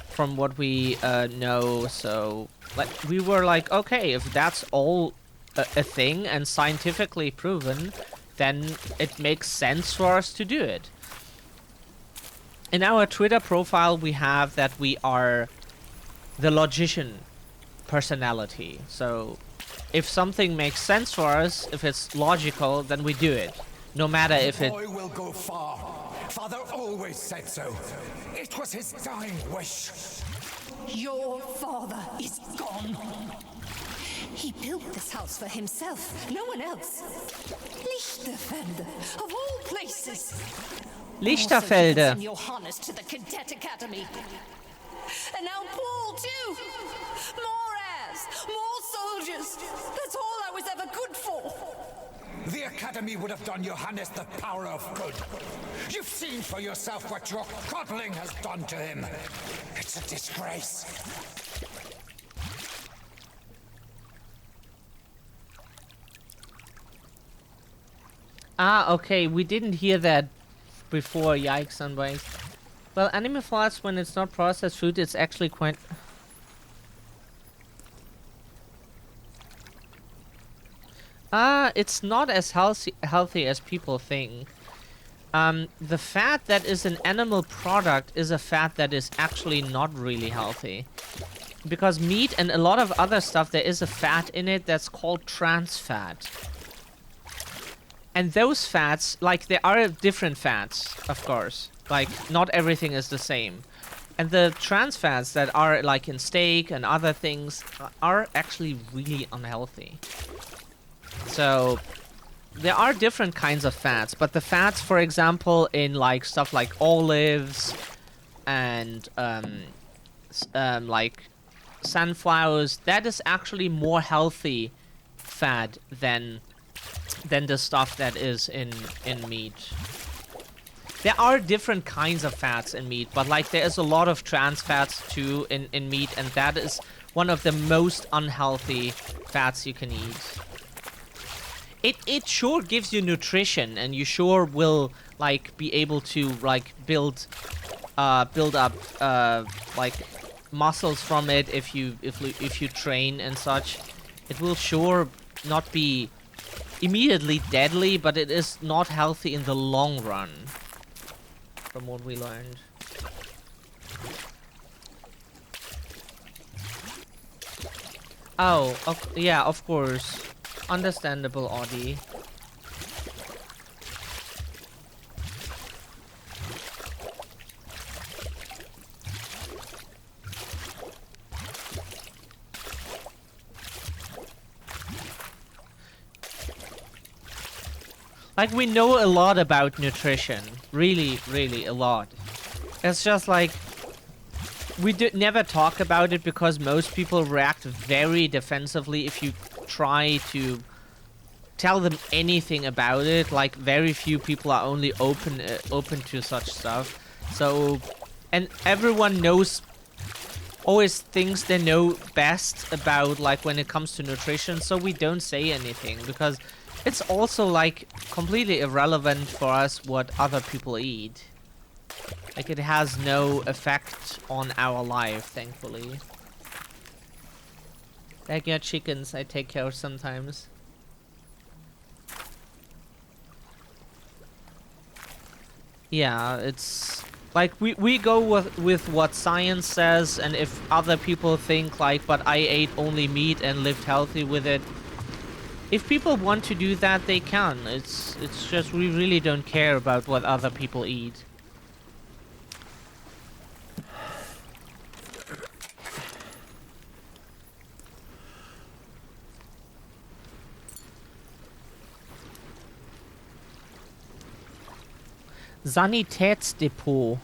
from what we know. So like we were like, okay, if that's all a thing and scientifically proven, then it makes sense for us to do it. In our Twitter profile we have that we are the logician personality. So if something makes sense for us, if it's logical, then we do it. No matter if it... The boy will go far. Father always said so. It was his dying wish. Your father is gone. He built this house for himself, no one else. Lichterfelde, of all places. Lichterfelde. Also, Johannes to the Cadet Academy. And now Paul too. More heirs, more soldiers. That's all I was ever good for. The Academy would have done Johannes the power of good. You've seen for yourself what your coddling has done to him. It's a disgrace. Ah, okay, we didn't hear that before. Yikes on ways. Well, animal fats, when it's not processed food, it's actually quite... it's not as healthy as people think. The fat that is an animal product is a fat that is actually not really healthy. Because meat and a lot of other stuff, there is a fat in it that's called trans fat. And those fats, like, there are different fats, of course. Like, not everything is the same. And the trans fats that are, like, in steak and other things are actually really unhealthy. So, there are different kinds of fats. But the fats, for example, in, like, stuff like olives and, like, sunflowers, that is actually more healthy fat than the stuff that is in meat. There are different kinds of fats in meat, but like there is a lot of trans fats too in meat, and that is one of the most unhealthy fats you can eat. It sure gives you nutrition, and you sure will like be able to like build up like muscles from it if you train and such. It will sure not be immediately deadly, but it is not healthy in the long run, from what we learned. Oh, yeah, of course. Understandable, Audie. Like, we know a lot about nutrition. Really, really a lot. It's just like, we never talk about it because most people react very defensively if you try to tell them anything about it. Like, very few people are only open to such stuff. So, and everyone always thinks they know best about, like, when it comes to nutrition, so we don't say anything because it's also, like, completely irrelevant for us what other people eat. Like, it has no effect on our life, thankfully. Like your chickens, I take care of sometimes. Yeah, it's... Like, we go with what science says, and if other people think, like, but I ate only meat and lived healthy with it, if people want to do that, they can. It's just we really don't care about what other people eat. Sanitätsdepot.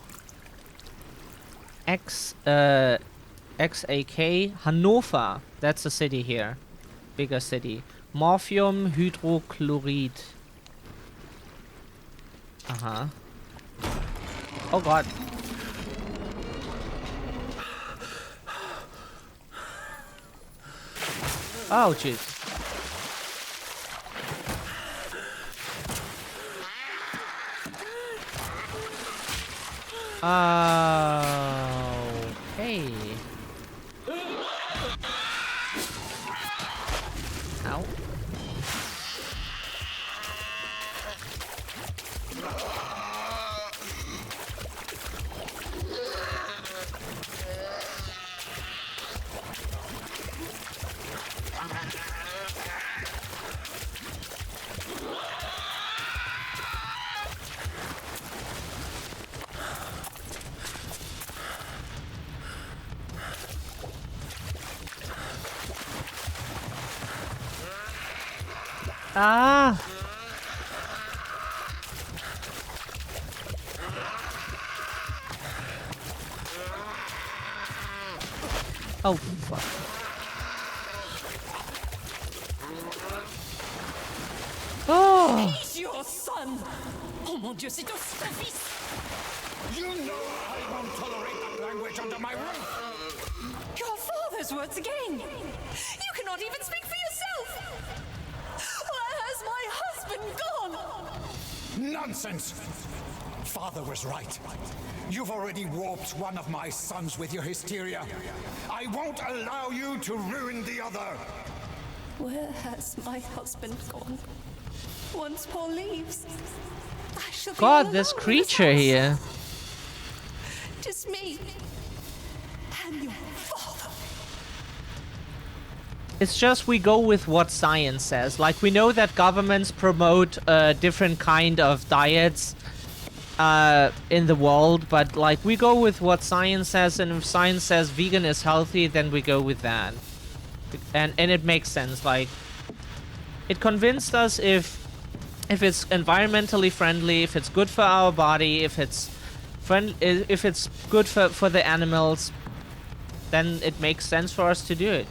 XAK Hannover. That's the city here. Bigger city. Morphium hydrochlorid. Uh-huh. Oh god. Oh jeez. Okay. Ow. Ah! Oh, fuck. Oh! He's your son! Oh mon Dieu, c'est ton fils! You know I won't tolerate that language under my roof! Your father's words again! You cannot even speak for yourself! Where has my husband gone? Nonsense! Father was right. You've already warped one of my sons with your hysteria. I won't allow you to ruin the other. Where has my husband gone? Once Paul leaves, I shall be all God, this alone in creature house. here. Just me and your father. It's just we go with what science says. Like, we know that governments promote different kind of diets in the world, but like we go with what science says, and if science says vegan is healthy, then we go with that. And it makes sense. Like, it convinced us if it's environmentally friendly, if it's good for our body, if it's good for the animals, then it makes sense for us to do it.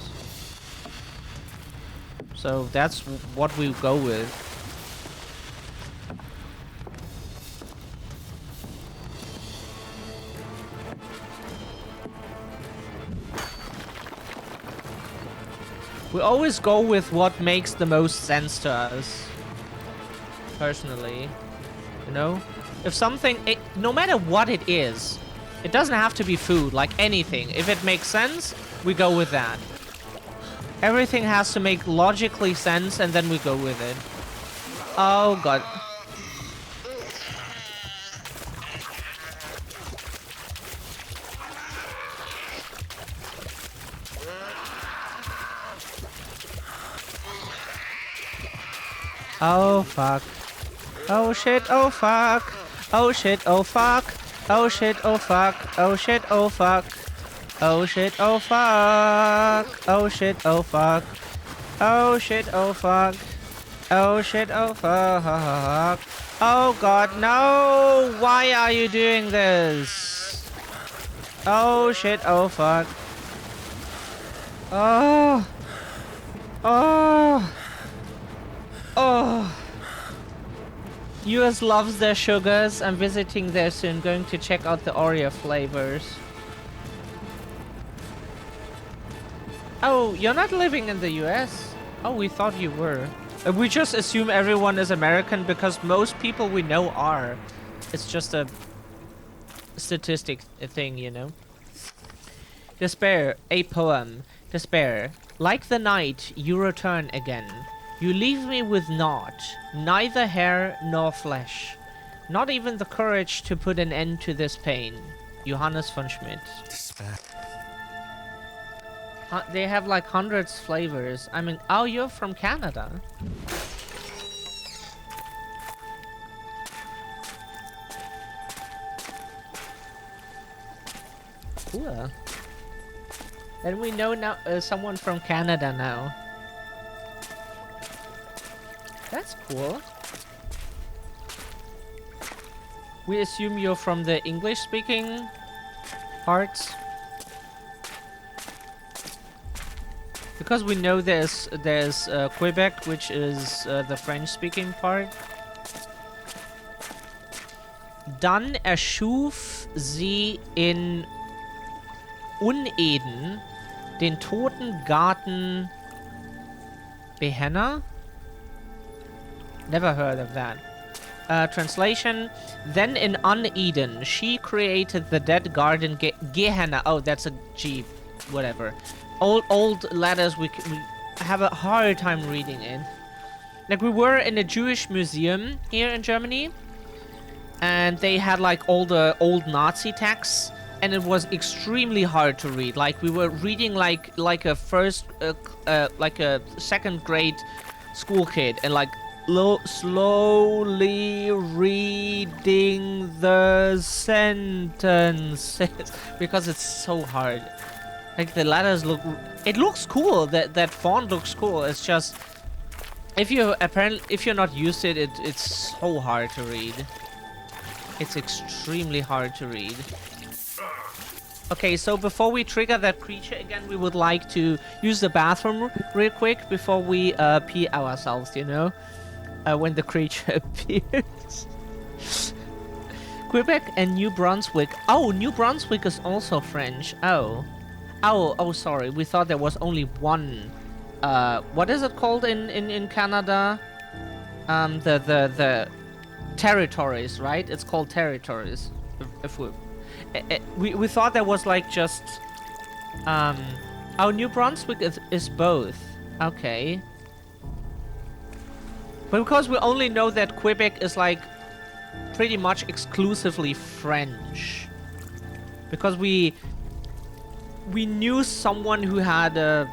So that's what we go with. We always go with what makes the most sense to us. Personally. You know? If something, no matter what it is, it doesn't have to be food, like anything. If it makes sense, we go with that. Everything has to make logically sense, and then we go with it. Oh god. Oh fuck. Oh shit, oh fuck. Oh shit, oh fuck. Oh shit, oh fuck. Oh shit, oh fuck. Oh shit, oh fuck. Oh shit, oh fuck. Oh shit, oh fuck. Oh shit, oh fuck. Oh god, no! Why are you doing this? Oh shit, oh fuck. Oh. Oh. Oh. US loves their sugars. I'm visiting there soon, going to check out the Oreo flavors. Oh, you're not living in the US? Oh, we thought you were. We just assume everyone is American because most people we know are. It's just a statistic thing, you know? Despair, a poem. Despair, like the night, you return again. You leave me with naught, neither hair nor flesh. Not even the courage to put an end to this pain. Johannes von Schmidt. Despair. They have like hundreds flavors. I mean, oh, you're from Canada. Cool. Then we know now someone from Canada now. That's cool. We assume you're from the English-speaking parts. Because we know there's Quebec, which is the French-speaking part. Dann erschuf sie in Uneden den toten Garten Behenna? Never heard of that. Translation, then in Uneden, she created the dead garden Gehenna. Oh, that's a G, whatever. Old letters we have a hard time reading it. Like, we were in a Jewish museum here in Germany, and they had like all the old Nazi texts, and it was extremely hard to read. Like, we were reading like a like a second grade school kid, and like slowly reading the sentences because it's so hard. Like, the letters it looks cool. That font looks cool. It's just if you're not used to it, it's so hard to read. It's extremely hard to read. Okay, so before we trigger that creature again, we would like to use the bathroom real quick before we pee ourselves, you know? When the creature appears. Quebec and New Brunswick. Oh, New Brunswick is also French. Oh, sorry. We thought there was only one. What is it called in Canada? The territories, right? It's called territories. If we thought that was like just oh, New Brunswick is both. Okay. But because we only know that Quebec is like pretty much exclusively French. Because we knew someone who had a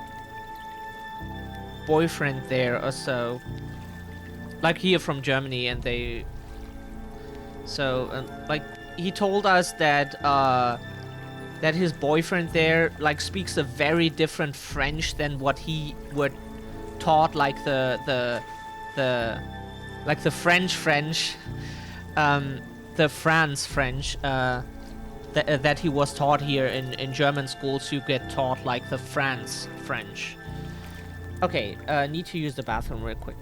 boyfriend there or so. Like here from Germany, and they... So, like, he told us that, that his boyfriend there, like, speaks a very different French than what he would taught, like, the French, the France French, that he was taught here in German schools. You get taught, like, the France French. Okay, need to use the bathroom real quick.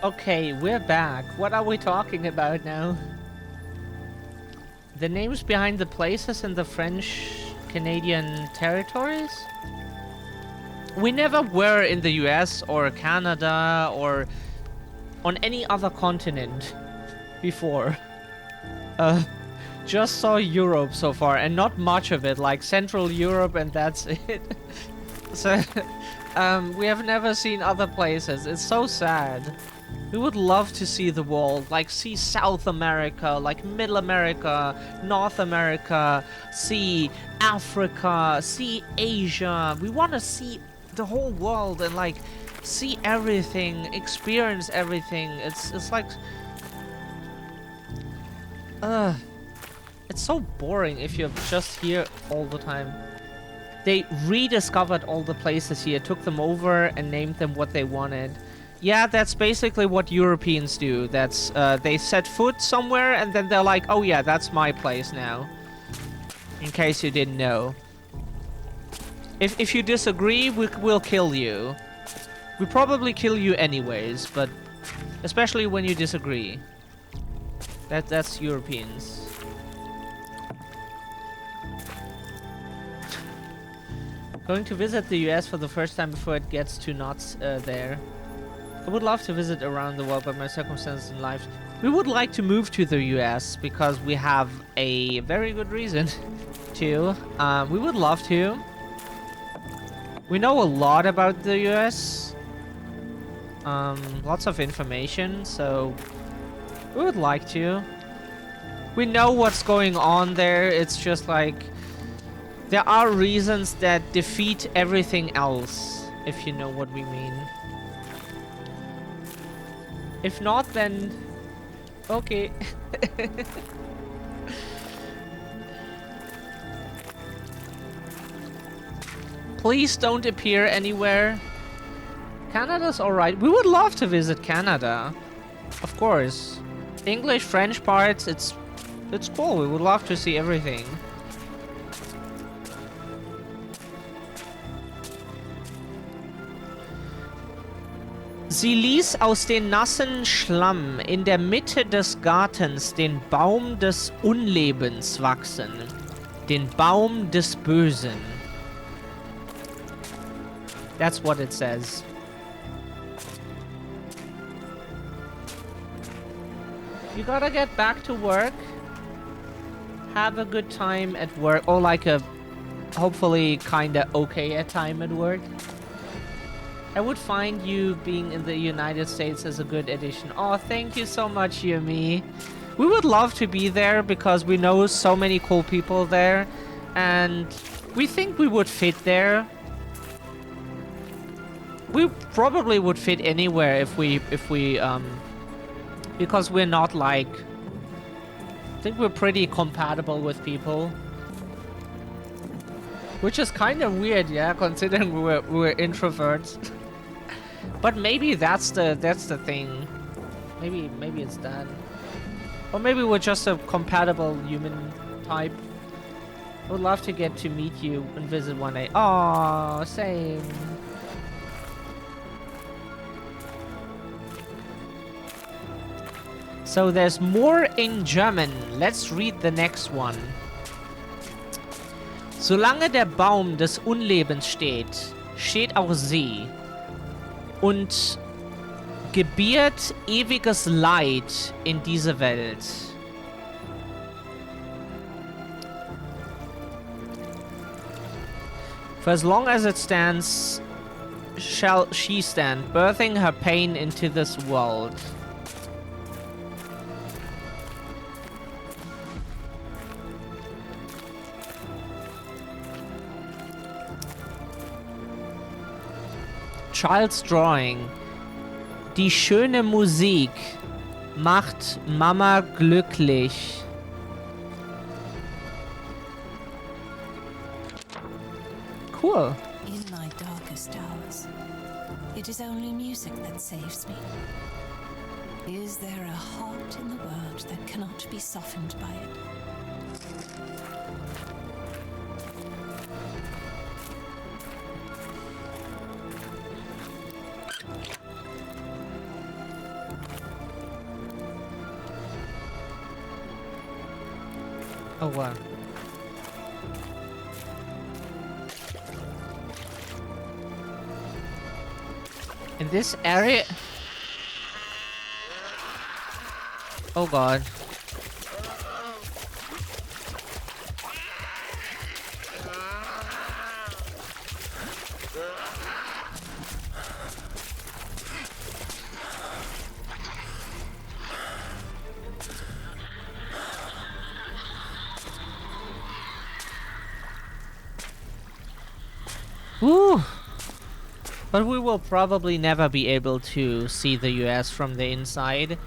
Okay, we're back. What are we talking about now? The names behind the places in the French-Canadian territories? We never were in the US or Canada or on any other continent before. Just saw Europe so far, and not much of it, like Central Europe, and that's it. So, we have never seen other places. It's so sad. We would love to see the world, like see South America, like Middle America, North America, see Africa, see Asia. We want to see the whole world and like see everything, experience everything. It's like, it's so boring if you're just here all the time. They rediscovered all the places here, took them over and named them what they wanted. Yeah, that's basically what Europeans do. That's, they set foot somewhere and then they're like, oh yeah, that's my place now. In case you didn't know. If you disagree, we'll kill you. We probably kill you anyways, but especially when you disagree. That's Europeans. Going to visit the US for the first time before it gets too nuts there. I would love to visit around the world, but my circumstances in life... We would like to move to the US because we have a very good reason to. We would love to. We know a lot about the US. Lots of information, so... We would like to. We know what's going on there, it's just like... There are reasons that defeat everything else, if you know what we mean. If not, then... Okay. Please don't appear anywhere. Canada's alright. We would love to visit Canada. Of course. English, French parts, it's It's cool. We would love to see everything. Sie ließ aus dem nassen Schlamm in der Mitte des Gartens den Baum des Unlebens wachsen. Den Baum des Bösen. That's what it says. You gotta get back to work. Have a good time at work. Or like a hopefully kinda okay at time at work. I would find you being in the United States as a good addition. Oh, thank you so much, Yumi. We would love to be there because we know so many cool people there. And we think we would fit there. We probably would fit anywhere if we because we're not like, I think we're pretty compatible with people. Which is kind of weird, yeah, considering we're introverts. But maybe that's the thing. Maybe it's that. Or maybe we're just a compatible human type. I would love to get to meet you and visit one day. Aww, same. So there's more in German. Let's read the next one. Solange der Baum des Unlebens steht, steht auch sie und gebiert ewiges Leid in diese Welt. For as long as it stands, shall she stand, birthing her pain into this world. Child's Drawing. Die schöne Musik macht Mama glücklich. Cool. In my darkest hours, it is only music that saves me. Is there a heart in the world that cannot be softened by it? Oh wow. In this area... Oh god. Woo! But we will probably never be able to see the US from the inside.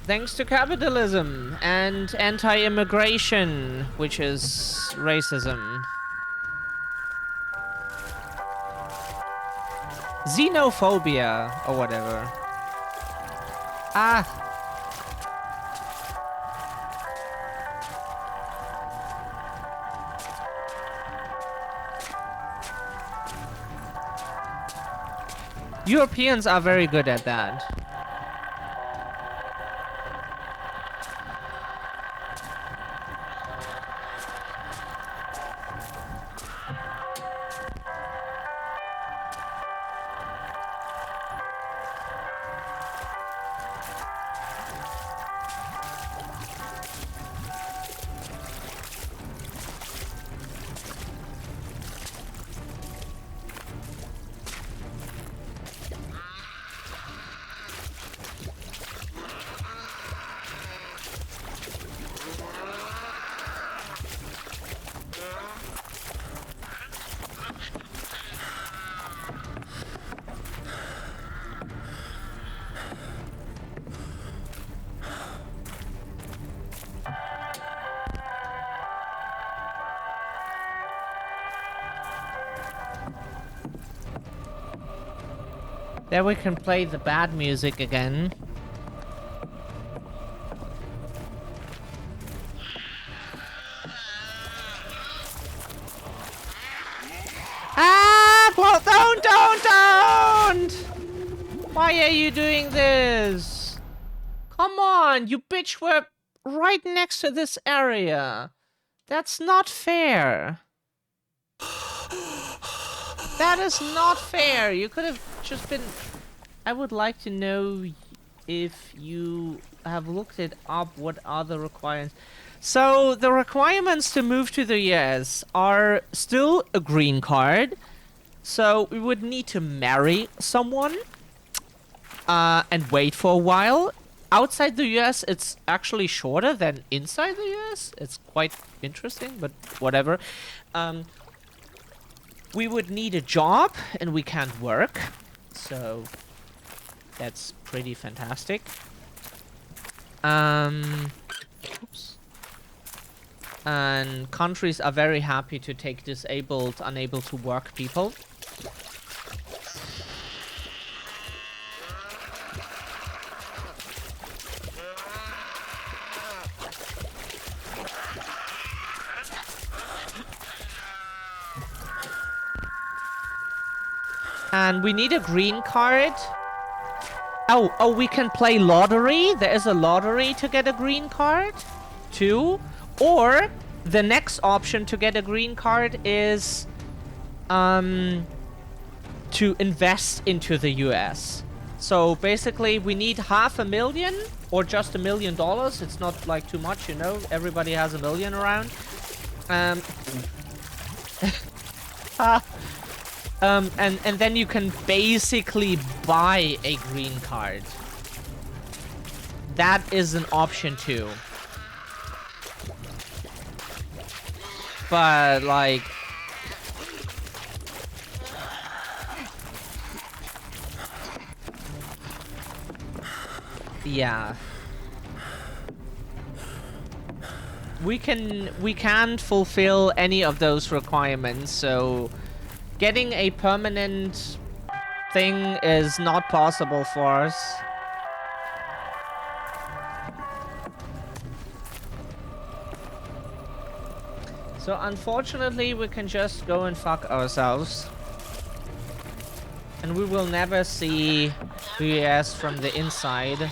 Thanks to capitalism and anti-immigration, which is racism. Xenophobia, or whatever. Ah! Europeans are very good at that. There we can play the bad music again. Don't! Why are you doing this? Come on, you bitch were right next to this area. That's not fair. That is not fair. You could have just been... I would like to know if you have looked it up, what are the requirements. So, the requirements to move to the US are still a green card. So, we would need to marry someone and wait for a while. Outside the US, it's actually shorter than inside the US. It's quite interesting, but whatever. We would need a job, and we can't work. So, that's pretty fantastic. Oops. And countries are very happy to take disabled, unable to work people. And we need a green card. Oh, we can play lottery. There is a lottery to get a green card, too. Or the next option to get a green card is to invest into the US. So basically, we need $500,000 or just $1 million. It's not like too much, you know. Everybody has $1 million around. And then you can basically buy a green card. That is an option too. But like... yeah. We can't fulfill any of those requirements, so... getting a permanent thing is not possible for us. So unfortunately, we can just go and fuck ourselves. And we will never see the US from the inside.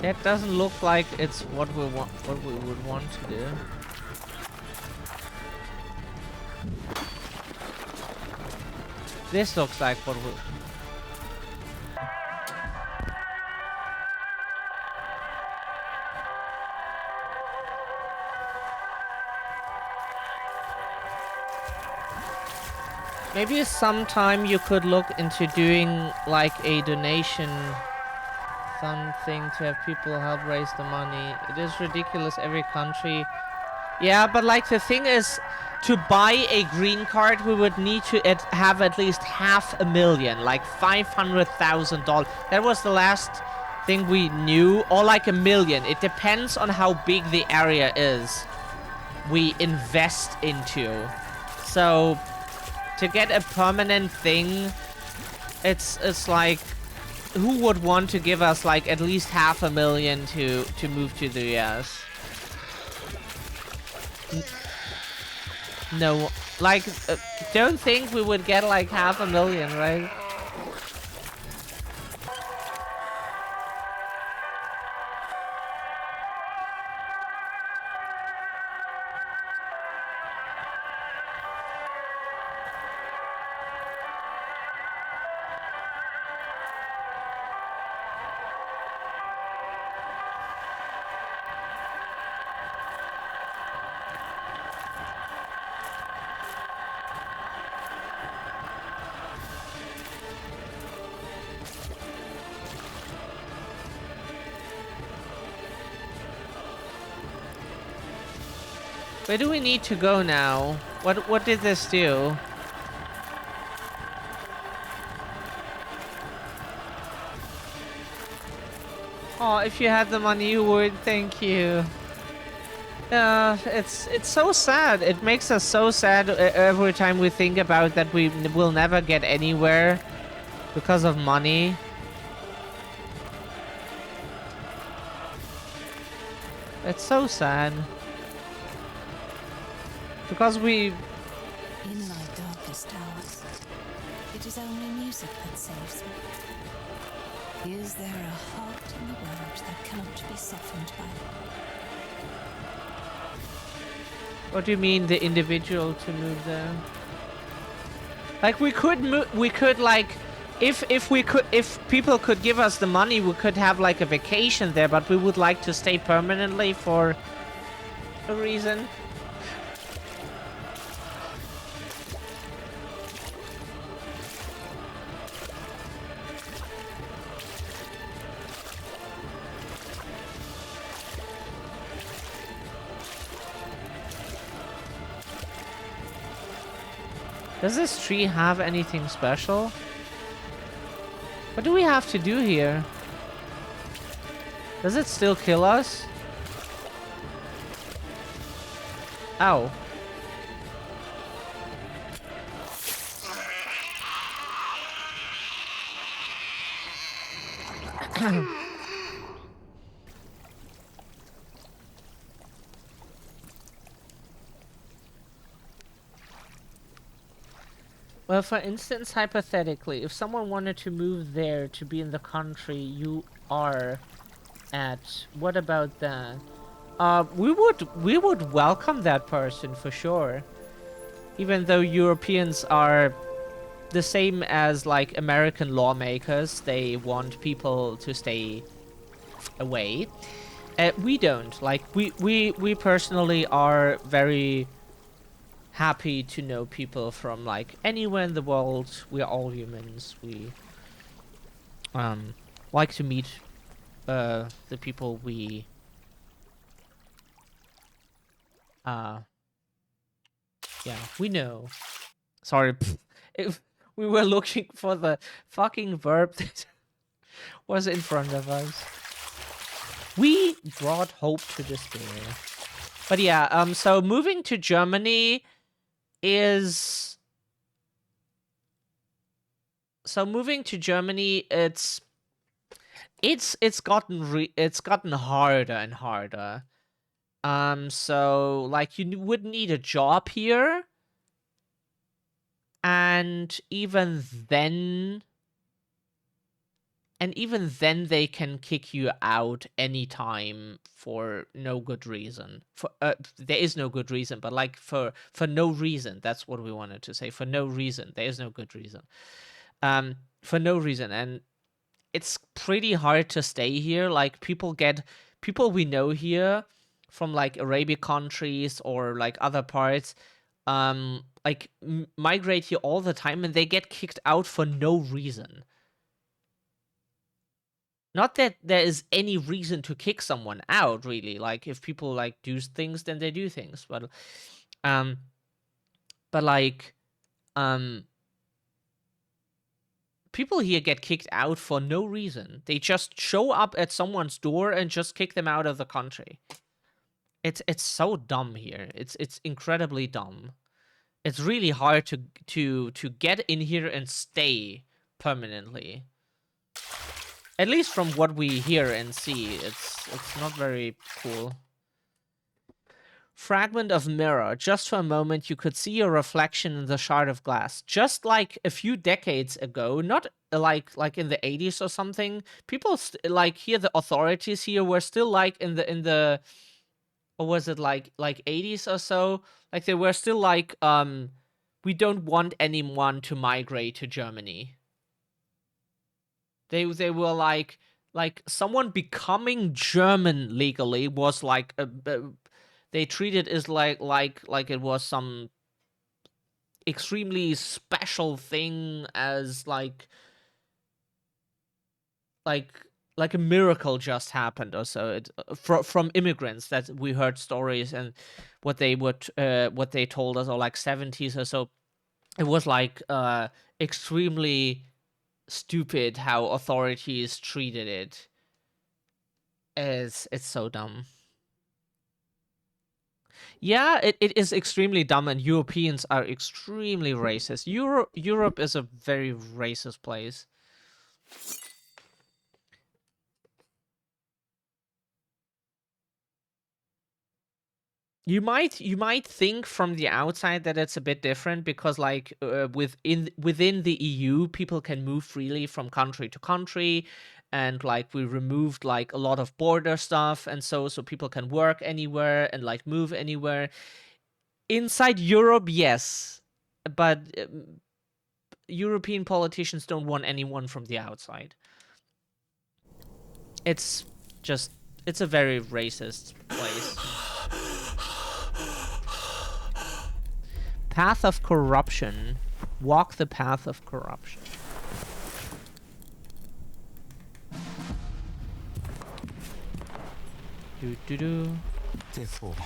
That doesn't look like it's what we want, what we would want to do. This looks like what we... Maybe sometime you could look into doing like a donation something to have people help raise the money. It is ridiculous, every country. Yeah, but like the thing is, to buy a green card, we would need to have at least $500,000, like $500,000. That was the last thing we knew, or like $1 million. It depends on how big the area is we invest into. So to get a permanent thing, it's like, who would want to give us like at least $500,000 to move to the US? No, like, don't think we would get like $500,000, right? Where do we need to go now? What did this do? Oh, if you had the money, you would. Thank you. It's so sad. It makes us so sad every time we think about that we will never get anywhere because of money. It's so sad. Because we... In my darkest hours, it is only music that saves me. Is there a heart in the world that cannot be softened by it? What do you mean, the individual to move there? Like, we could move... We could, like... If people could give us the money, we could have, like, a vacation there, but we would like to stay permanently for a reason. Does this tree have anything special? What do we have to do here? Does it still kill us? Ow. Well, for instance, hypothetically, if someone wanted to move there to be in the country you are at, what about that? We would welcome that person for sure. Even though Europeans are the same as like American lawmakers, they want people to stay away. We don't. Like we personally are very happy to know people from like anywhere in the world. We are all humans. We like to meet the people we yeah, we know. Sorry, if we were looking for the fucking verb that was in front of us. We brought hope to despair. But yeah, so moving to Germany is... So moving to Germany, it's gotten harder and harder. So like you would need a job here, and even then they can kick you out anytime for no good reason. For there is no good reason, but like for no reason. That's what we wanted to say. For no reason. There is no good reason. For no reason. And it's pretty hard to stay here. Like people we know here from like Arabic countries or like other parts, like migrate here all the time, and they get kicked out for no reason. Not that there is any reason to kick someone out, really. Like if people like do things, then they do things. But like people here get kicked out for no reason. They just show up at someone's door and just kick them out of the country. It's so dumb here. It's incredibly dumb. It's really hard to get in here and stay permanently. At least from what we hear and see, it's not very cool. Fragment of mirror. Just for a moment, you could see your reflection in the shard of glass. Just like a few decades ago, not like in the 80s or something, people like here, the authorities here were still like in the or was it like 80s or so? Like they were still like we don't want anyone to migrate to Germany. They were like someone becoming German legally was like they treated it as like it was some extremely special thing, as like a miracle just happened or so. It from immigrants that we heard stories and what they told us, or like 70s or so. It was like extremely stupid how authorities treated it. It's so dumb. Yeah, it is extremely dumb, and Europeans are extremely racist. Europe is a very racist place. You might think from the outside that it's a bit different because like within the EU people can move freely from country to country, and like we removed like a lot of border stuff, and so people can work anywhere and like move anywhere. Inside Europe, yes, but European politicians don't want anyone from the outside. It's a very racist place. Path of corruption. Walk the path of corruption. Dear Paul,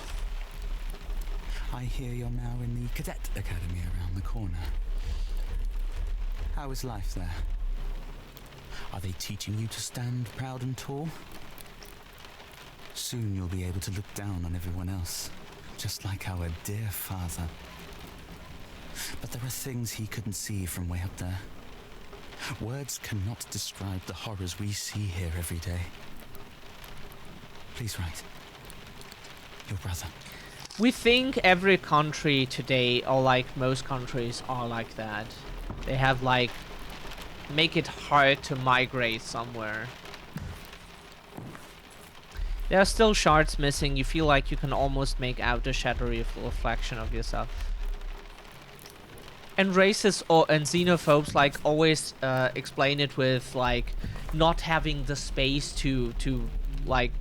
I hear you're now in the Cadet Academy around the corner. How is life there? Are they teaching you to stand proud and tall? Soon you'll be able to look down on everyone else, just like our dear father. But there are things he couldn't see from way up there. Words cannot describe the horrors we see here every day. Please write. Your brother. We think every country today, or like most countries, are like that. They have like make it hard to migrate somewhere. There are still shards missing. You feel like you can almost make out the shadowy reflection of yourself. And racists and xenophobes like always explain it with like not having the space to like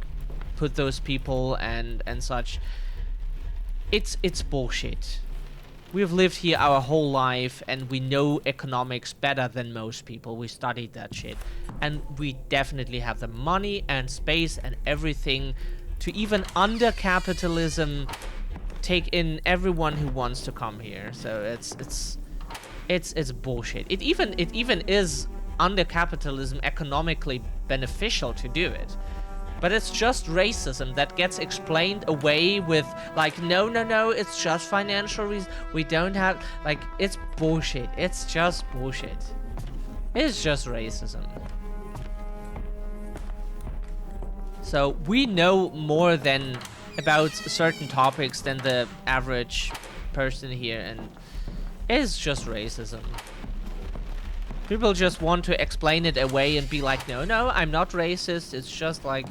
put those people and such. It's bullshit. We've lived here our whole life and we know economics better than most people. We studied that shit. And we definitely have the money and space and everything to even under capitalism take in everyone who wants to come here. So it's bullshit. It even is under capitalism economically beneficial to do it. But it's just racism that gets explained away with like, no, it's just financial reasons. We don't have, like, it's bullshit. It's just bullshit. It's just racism. So we know more than about certain topics than the average person here, and it's just racism. People just want to explain it away and be like, no, I'm not racist. It's just like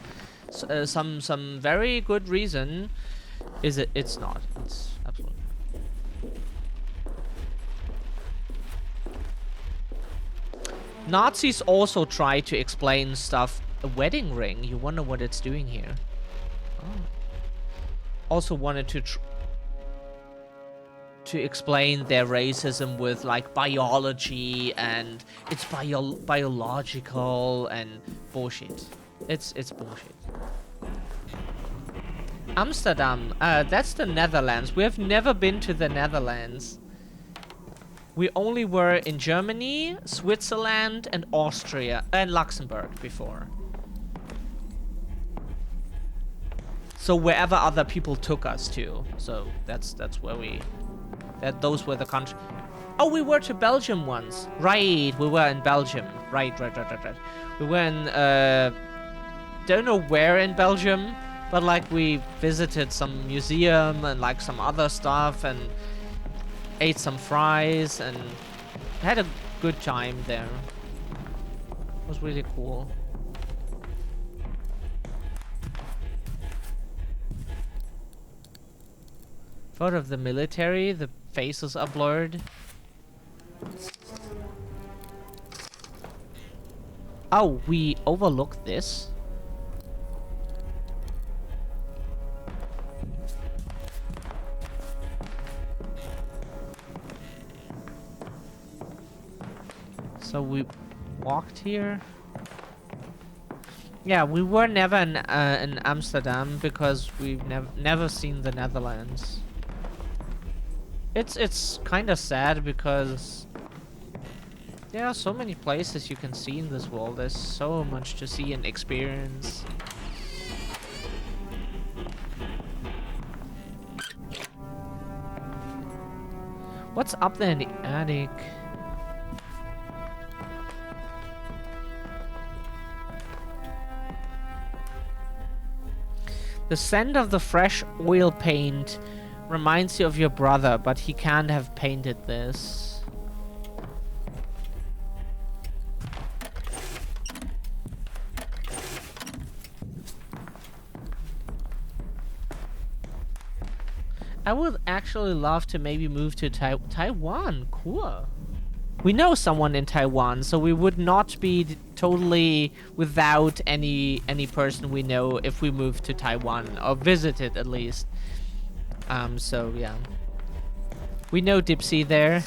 some very good reason. Is it? It's not. It's absolutely not. Nazis also try to explain stuff. A wedding ring. You wonder what it's doing here. Oh. Also wanted to explain their racism with like biology and it's biological and bullshit. It's bullshit. Amsterdam, that's the Netherlands. We have never been to the Netherlands. We only were in Germany, Switzerland, and Austria and Luxembourg before. So wherever other people took us to. So that's where we. Those were the countries. Oh, we were to Belgium once. Right, we were in Belgium. Right. We were in, don't know where in Belgium, but like we visited some museum and like some other stuff and ate some fries and had a good time there. It was really cool. Photo of the military, the faces are blurred. Oh, we overlooked this? So we walked here? Yeah, we were never in Amsterdam because we've never seen the Netherlands. It's kind of sad because there are so many places you can see in this world. There's so much to see and experience. What's up there in the attic? The scent of the fresh oil paint reminds you of your brother, but he can't have painted this. I would actually love to maybe move to Taiwan. Cool. We know someone in Taiwan, so we would not be totally without any person we know if we moved to Taiwan, or visited at least. So yeah. We know Dipsy there.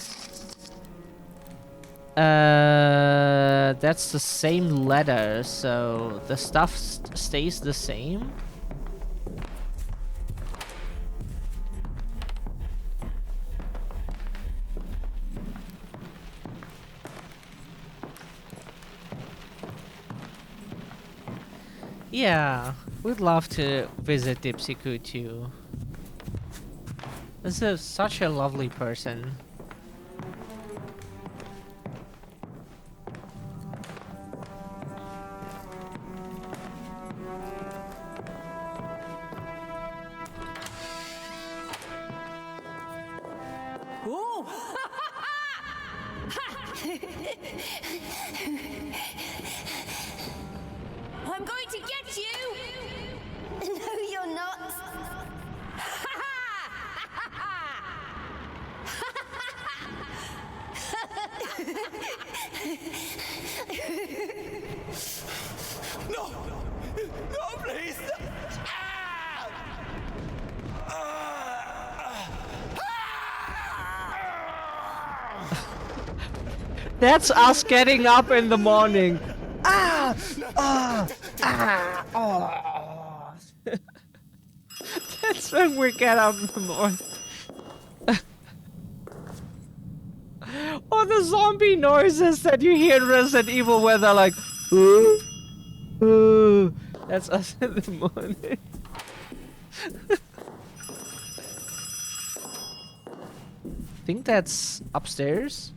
That's the same letter, so the stuff stays the same. Yeah, we'd love to visit Dipsiku too. This is such a lovely person. Ooh! I'm going to get you! No, you're not. No! No, please! That's us getting up in the morning. Ah! Ah! Ah! Oh! That's when we get up in the morning. Or the zombie noises that you hear in Resident Evil where they're like, that's us in the morning. Think that's upstairs?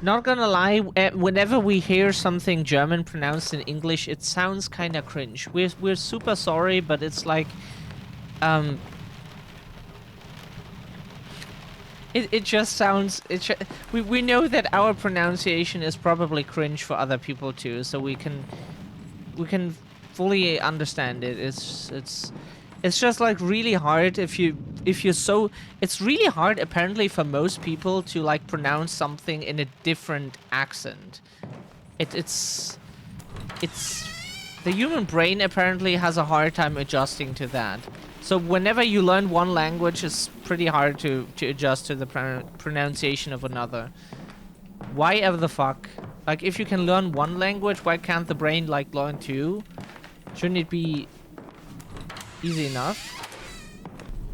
Not gonna lie, whenever we hear something German pronounced in English, it sounds kind of cringe. We're super sorry, but it's like, it just sounds. We know that our pronunciation is probably cringe for other people too, so we can fully understand it. It's just like really hard if you're so. It's really hard apparently for most people to like pronounce something in a different accent. It's the human brain apparently has a hard time adjusting to that. So whenever you learn one language, it's pretty hard to adjust to the pronunciation of another. Why ever the fuck? Like, if you can learn one language, why can't the brain, like, learn two? Shouldn't it be easy enough?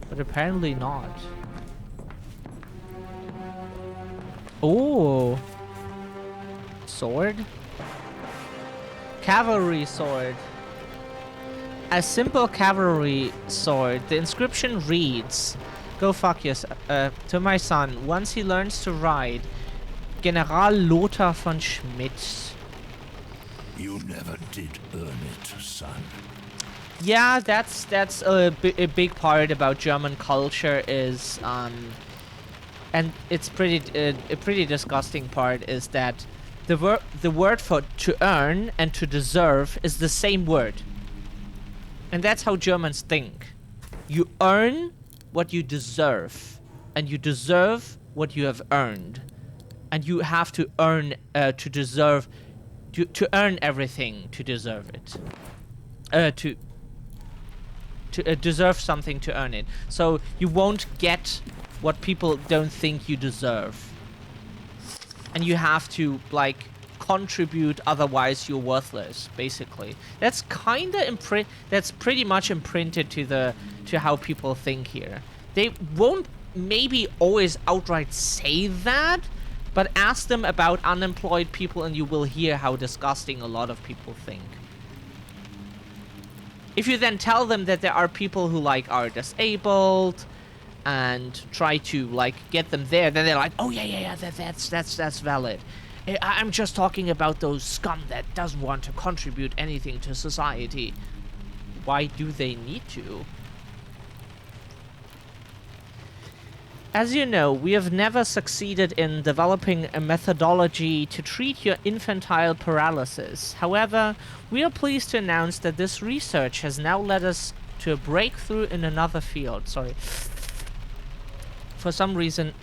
But apparently not. Oh. Sword? Cavalry sword. A simple cavalry sword. The inscription reads, go fuck yourself, to my son, once he learns to ride, General Lothar von Schmidt. You never did earn it, son. Yeah, that's a big part about German culture is, and it's a pretty disgusting part is that the word for to earn and to deserve is the same word. And that's how Germans think. You earn what you deserve, and you deserve what you have earned, and you have to earn to deserve to earn everything to deserve it. To deserve something to earn it. So you won't get what people don't think you deserve, and you have to like contribute, otherwise you're worthless, basically. That's kind of that's pretty much imprinted to how people think here. They won't maybe always outright say that, but ask them about unemployed people and you will hear how disgusting a lot of people think. If you then tell them that there are people who like are disabled and try to like get them there, then they're like, oh yeah, that's valid. I'm just talking about those scum that doesn't want to contribute anything to society. Why do they need to? As you know, we have never succeeded in developing a methodology to treat your infantile paralysis. However, we are pleased to announce that this research has now led us to a breakthrough in another field. Sorry. For some reason,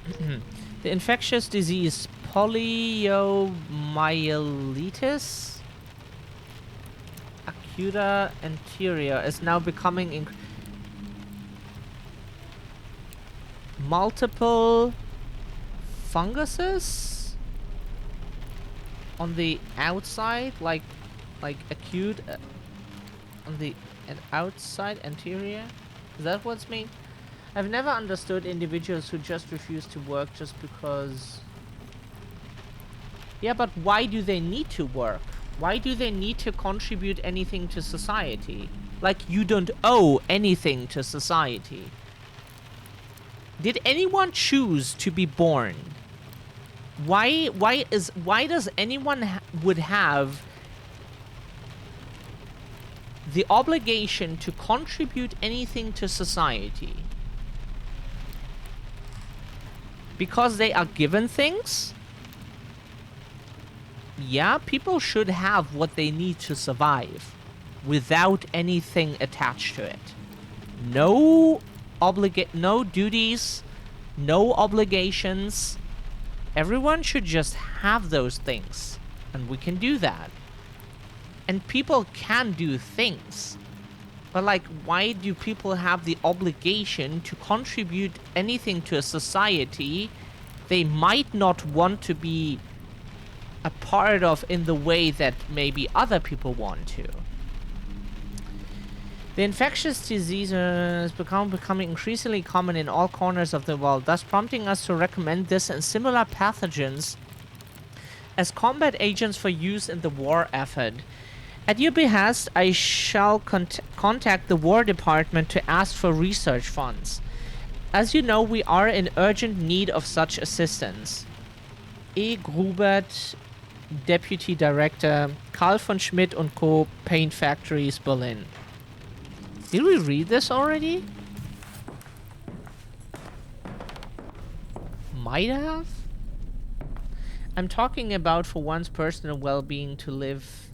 the infectious disease poliomyelitis acuta anterior is now becoming multiple funguses on the outside, like acute on the outside anterior. Is that what's mean? I've never understood individuals who just refuse to work just because. Yeah, but why do they need to work? Why do they need to contribute anything to society? Like, you don't owe anything to society. Did anyone choose to be born? Why does anyone would have the obligation to contribute anything to society? Because they are given things? Yeah, people should have what they need to survive without anything attached to it. No duties, no obligations. Everyone should just have those things, and we can do that. And people can do things. But like, why do people have the obligation to contribute anything to a society they might not want to be a part of in the way that maybe other people want to? The infectious disease is becoming increasingly common in all corners of the world, thus prompting us to recommend this and similar pathogens as combat agents for use in the war effort. At your behest, I shall contact the War Department to ask for research funds. As you know, we are in urgent need of such assistance. E. Grubert, Deputy Director, Karl von Schmidt & Co., Paint Factories, Berlin. Did we read this already? Might have? I'm talking about for one's personal well-being to live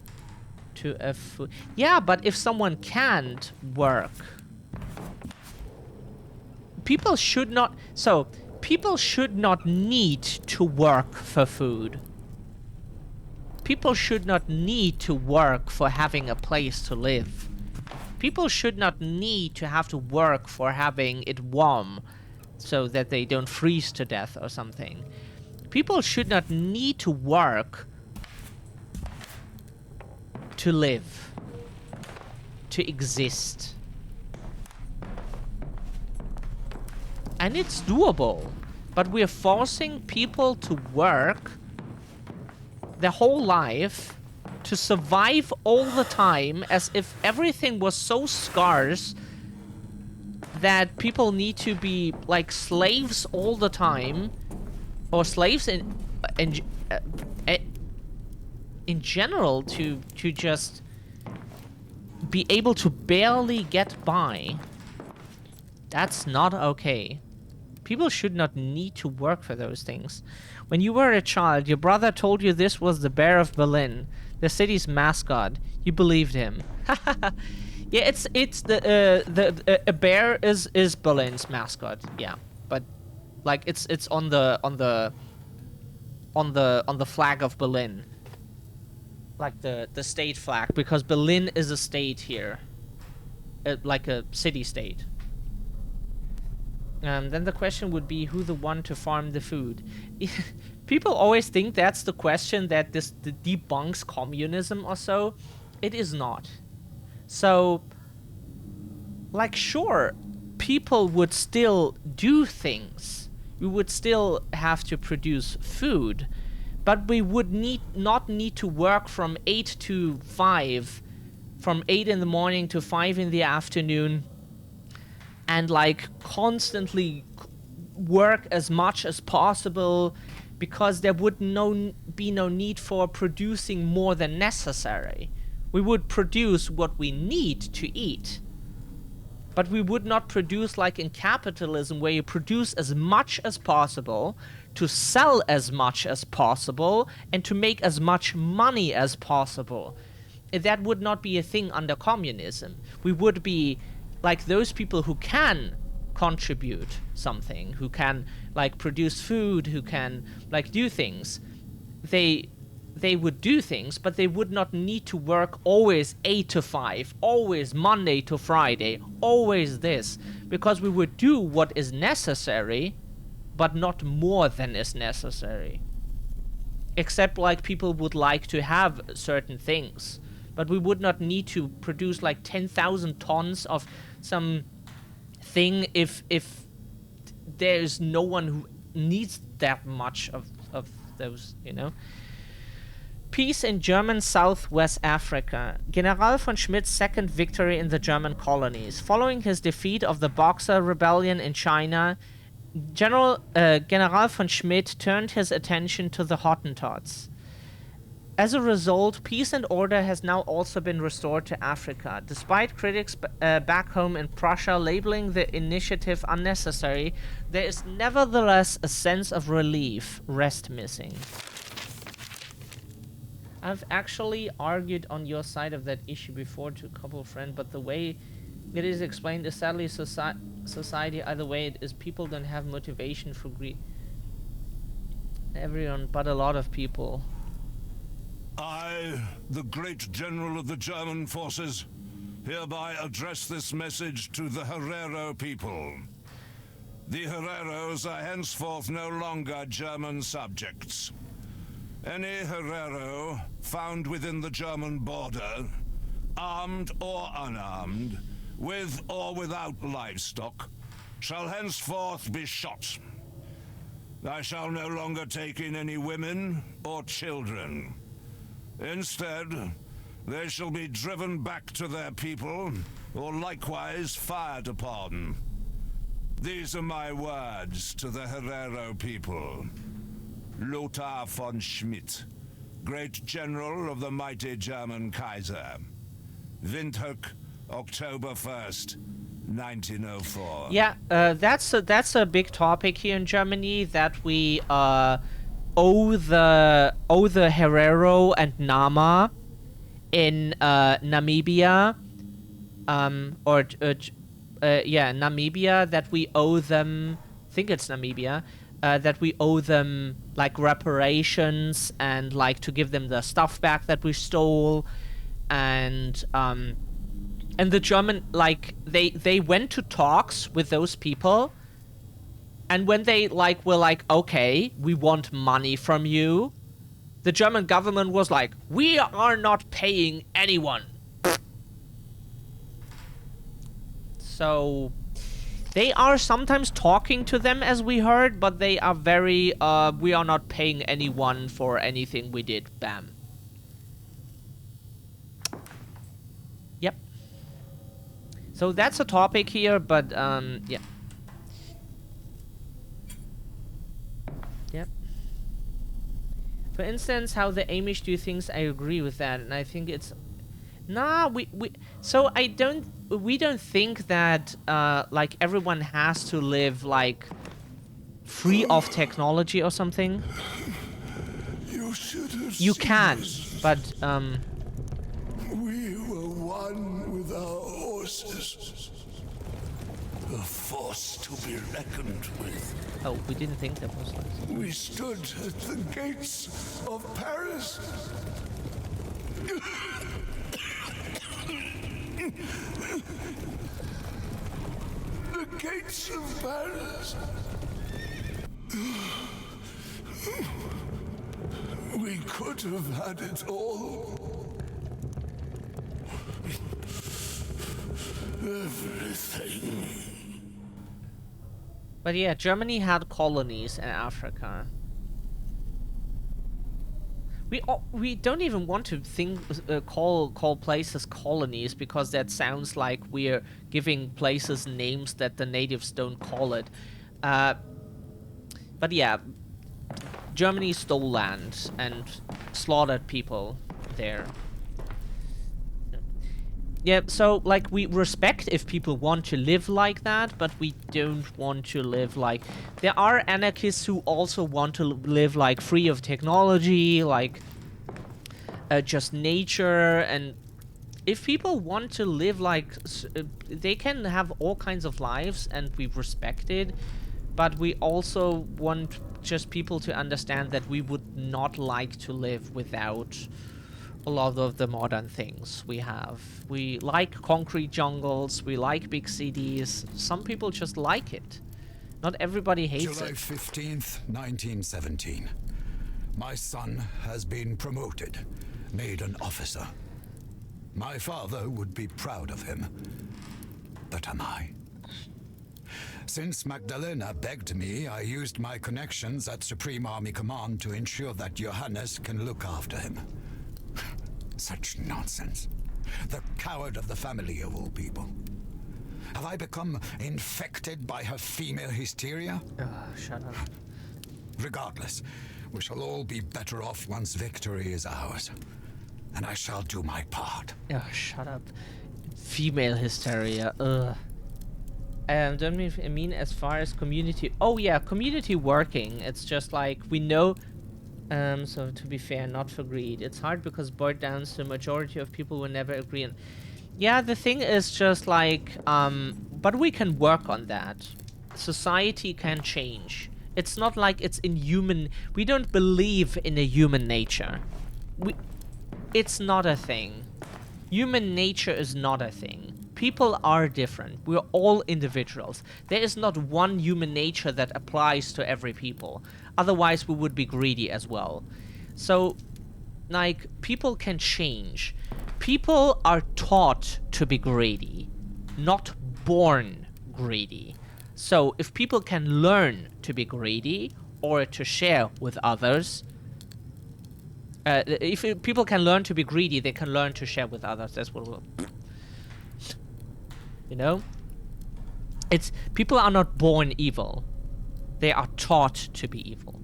to a food. Yeah, but if someone can't work, people should not. So people should not need to work for food. People should not need to work for having a place to live. People should not need to have to work for having it warm so that they don't freeze to death or something. People should not need to work to live, to exist. And it's doable, but we're forcing people to work their whole life to survive all the time, as if everything was so scarce that people need to be like slaves all the time, or slaves in general to just be able to barely get by. That's not okay. People should not need to work for those things. When you were a child, your brother told you this was the Bear of Berlin, the city's mascot. You believed him. Yeah, it's a bear is Berlin's mascot. Yeah, but like it's on the flag of Berlin, like the state flag, because Berlin is a state here, like a city state. Then the question would be, who the one to farm the food? People always think that's the question that debunks communism or so. It is not. So, like, sure, people would still do things. We would still have to produce food, but we would not need to work from 8 to 5, from 8 in the morning to 5 in the afternoon, and like constantly work as much as possible, because there would be no need for producing more than necessary. We would produce what we need to eat, but we would not produce like in capitalism, where you produce as much as possible to sell as much as possible and to make as much money as possible. That would not be a thing under communism. We would be like those people who can contribute something, who can like produce food, who can like do things. They would do things, but they would not need to work always 8 to 5, always Monday to Friday, always this, because we would do what is necessary, but not more than is necessary. Except like people would like to have certain things, but we would not need to produce like 10,000 tons of some thing if there's no one who needs that much of those, you know. Peace in German Southwest Africa. General von Schmidt's second victory in the German colonies. Following his defeat of the Boxer Rebellion in China, General von Schmidt turned his attention to the Hottentots. As a result, peace and order has now also been restored to Africa. Despite critics back home in Prussia labeling the initiative unnecessary, there is nevertheless a sense of relief. Rest missing. I've actually argued on your side of that issue before to a couple of friends, but the way it is explained is sadly society, either way it is, people don't have motivation for greed. Everyone, but a lot of people. I, the great general of the German forces, hereby address this message to the Herero people. The Hereros are henceforth no longer German subjects. Any Herero found within the German border, armed or unarmed, with or without livestock, shall henceforth be shot. I shall no longer take in any women or children. Instead, they shall be driven back to their people, or likewise fired upon. These are my words to the Herero people. Lothar von Schmidt, Great General of the mighty German Kaiser. Windhoek, October 1st, 1904. Yeah, that's a big topic here in Germany, that we owe the Herero and Nama in Namibia, Namibia, that we owe them. I think it's Namibia. That we owe them like reparations and like to give them the stuff back that we stole, and And the German, like, they went to talks with those people. And when they, like, were like, okay, we want money from you, the German government was like, we are not paying anyone. So they are sometimes talking to them, as we heard, but they are very, we are not paying anyone for anything we did. Bam. Yep. So that's a topic here, but, yeah. Yep. For instance, how the Amish do things, I agree with that, and I think it's... Nah, so we don't think that, like, everyone has to live, like, free of technology or something. You can, but, We were one with our horses. A force to be reckoned with. Oh, we didn't think that was like... We stood at the gates of Paris. The gates of Paris. We could have had it all. Everything. But yeah, Germany had colonies in Africa. We don't even want to think call places colonies, because that sounds like we're giving places names that the natives don't call it. But yeah, Germany stole land and slaughtered people there. Yeah, so, like, we respect if people want to live like that, but we don't want to live like... There are anarchists who also want to live, like, free of technology, like, just nature, and if people want to live, like, they can have all kinds of lives, and we respect it, but we also want just people to understand that we would not like to live without... a lot of the modern things we have. We like concrete jungles, we like big cities. Some people just like it. Not everybody hates July it. 15th, 1917. My son has been promoted, made an officer. My father would be proud of him. But am I? Since Magdalena begged me, I used my connections at Supreme Army Command to ensure that Johannes can look after him. Such nonsense. The coward of the family of all people. Have I become infected by her female hysteria? Shut up. Regardless, we shall all be better off once victory is ours. And I shall do my part. Shut up. Female hysteria, ugh. Don't mean as far as community... Oh yeah, community working. It's just like, we know... so to be fair, not for greed. It's hard because boiled down to the majority of people will never agree on... Yeah, the thing is just like, but we can work on that. Society can change. It's not like it's in human... We don't believe in a human nature. It's not a thing. Human nature is not a thing. People are different. We're all individuals. There is not one human nature that applies to every people. Otherwise, we would be greedy as well. So, like, people can change. People are taught to be greedy, not born greedy. So, if people can learn to be greedy or to share with others, if people can learn to be greedy, they can learn to share with others. That's what we'll... You know? It's... People are not born evil. They are taught to be evil.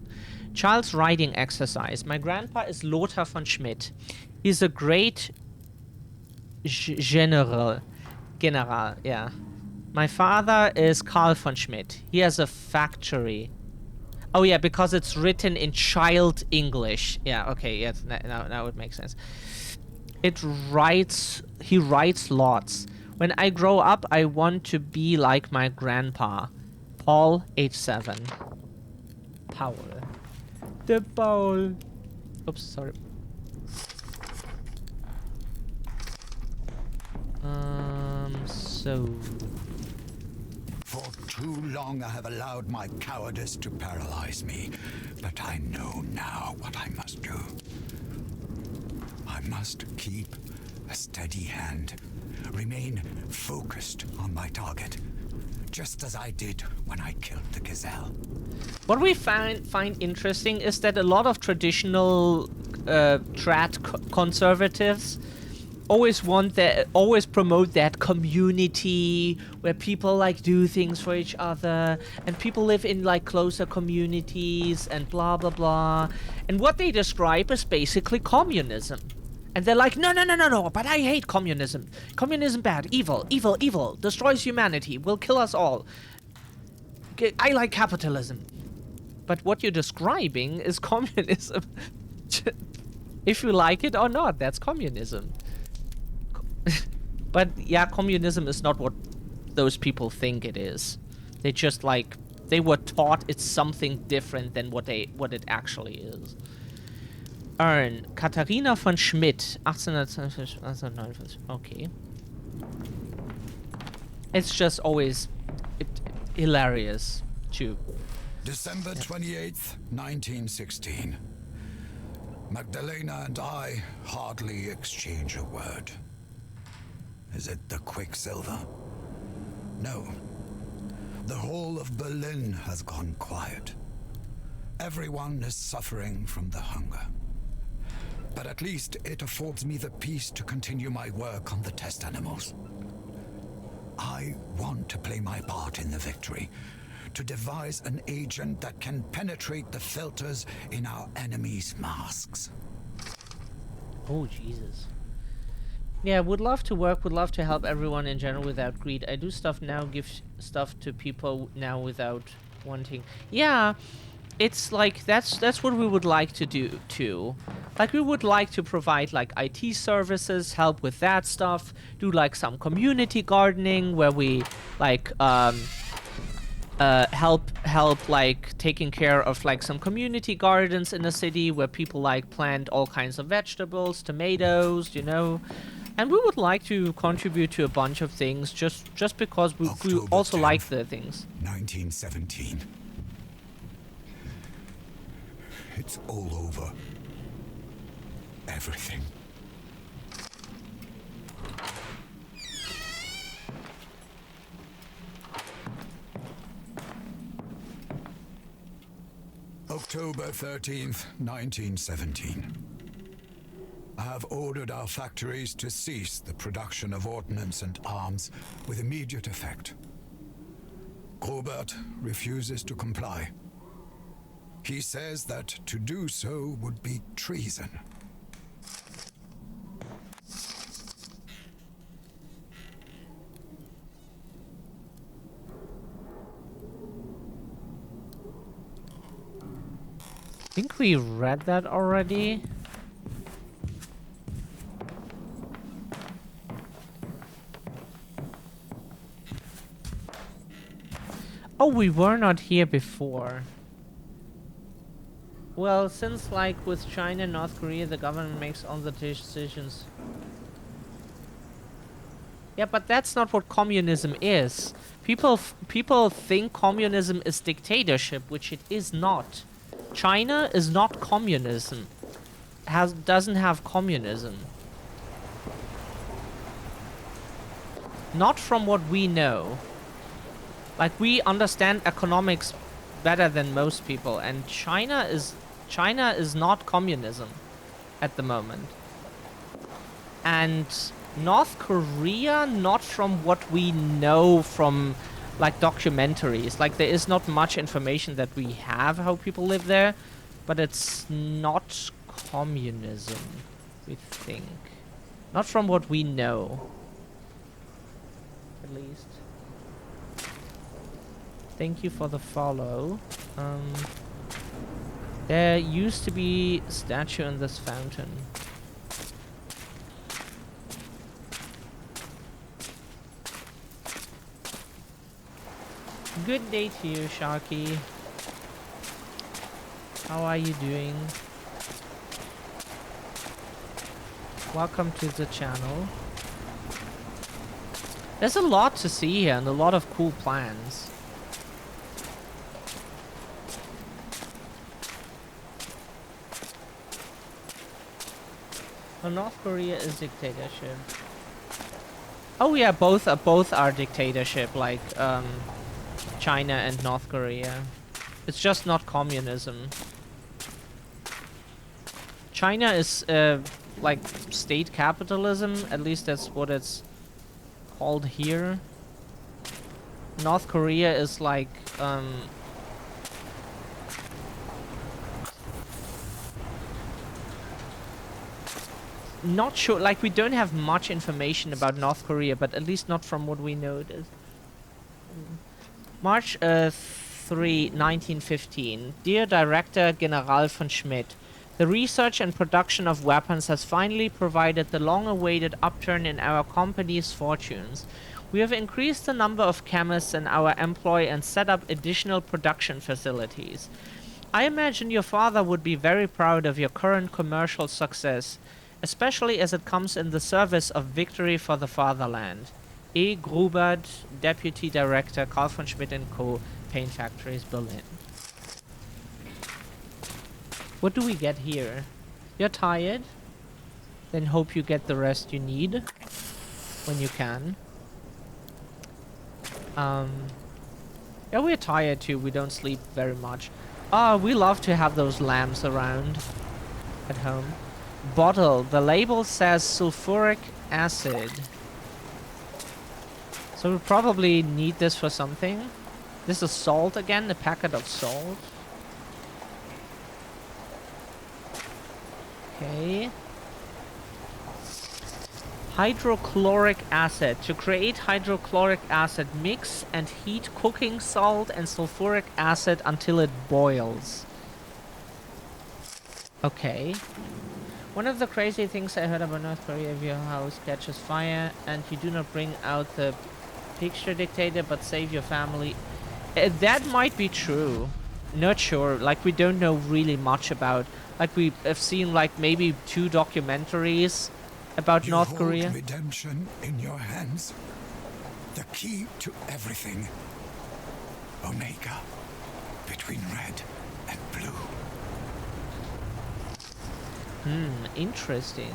Child's writing exercise. My grandpa is Lothar von Schmidt. He's a great general, yeah. My father is Karl von Schmidt. He has a factory. Oh yeah, because it's written in child English. Yeah, okay, yes, now it makes sense. He writes lots. When I grow up, I want to be like my grandpa. Paul, age 7. Paul. The Paul. Oops, sorry. So... For too long I have allowed my cowardice to paralyze me, but I know now what I must do. I must keep a steady hand, remain focused on my target, just as I did when I killed the gazelle. What we find interesting is that a lot of traditional trad conservatives always promote that community where people like do things for each other and people live in like closer communities and blah blah blah. And what they describe is basically communism. And they're like, no, but I hate communism. Communism bad, evil, destroys humanity, will kill us all. I like capitalism. But what you're describing is communism. If you like it or not, that's communism. But yeah, communism is not what those people think it is. They just like, they were taught it's something different than what it actually is. Earn. Katharina von Schmidt, 1849. Okay. It's just always hilarious, too. December 28th, 1916. Magdalena and I hardly exchange a word. Is it the Quicksilver? No. The whole of Berlin has gone quiet. Everyone is suffering from the hunger. But at least it affords me the peace to continue my work on the test animals. I want to play my part in the victory, to devise an agent that can penetrate the filters in our enemies' masks. Oh, Jesus. Yeah, would love to work, would love to help everyone in general without greed. I do stuff now, give stuff to people now without wanting. Yeah, it's like, that's what we would like to do, too. Like, we would like to provide, like, IT services, help with that stuff, do, like, some community gardening where we, like, help, like, taking care of, like, some community gardens in the city where people, like, plant all kinds of vegetables, tomatoes, you know. And we would like to contribute to a bunch of things just because we also 10th, like the things. 1917. It's all over. Everything. October 13th, 1917. I have ordered our factories to cease the production of ordnance and arms with immediate effect. Robert refuses to comply. He says that to do so would be treason. I think we read that already. Oh, we were not here before. Well, since like with China and North Korea, the government makes all the decisions. Yeah, but that's not what communism is. People think communism is dictatorship, which it is not. China is not communism. Doesn't have communism. Not from what we know. Like, we understand economics better than most people, and China is not communism at the moment. And North Korea, not from what we know from like documentaries. Like, there is not much information that we have how people live there, but it's not communism, we think. Not from what we know, at least. Thank you for the follow. There used to be a statue in this fountain. Good day to you, Sharky. How are you doing? Welcome to the channel. There's a lot to see here and a lot of cool plans. Oh, North Korea is dictatorship. Oh yeah, both are dictatorship, like China and North Korea. It's just not communism. China is like state capitalism, at least that's what it's called here. North Korea is like not sure, like we don't have much information about North Korea, but at least not from what we know. It is March 3, 1915. Dear Director General von Schmidt, the research and production of weapons has finally provided the long-awaited upturn in our company's fortunes. We have increased the number of chemists in our employ and set up additional production facilities. I imagine your father would be very proud of your current commercial success, especially as it comes in the service of victory for the fatherland. E. Grubert, Deputy Director, Carl von Schmidt & Co., Paint Factories, Berlin. What do we get here? You're tired? Then hope you get the rest you need when you can. Yeah, we're tired too. We don't sleep very much. Ah, we love to have those lamps around at home. Bottle. The label says sulfuric acid. So we probably need this for something. This is salt again, a packet of salt. Okay. Hydrochloric acid. To create hydrochloric acid, mix and heat cooking salt and sulfuric acid until it boils. Okay. One of the crazy things I heard about North Korea, if your house catches fire and you do not bring out the picture dictator but save your family. That might be true. Not sure. Like, we don't know really much about. Like, we have seen like maybe 2 documentaries about North Korea. Redemption in your hands. The key to everything. Omega. Between red and blue. Interesting.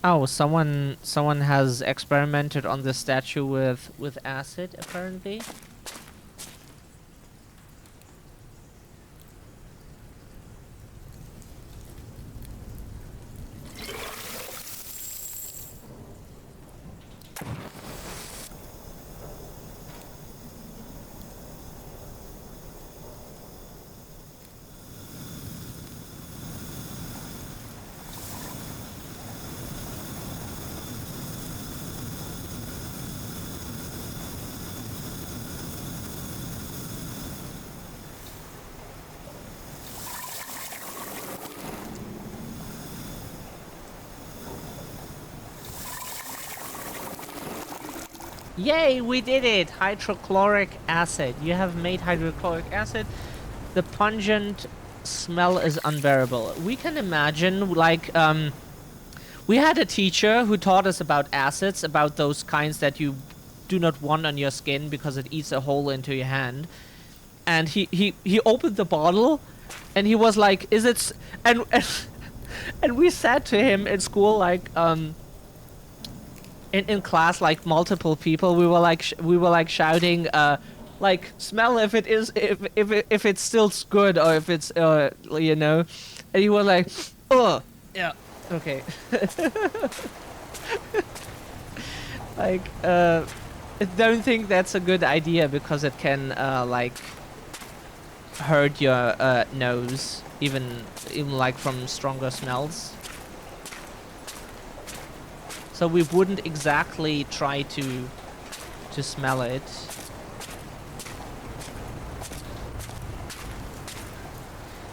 Oh, someone has experimented on the statue with acid, apparently. Yay, we did it! Hydrochloric acid. You have made hydrochloric acid. The pungent smell is unbearable. We can imagine, like, we had a teacher who taught us about acids, about those kinds that you do not want on your skin because it eats a hole into your hand. And he opened the bottle, and he was like, "Is it?" And we said to him in school, like, in class, like multiple people, we were like shouting, like, smell if it is, if it's still good, or if it's you know. And he was like, oh yeah, okay. Like, I don't think that's a good idea because it can like hurt your nose, even like from stronger smells. So we wouldn't exactly try to smell it.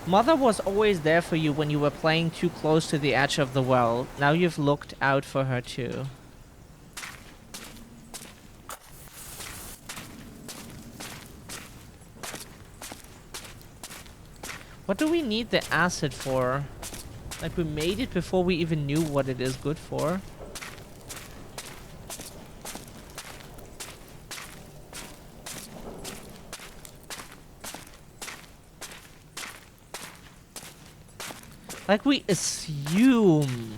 Mother was always there for you when you were playing too close to the edge of the well. Now you've looked out for her too. What do we need the acid for? Like, we made it before we even knew what it is good for. Like, we assume.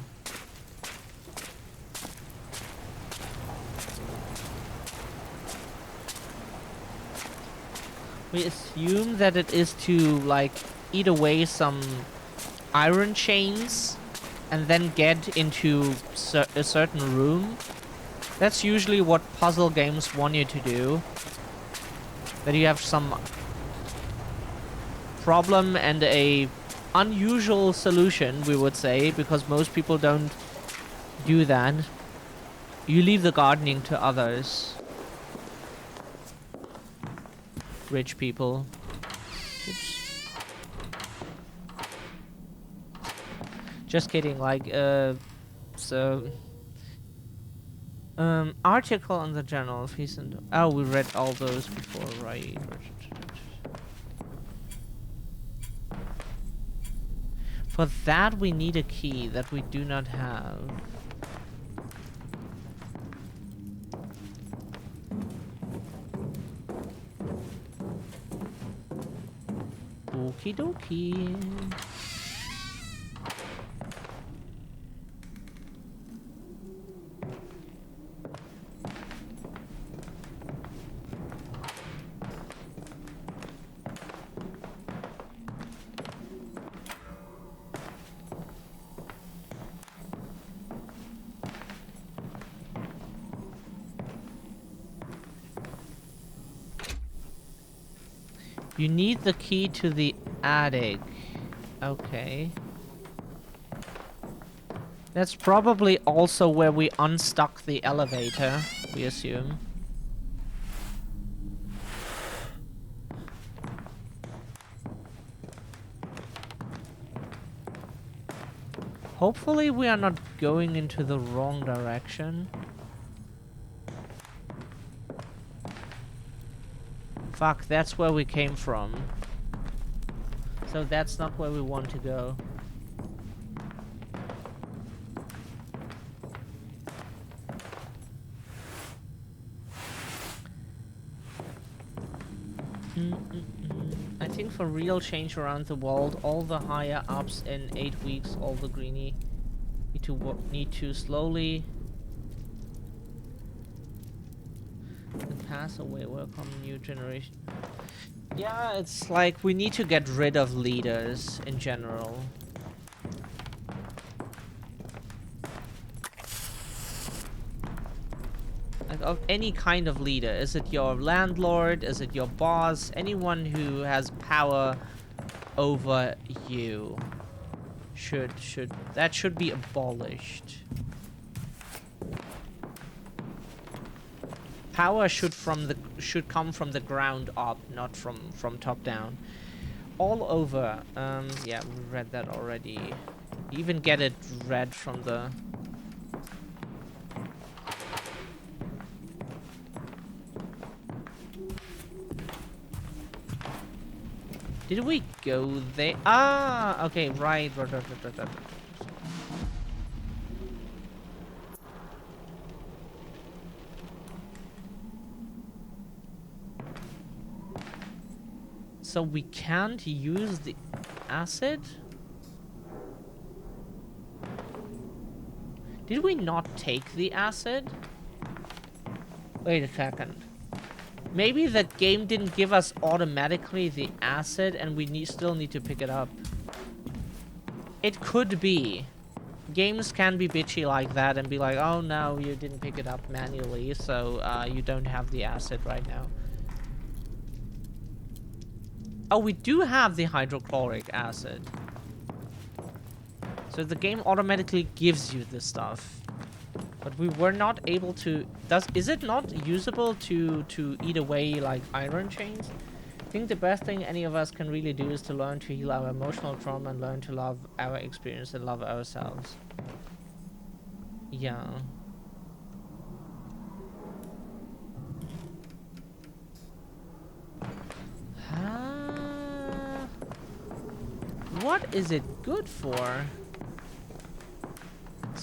We assume that it is to, like, eat away some iron chains and then get into a certain room. That's usually what puzzle games want you to do. That you have some problem and a unusual solution, we would say, because most people don't do that. You leave the gardening to others. Rich people. Oops. Just kidding, like, article on the Journal of Peace and... Oh, we read all those before, right. For that, we need a key that we do not have. Okie dokie. You need the key to the attic. Okay. That's probably also where we unstuck the elevator, we assume. Hopefully we are not going into the wrong direction. Fuck, that's where we came from. So that's not where we want to go. I think for real change around the world, all the higher ups in 8 weeks, all the greenie need to slowly pass away. Welcome new generation. Yeah, it's like we need to get rid of leaders in general. Like of any kind of leader. Is it your landlord? Is it your boss? Anyone who has power over you that should be abolished. Power should come from the ground up, not from top down. All over. Yeah, we read that already. Even get it read from the. Did we go there? Ah, okay, right. So we can't use the acid? Did we not take the acid? Wait a second. Maybe that game didn't give us automatically the acid and we still need to pick it up. It could be. Games can be bitchy like that and be like, oh no, you didn't pick it up manually, so you don't have the acid right now. Oh, we do have the hydrochloric acid. So the game automatically gives you this stuff. But we were not able to... Is it not usable to eat away, like, iron chains? I think the best thing any of us can really do is to learn to heal our emotional trauma and learn to love our experience and love ourselves. Yeah. What is it good for?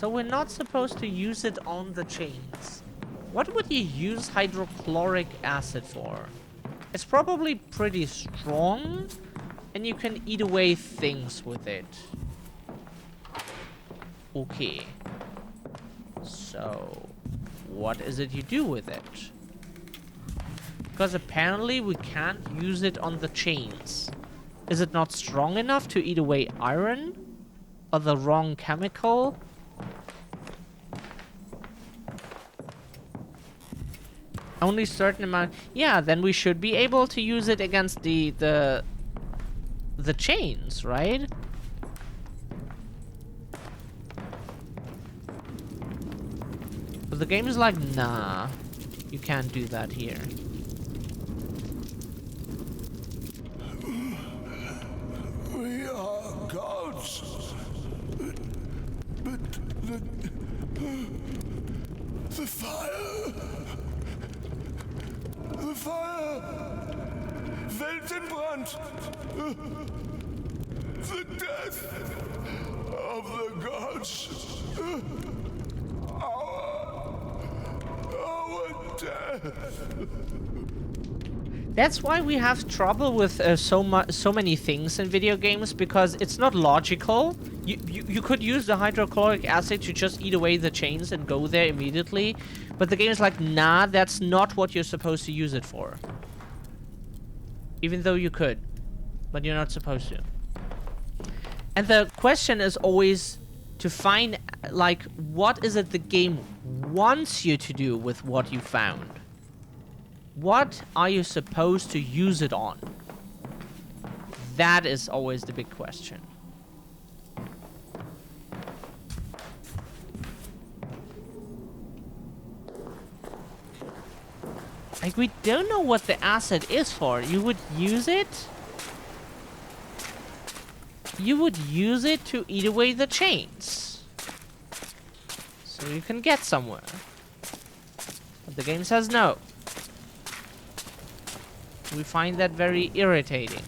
So we're not supposed to use it on the chains. What would you use hydrochloric acid for? It's probably pretty strong, and you can eat away things with it. Okay. So, what is it you do with it? Because apparently we can't use it on the chains. Is it not strong enough to eat away iron? Or the wrong chemical? Only certain amount. Yeah, then we should be able to use it against the chains, right? But the game is like, nah, you can't do that here. We are gods. But the fire. The fire. Weltenbrand. The death of the gods. Our death. That's why we have trouble with so many things in video games, because it's not logical. You could use the hydrochloric acid to just eat away the chains and go there immediately, but the game is like, nah, that's not what you're supposed to use it for. Even though you could, but you're not supposed to. And the question is always to find, like, what is it the game wants you to do with what you found? What are you supposed to use it on? That is always the big question. Like, we don't know what the acid is for. You would use it? You would use it to eat away the chains. So you can get somewhere. But the game says no. We find that very irritating.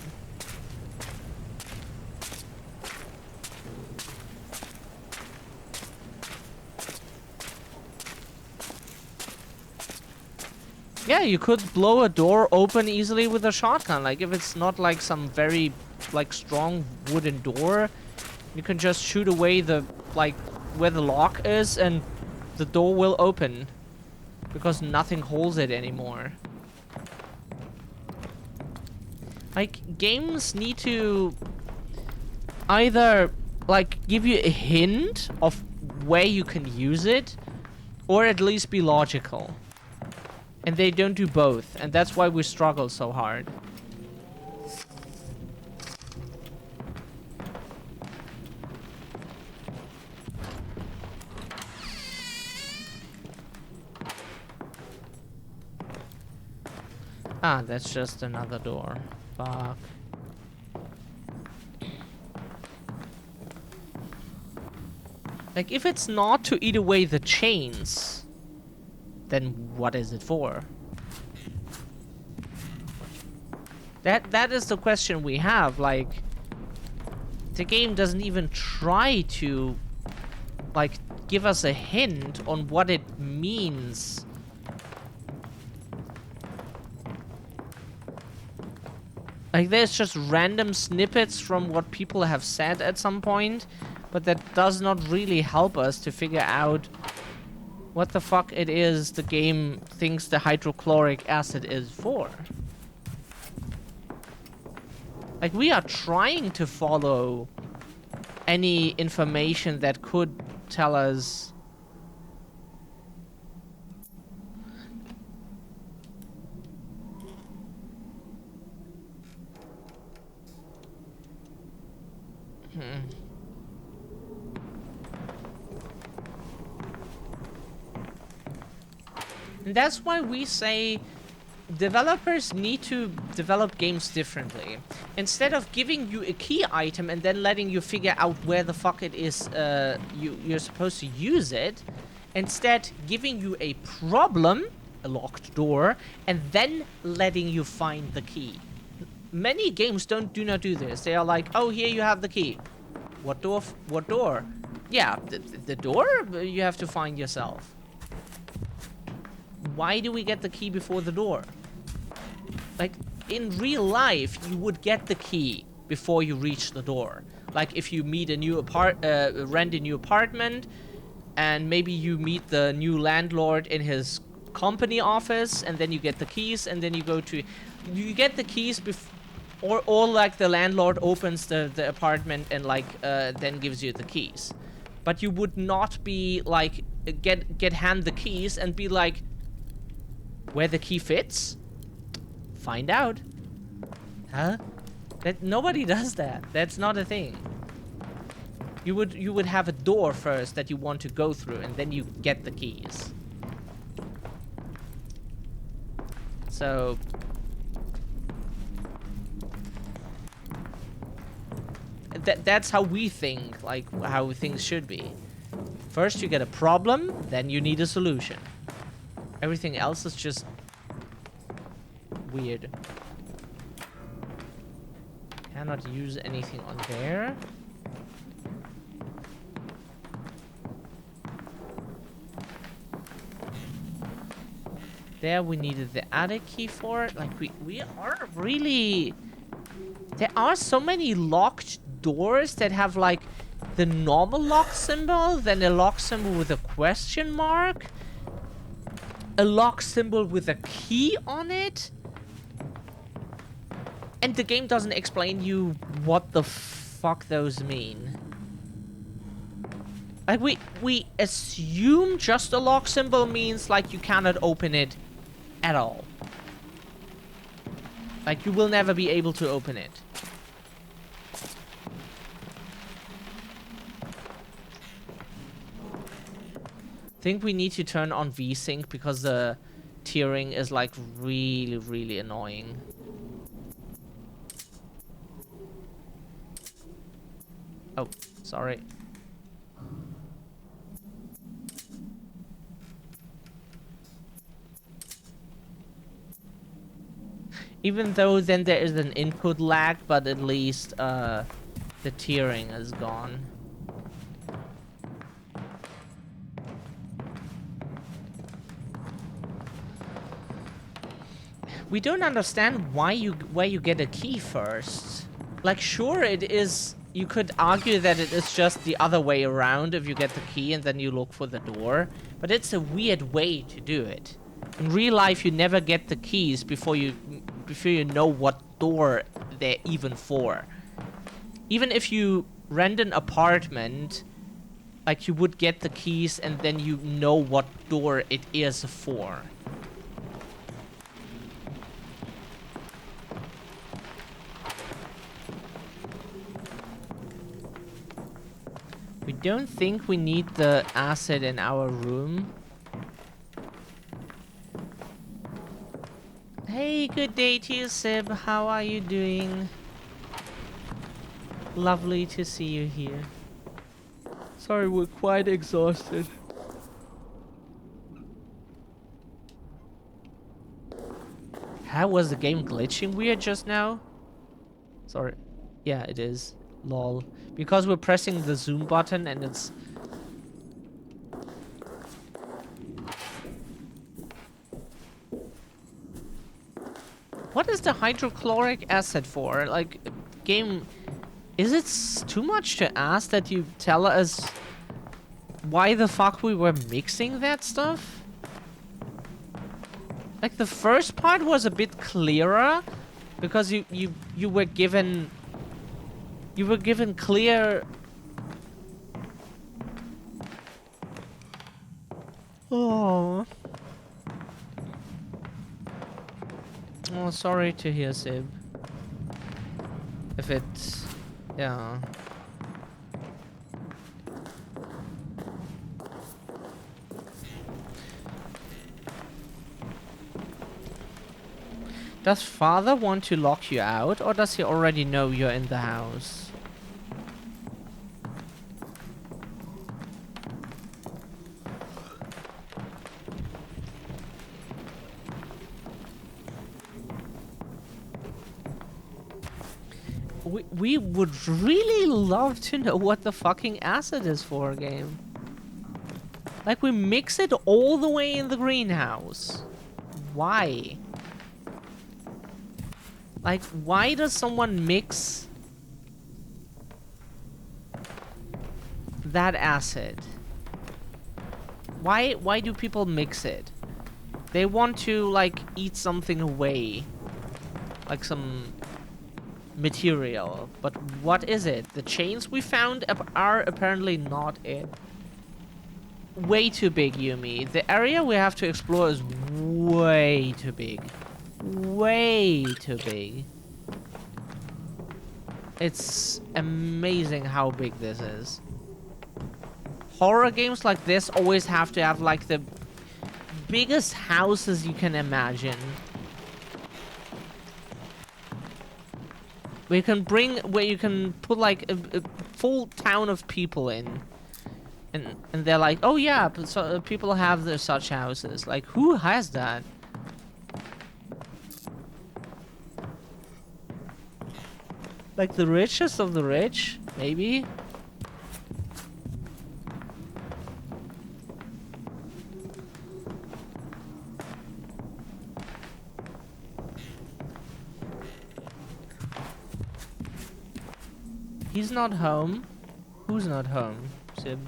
Yeah, you could blow a door open easily with a shotgun. Like, if it's not like some very, like, strong wooden door, you can just shoot away the, like, where the lock is, and the door will open. Because nothing holds it anymore. Like, games need to either, like, give you a hint of where you can use it, or at least be logical. And they don't do both, and that's why we struggle so hard. Ah, that's just another door. Fuck. Like, if it's not to eat away the chains, then what is it for? That is the question we have. Like, the game doesn't even try to, like, give us a hint on what it means. Like, there's just random snippets from what people have said at some point, but that does not really help us to figure out what the fuck it is the game thinks the hydrochloric acid is for. Like, we are trying to follow any information that could tell us. And that's why we say developers need to develop games differently. Instead of giving you a key item and then letting you figure out where the fuck it is you're supposed to use it, instead giving you a problem, a locked door, and then letting you find the key. Many games do not do this. They are like, oh, here you have the key. What door? What door? Yeah, the door you have to find yourself. Why do we get the key before the door? Like, in real life, you would get the key before you reach the door. Like, if you meet a new rent a new apartment, and maybe you meet the new landlord in his company office, and then you get the keys, and then you go to... You get the keys or like the landlord opens the apartment and like then gives you the keys. But you would not be like get hand the keys and be like, where the key fits? Find out. Huh? That nobody does that. That's not a thing. You would have a door first that you want to go through, and then you get the keys. So that's how we think, like how things should be. First you get a problem, then you need a solution. Everything else is just weird. Cannot use anything on there. There we needed the attic key for it. Like we are really... There are so many locked doors that have like the normal lock symbol, then a lock symbol with a question mark, a lock symbol with a key on it, and the game doesn't explain you what the fuck those mean. Like we assume just a lock symbol means like you cannot open it at all. Like you will never be able to open it. I think we need to turn on VSync because the tearing is like really, really annoying. Oh, sorry. Even though then there is an input lag, but at least the tearing is gone. We don't understand where you get a key first. Like, sure, it is... You could argue that it is just the other way around if you get the key and then you look for the door. But it's a weird way to do it. In real life, you never get the keys before you know what door they're even for. Even if you rent an apartment, like, you would get the keys and then you know what door it is for. We don't think we need the acid in our room. Hey, good day to you, Sib. How are you doing? Lovely to see you here. Sorry, we're quite exhausted. How was the game glitching weird just now? Sorry. Yeah, it is. Lol. Because we're pressing the zoom button and it's... What is the hydrochloric acid for? Like, game... Is it too much to ask that you tell us why the fuck we were mixing that stuff? Like, the first part was a bit clearer because you were given... You were given clear... Oh. Oh, sorry to hear, Sib. If it's... Yeah. Does father want to lock you out, or does he already know you're in the house? We would really love to know what the fucking acid is for, game. Like, we mix it all the way in the greenhouse. Why? Like, why does someone mix that acid? Why do people mix it? They want to, like, eat something away. Like some material. But what is it? The chains we found are apparently not it. Way too big, Yumi. The area we have to explore is way too big. Way too big. It's amazing how big this is. Horror games like this always have to have like the biggest houses you can imagine. Where you can put like a full town of people in. And they're like, oh yeah, so people have such houses. Like, who has that? Like the richest of the rich, maybe? He's not home. Who's not home, Sib?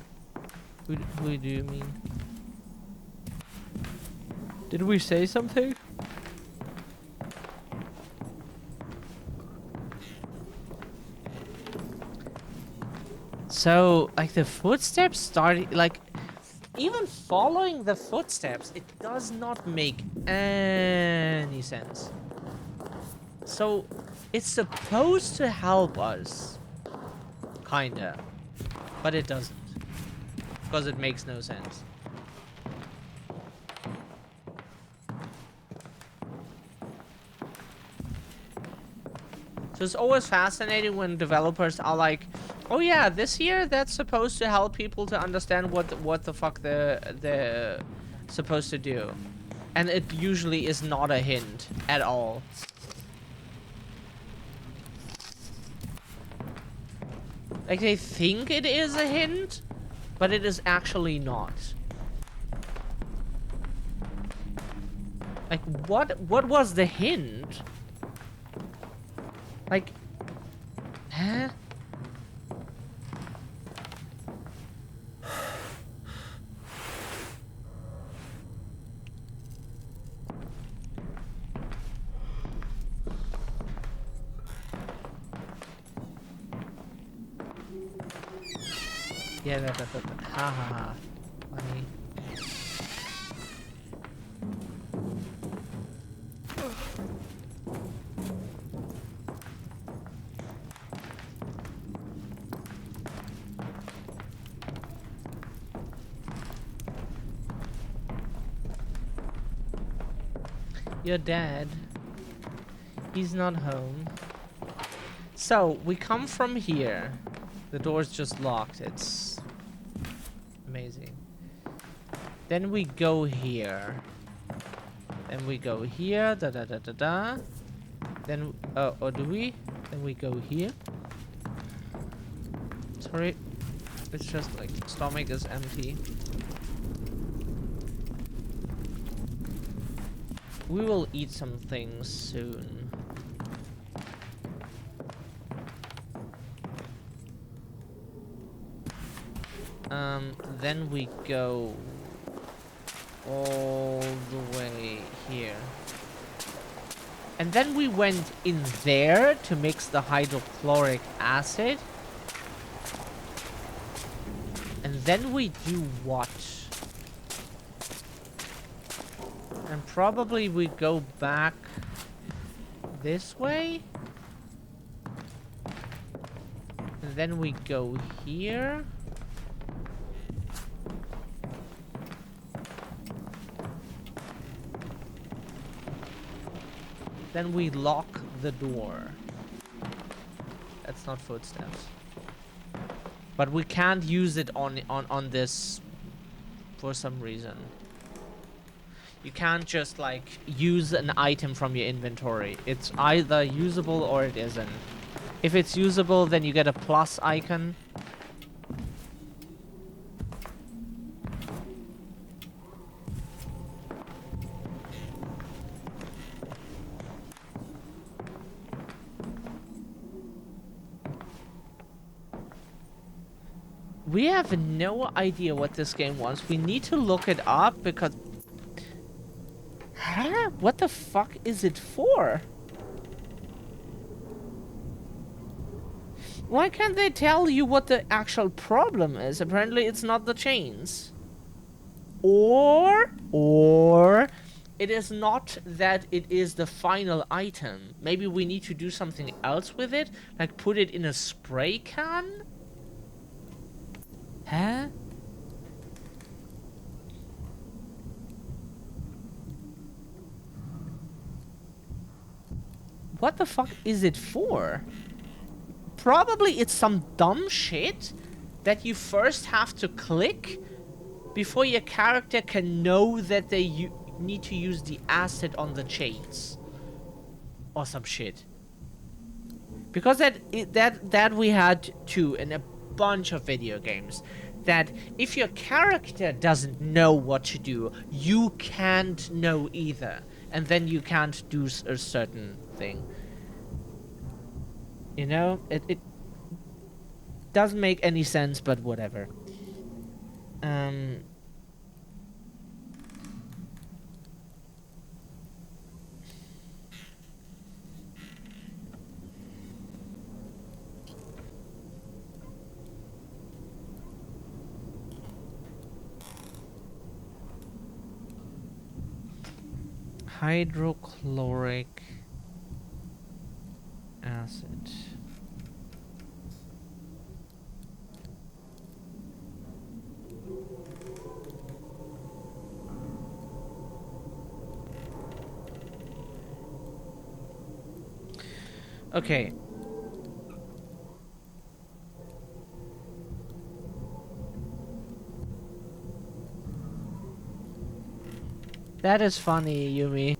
Who do you mean? Did we say something? So, like, the footsteps started, like, even following the footsteps, it does not make any sense. So, it's supposed to help us. Kinda. But it doesn't. Because it makes no sense. So it's always fascinating when developers are like, oh yeah, this here, that's supposed to help people to understand what the fuck they're supposed to do. And it usually is not a hint at all. Like, they think it is a hint, but it is actually not. Like, what was the hint? Like, huh? Yeah, that. Ha ha ha. Funny. Your dad. He's not home. So, we come from here. The door's just locked. It's amazing. Then we go here. Then we go here. Da da da da da. Then, or do we? Then we go here. Sorry. It's just like, stomach is empty. We will eat some things soon. Then we go all the way here. And then we went in there to mix the hydrochloric acid. And then we do what? And probably we go back this way. And then we go here. Then we lock the door. That's not footsteps. But we can't use it on this for some reason. You can't just like use an item from your inventory. It's either usable or it isn't. If it's usable, then you get a plus icon. We have no idea what this game wants. We need to look it up because... Huh? What the fuck is it for? Why can't they tell you what the actual problem is? Apparently it's not the chains. Or it is not that it is the final item. Maybe we need to do something else with it? Like put it in a spray can? Huh? What the fuck is it for? Probably it's some dumb shit that you first have to click before your character can know that they need to use the acid on the chains. Or some shit. Because that we had too in a bunch of video games. That if your character doesn't know what to do, you can't know either. And then you can't do a certain thing. You know, it doesn't make any sense, but whatever. Hydrochloric acid. Okay. That is funny, Yumi.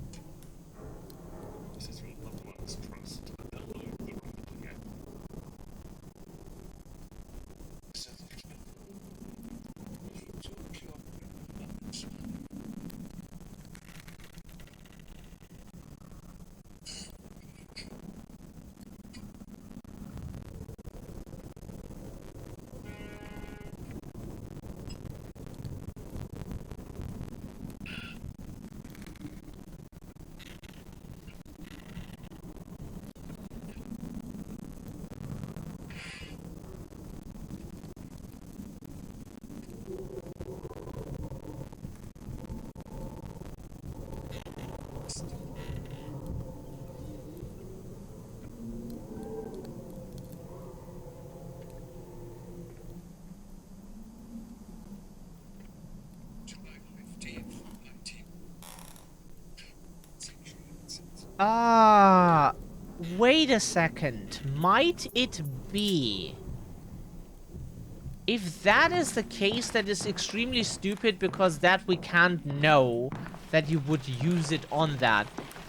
Ah, wait a second. Might it be? If that is the case, that is extremely stupid because that we can't know that you would use it on that.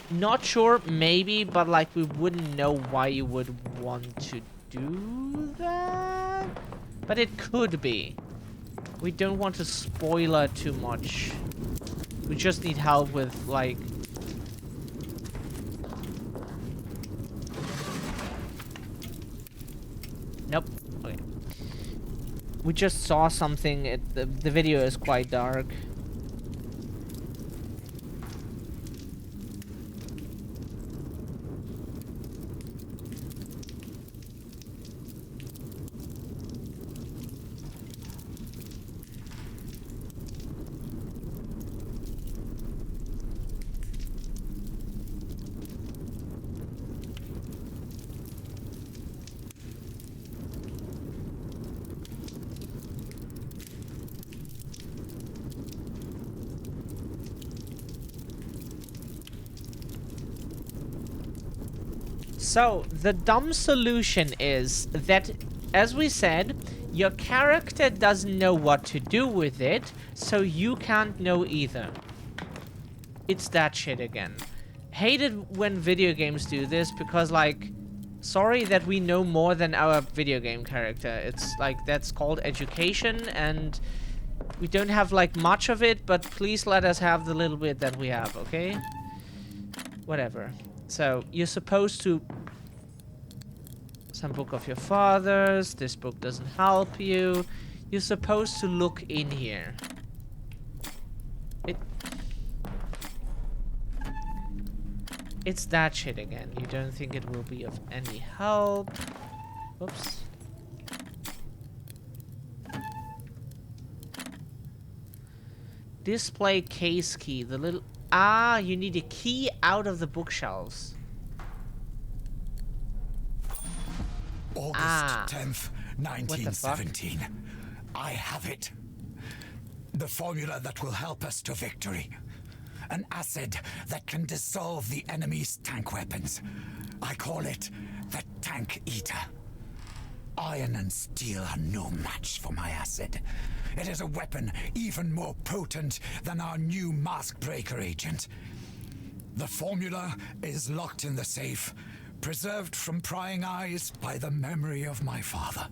Not sure, maybe, but like we wouldn't know why you would want to do that. But it could be. We don't want to spoiler too much. We just need help with like... Nope. Okay. We just saw something. The video is quite dark. So, the dumb solution is that, as we said, your character doesn't know what to do with it, so you can't know either. It's that shit again. Hate it when video games do this, because, like, Sorry that we know more than our video game character. It's like, that's called education, and we don't have like much of it, but please let us have the little bit that we have, okay? Whatever. So, you're supposed to... Some book of your father's. This book doesn't help you. You're supposed to look in here. It's that shit again. You don't think it will be of any help. Oops. Display case key. The little... Ah, you need a key out of the bookshelves. August 10th, 1917. I have it. The formula that will help us to victory. An acid that can dissolve the enemy's tank weapons. I call it the Tank Eater. Iron and steel are no match for my acid. It is a weapon even more potent than our new mask breaker agent. The formula is locked in the safe, preserved from prying eyes by the memory of my father.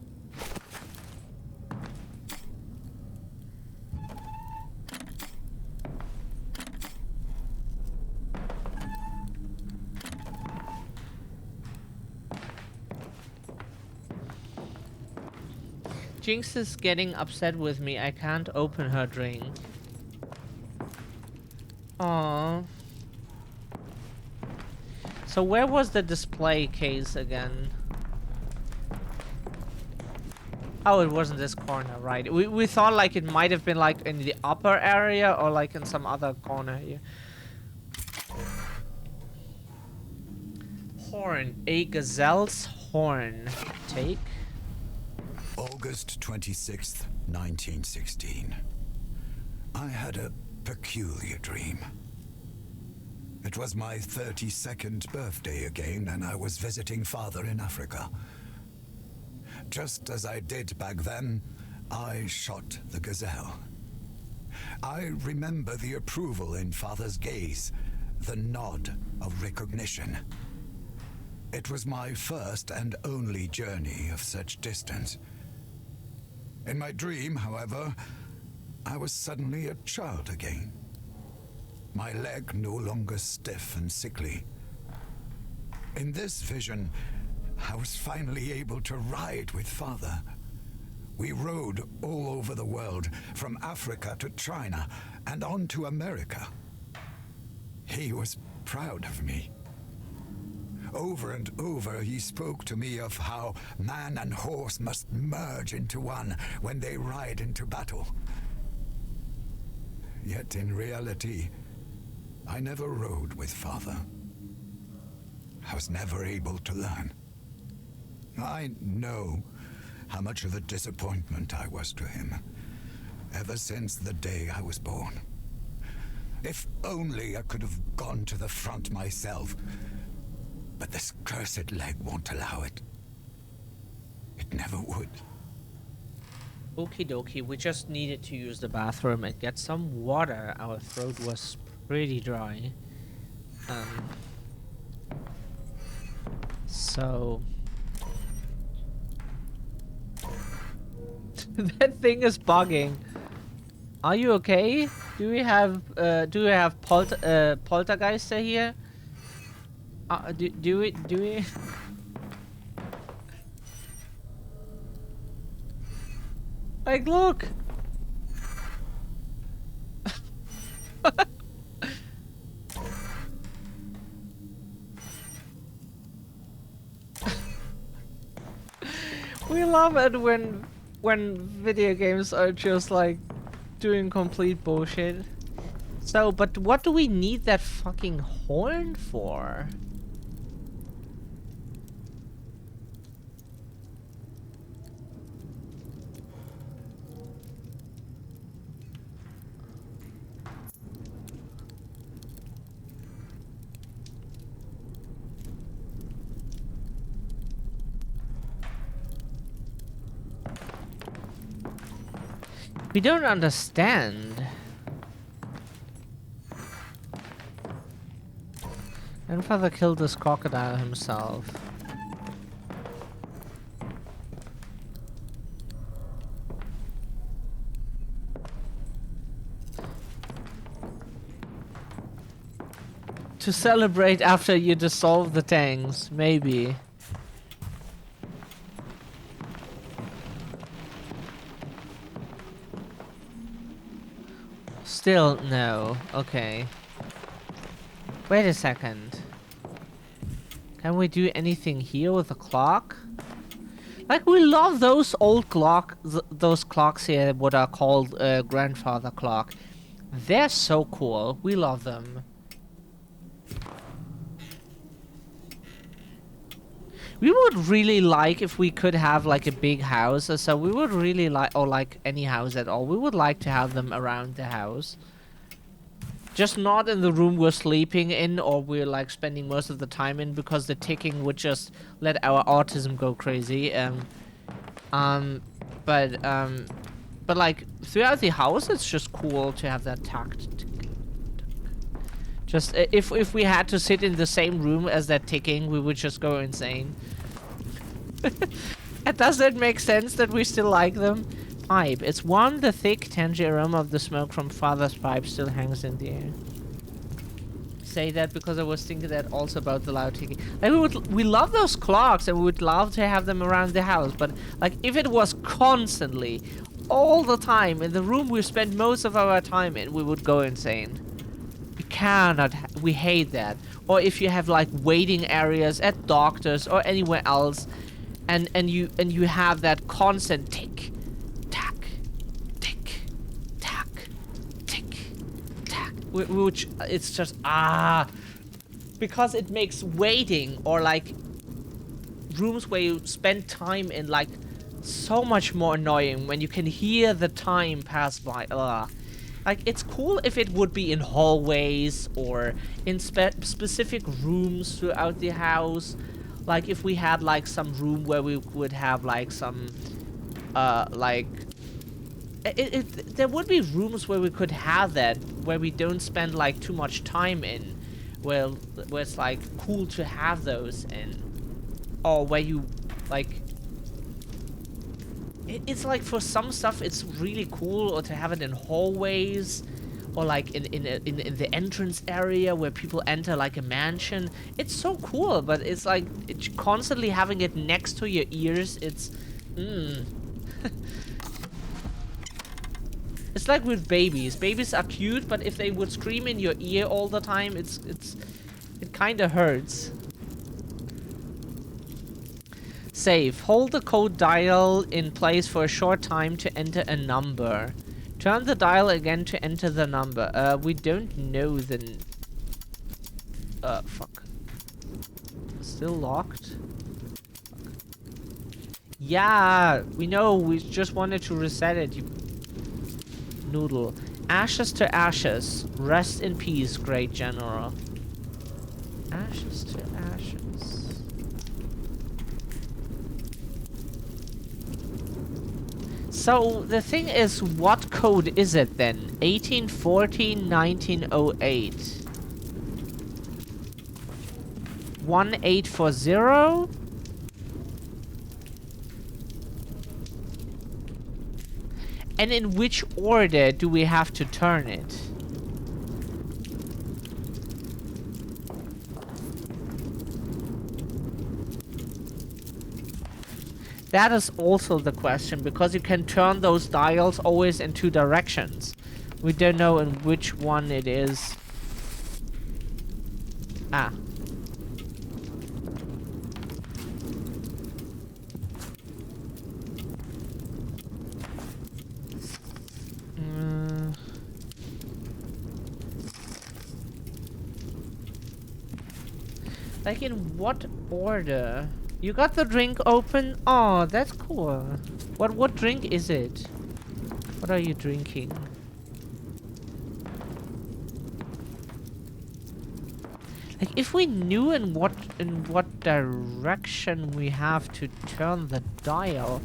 Jinx is getting upset with me. I can't open her drink. Aww. So where was the display case again? Oh, it wasn't this corner, right? We thought like it might have been like in the upper area or like in some other corner here. Horn. A gazelle's horn. Take. August 26th, 1916. I had a peculiar dream. It was my 32nd birthday again, and I was visiting father in Africa. Just as I did back then, I shot the gazelle. I remember the approval in father's gaze, the nod of recognition. It was my first and only journey of such distance. In my dream, however, I was suddenly a child again. My leg no longer stiff and sickly. In this vision, I was finally able to ride with father. We rode all over the world, from Africa to China and on to America. He was proud of me. Over and over he spoke to me of how man and horse must merge into one when they ride into battle. Yet in reality, I never rode with father. I was never able to learn. I know how much of a disappointment I was to him, ever since the day I was born. If only I could have gone to the front myself. But this cursed leg won't allow it. It never would. Okie dokie, we just needed to use the bathroom and get some water. Our throat was pretty dry. So... that thing is bugging. Are you okay? Do we have poltergeister here? Do we? Like, look! We love it when video games are just like doing complete bullshit. So, but what do we need that fucking horn for? We don't understand. Grandfather killed this crocodile himself. To celebrate after you dissolve the tanks, maybe. Still no. Okay. Wait a second. Can we do anything here with the clock? Like, we love those old those clocks here, what are called grandfather clock. They're so cool. We love them. We would really like if we could have like a big house, so we would really like, or like any house at all, we would like to have them around the house. Just not in the room we're sleeping in or we're like spending most of the time in, because the ticking would just let our autism go crazy. But like throughout the house, it's just cool to have that tact. Just if we had to sit in the same room as that ticking, we would just go insane. And does that make sense that we still like them? Pipe. It's warm, the thick, tangy aroma of the smoke from father's pipe still hangs in the air. Say that because I was thinking that also about the loud ticking. Like we love those clocks and we would love to have them around the house, but like if it was constantly, all the time, in the room we spend most of our time in, we would go insane. We hate that. Or if you have like waiting areas at doctors or anywhere else, and you have that constant tick, tack, tick, tack, tick, tack, which it's just because it makes waiting or like rooms where you spend time in like so much more annoying when you can hear the time pass by. Like, it's cool if it would be in hallways or in specific rooms throughout the house. Like, if we had, like, some room where we would have, like, some, like... There would be rooms where we could have that, where we don't spend, like, too much time in. Where it's, like, cool to have those in. Or where you, like... It's like for some stuff it's really cool, or to have it in hallways, or like in the entrance area where people enter like a mansion. It's so cool, but it's like constantly having it next to your ears. It's it's like with babies. Babies are cute, but if they would scream in your ear all the time, it kind of hurts. Save. Hold the code dial in place for a short time to enter a number. Turn the dial again to enter the number. We don't know the... fuck. Still locked? Fuck. Yeah, we know. We just wanted to reset it, you... noodle. Ashes to ashes. Rest in peace, great general. Ashes to ashes. So, the thing is, what code is it then? 1814, 1908. 1840? And in which order do we have to turn it? That is also the question, because you can turn those dials always in two directions. We don't know in which one it is. Ah. Like, in what order? You got the drink open? Oh, that's cool. What drink is it? What are you drinking? Like, if we knew in what direction we have to turn the dial,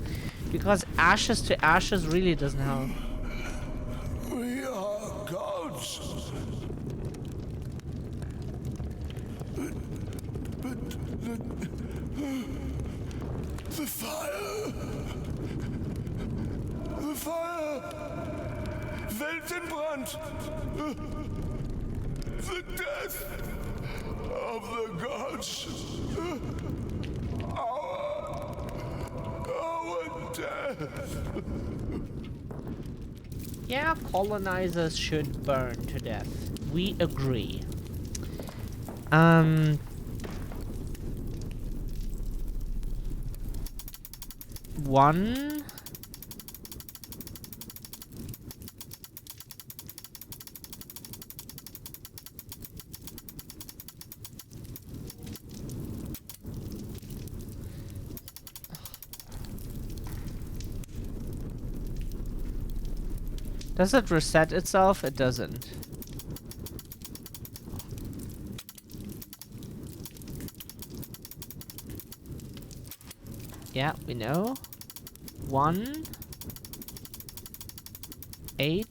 because ashes to ashes really doesn't help. We are gods. But the fire! The fire! Weltenbrand! The death! of the gods. Our death. Yeah, colonizers should burn to death. We agree. One. Does it reset itself? It doesn't. Yeah, we know. 1 8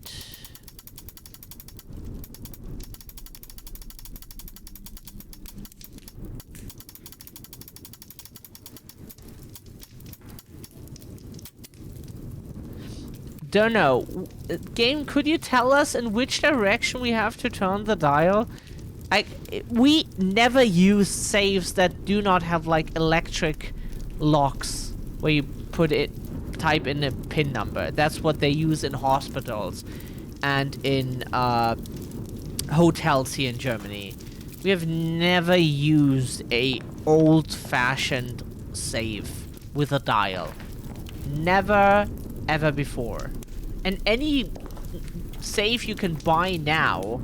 Don't know. Game, could you tell us in which direction we have to turn the dial? We never use saves that do not have like electric locks where you type in a pin number. That's what they use in hospitals and in hotels here in Germany. We have never used a old-fashioned save with a dial. Never ever before. And any save you can buy now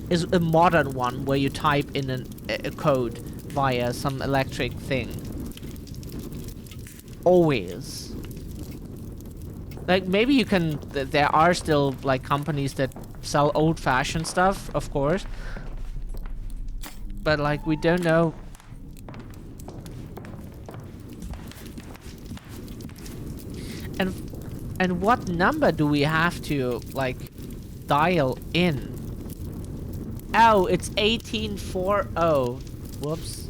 is a modern one where you type in a code via some electric thing. Always. Like, maybe you can... There are still, like, companies that sell old-fashioned stuff, of course. But, like, we don't know... And what number do we have to, like, dial in? Oh, it's 1840. Whoops.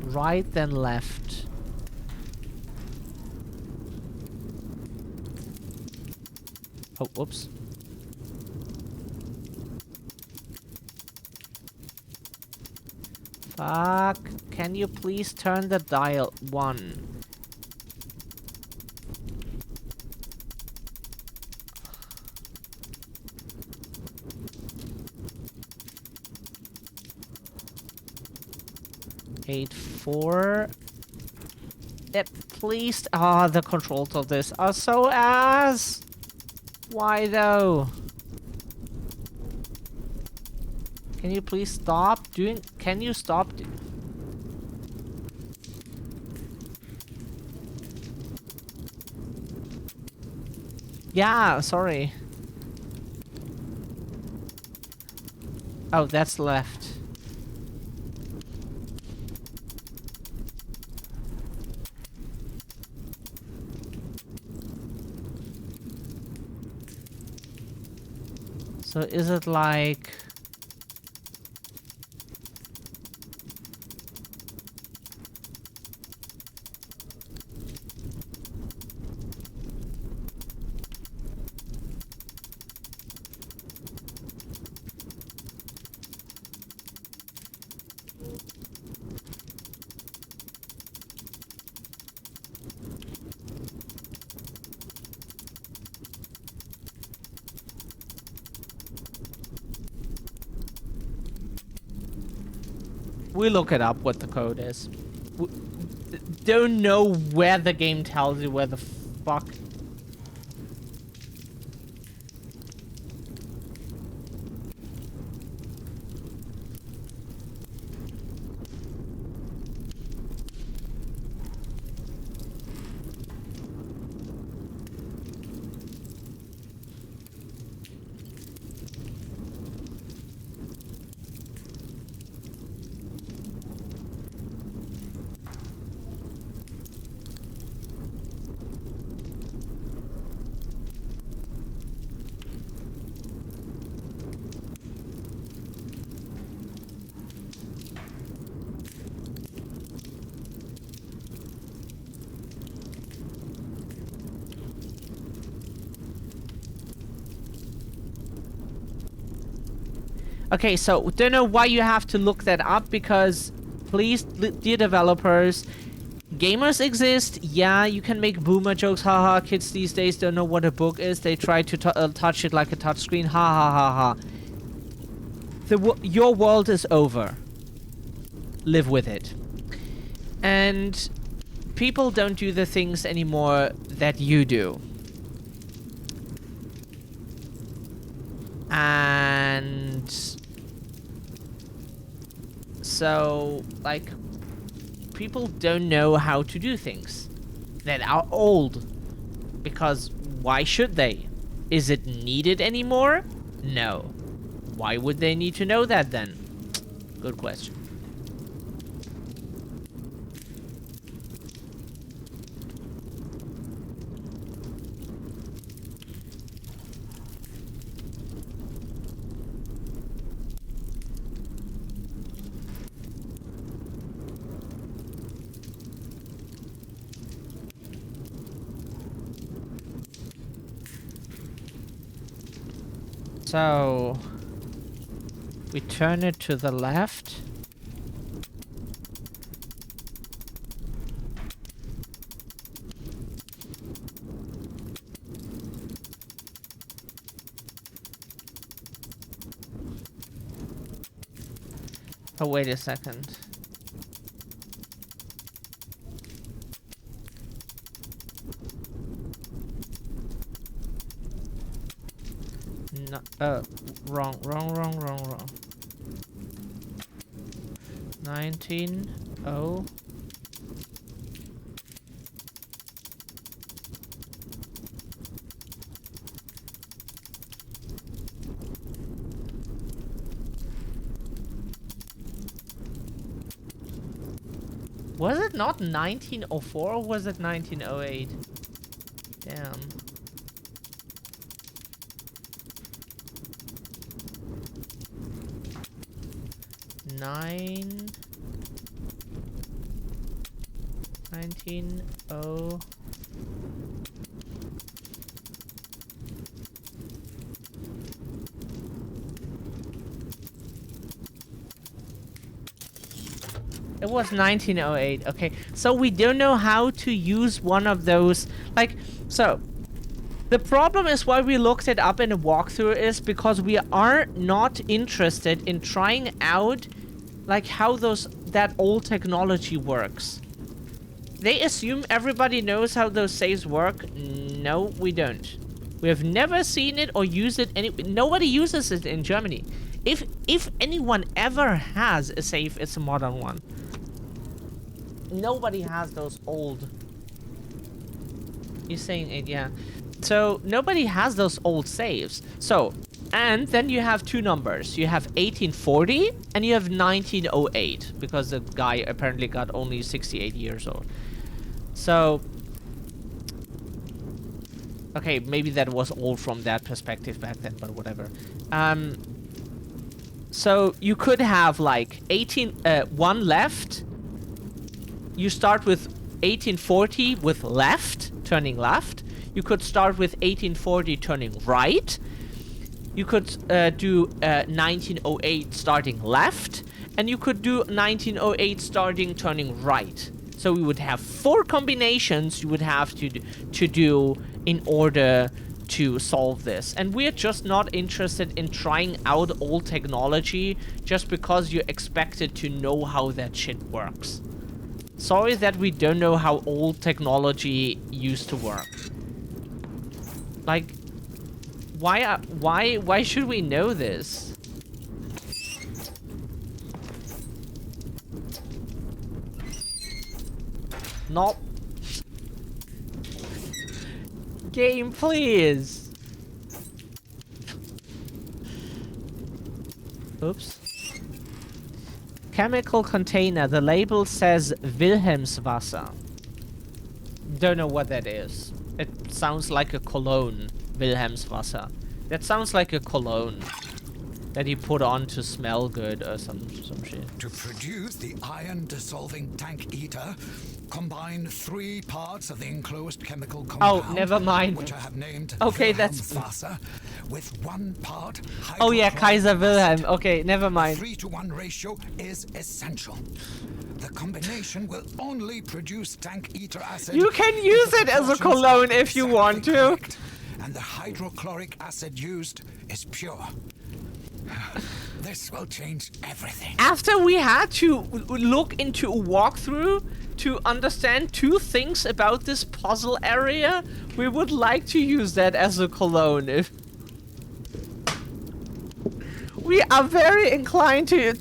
Right, then left. Oh, whoops. Fuck. Can you please turn the dial 1? Eight, 4. Yep, please. Ah, the controls of this are so ass. Why though? Can you please stop doing? Can you stop? Yeah, sorry. Oh, that's left. So is it like... We look it up what the code is. We don't know where the game tells you where the fuck. Okay, so don't know why you have to look that up, because please, dear developers, gamers exist. Yeah, you can make boomer jokes. Haha, kids these days don't know what a book is. They try to touch it like a touchscreen. Ha ha ha ha. Your world is over. Live with it. And people don't do the things anymore that you do. And so, like, people don't know how to do things that are old. Because why should they? Is it needed anymore? No. Why would they need to know that then? Good question. So, we turn it to the left. Oh, wait a second. No, wrong. 19, oh. Was it not 1904 or was it 1908? Damn. Nine 19 It was 1908. Okay, so we don't know how to use one of those. Like, so the problem is why we looked it up in a walkthrough is because we are not interested in trying out like how that old technology works. They assume everybody knows how those saves work. No, we don't. We have never seen it or used it. Nobody uses it in Germany. If anyone ever has a save, it's a modern one. Nobody has those old. You're saying it, yeah. So nobody has those old saves. So, and then you have two numbers. You have 1840 and you have 1908 because the guy apparently got only 68 years old. So, okay, maybe that was old from that perspective back then, but whatever. So you could have like 1 left. You start with 1840 with left, turning left. You could start with 1840 turning right. You could do 1908 starting left. And you could do 1908 starting turning right. So we would have 4 combinations you would have to do in order to solve this. And we're just not interested in trying out old technology just because you're expected to know how that shit works. Sorry that we don't know how old technology used to work. Like, why should we know this? Not. Game, please. Oops. Chemical container. The label says Wilhelmswasser. Don't know what that is. It sounds like a cologne. Wilhelmswasser. That sounds like a cologne. that he put on to smell good or some shit. To produce the iron-dissolving tank eater, combine 3 parts of the enclosed chemical compound. Oh, never mind. Which I have named okay, that's Wilhelmswasser, with 1 part. Oh yeah, Kaiser Wilhelm. Okay, never mind. 3-to-1 ratio is essential. The combination will only produce tank eater acid. You can use it as a cologne if you want to. Correct, and the hydrochloric acid used is pure. This will change everything. After we had to look into a walkthrough to understand 2 things about this puzzle area, we would like to use that as a cologne. If we are very inclined to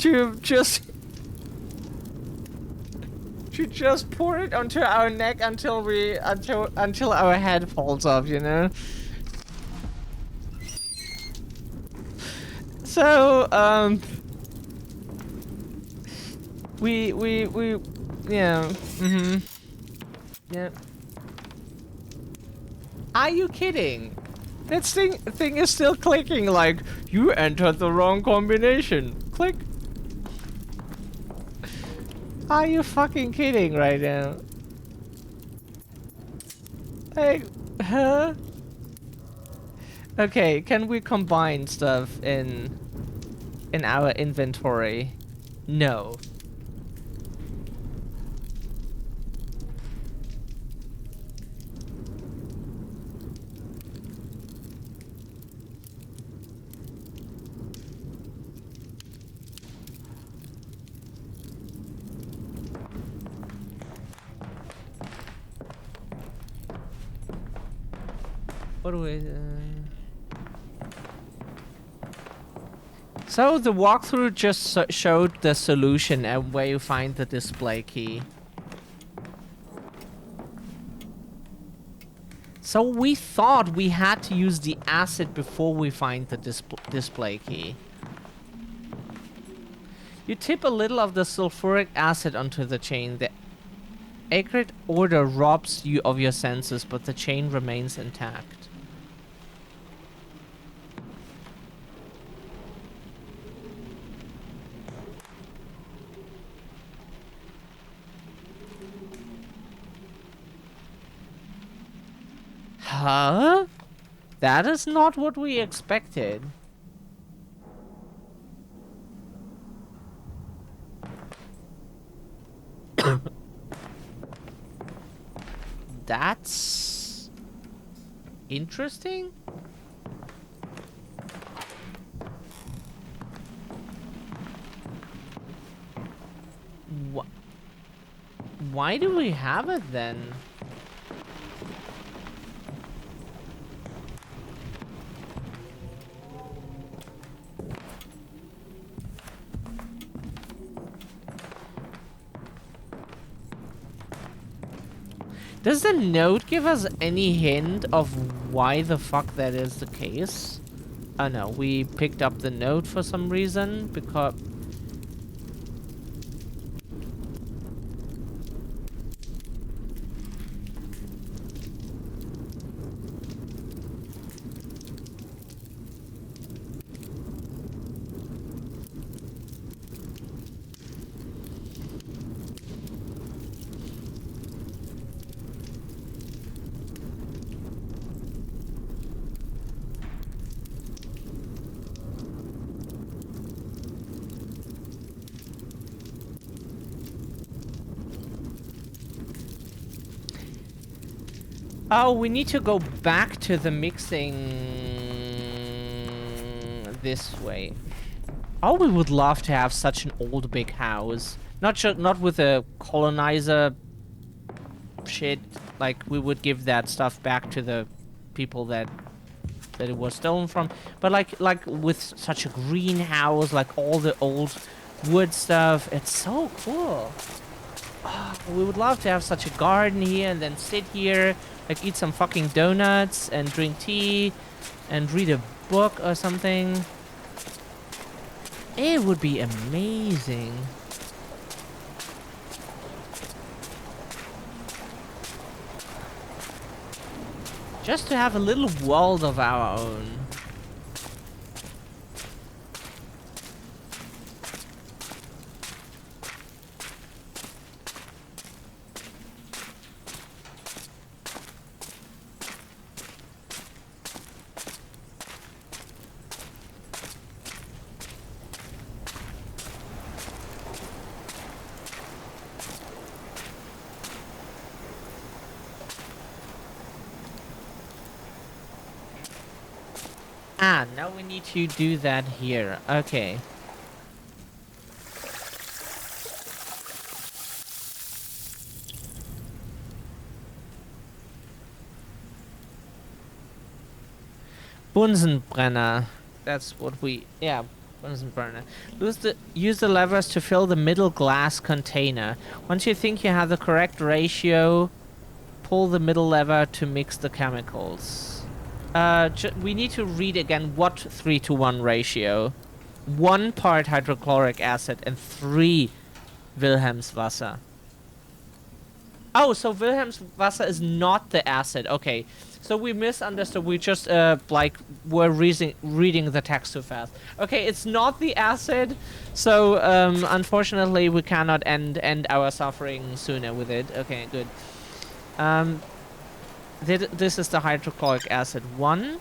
just pour it onto our neck until our head falls off, you know. So, yeah, yeah. Are you kidding? That thing is still clicking like, you entered the wrong combination. Click. Are you fucking kidding right now? Hey, huh? Okay, can we combine stuff in our inventory? No. What do we... So the walkthrough just showed the solution and where you find the display key. So we thought we had to use the acid before we find the display key. You tip a little of the sulfuric acid onto the chain. The acrid odor robs you of your senses, but the chain remains intact. Huh? That is not what we expected. That's interesting. Why do we have it then? Does the note give us any hint of why the fuck that is the case? Oh no, we picked up the note for some reason because... Oh, we need to go back to the mixing this way. Oh, we would love to have such an old big house. Not with a colonizer shit. Like, we would give that stuff back to the people that it was stolen from. But like with such a greenhouse, like all the old wood stuff. It's so cool. Oh, we would love to have such a garden here and then sit here. Like, eat some fucking donuts and drink tea and read a book or something. It would be amazing. Just to have a little world of our own. Ah, now we need to do that here. Okay. Bunsenbrenner. That's what we... Yeah, Bunsenbrenner. Use the levers to fill the middle glass container. Once you think you have the correct ratio, pull the middle lever to mix the chemicals. We need to read again what 3-to-1 ratio. 1 part hydrochloric acid and 3 Wilhelmswasser. Oh, so Wilhelmswasser is not the acid. Okay. So we misunderstood. We just like were reading the text too fast. Okay, it's not the acid. So unfortunately we cannot end our suffering sooner with it. Okay, good. This is the hydrochloric acid 1.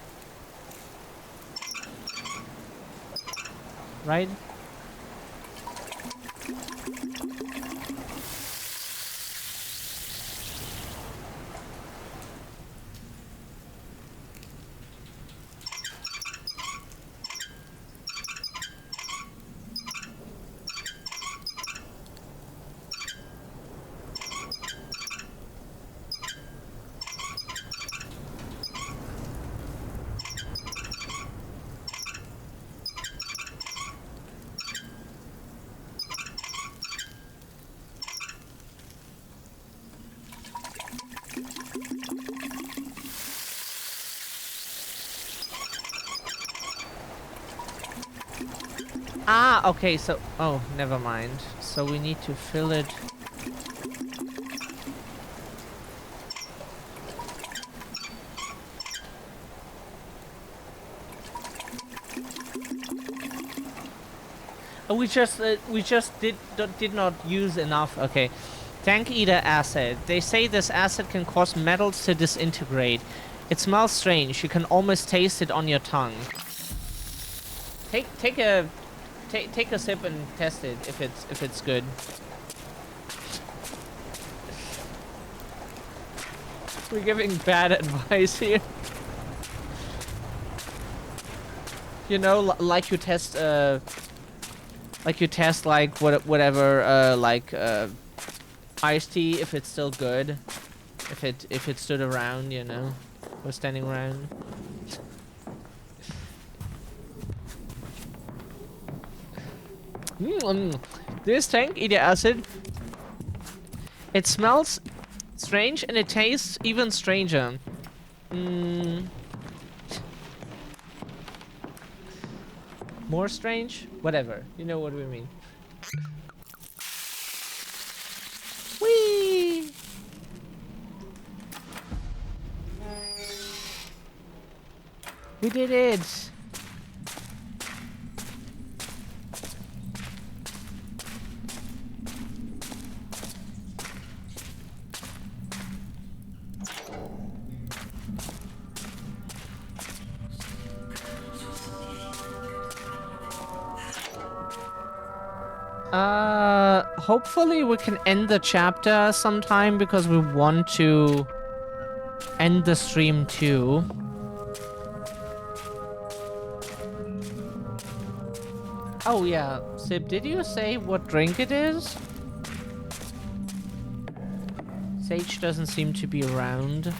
Right? Ah, okay, so... Oh, never mind. So we need to fill it... Oh, we just did not use enough. Okay. Tank Eater acid. They say this acid can cause metals to disintegrate. It smells strange. You can almost taste it on your tongue. Take a sip and test it if it's good. We're giving bad advice here. You know, like you test like whatever like iced tea if it's still good, if it stood around, you know, or standing around. This Tank Eater acid, it smells strange and it tastes even stranger. More strange? Whatever. You know what we mean. Whee! We did it! Hopefully we can end the chapter sometime because we want to end the stream too. Oh yeah, Sib, did you say what drink it is? Sage doesn't seem to be around.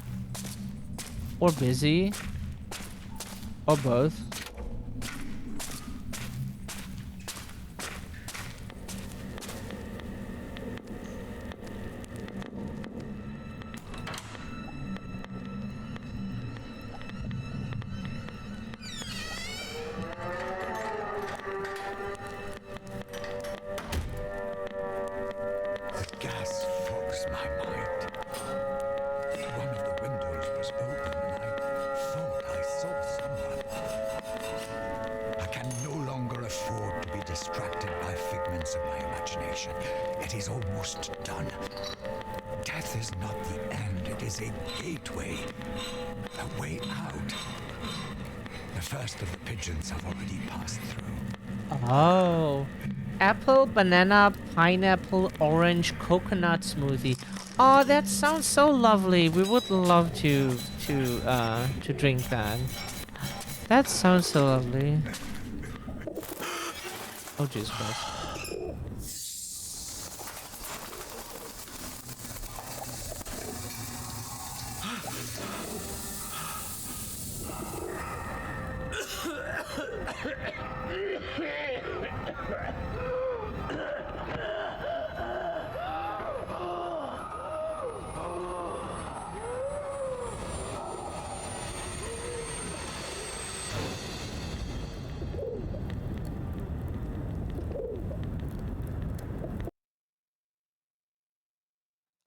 Or busy. Or both. Banana, pineapple, orange, coconut smoothie. Oh, that sounds so lovely. We would love to drink that. That sounds so lovely. Oh, Jesus Christ.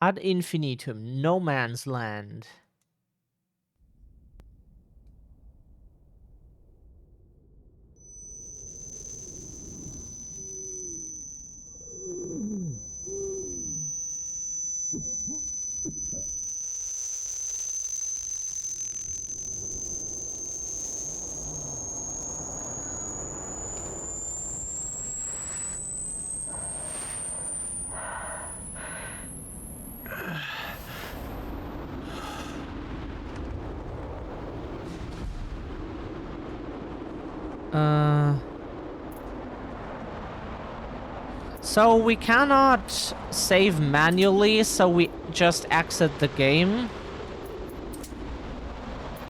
Ad infinitum, no man's land. So we cannot save manually, so we just exit the game.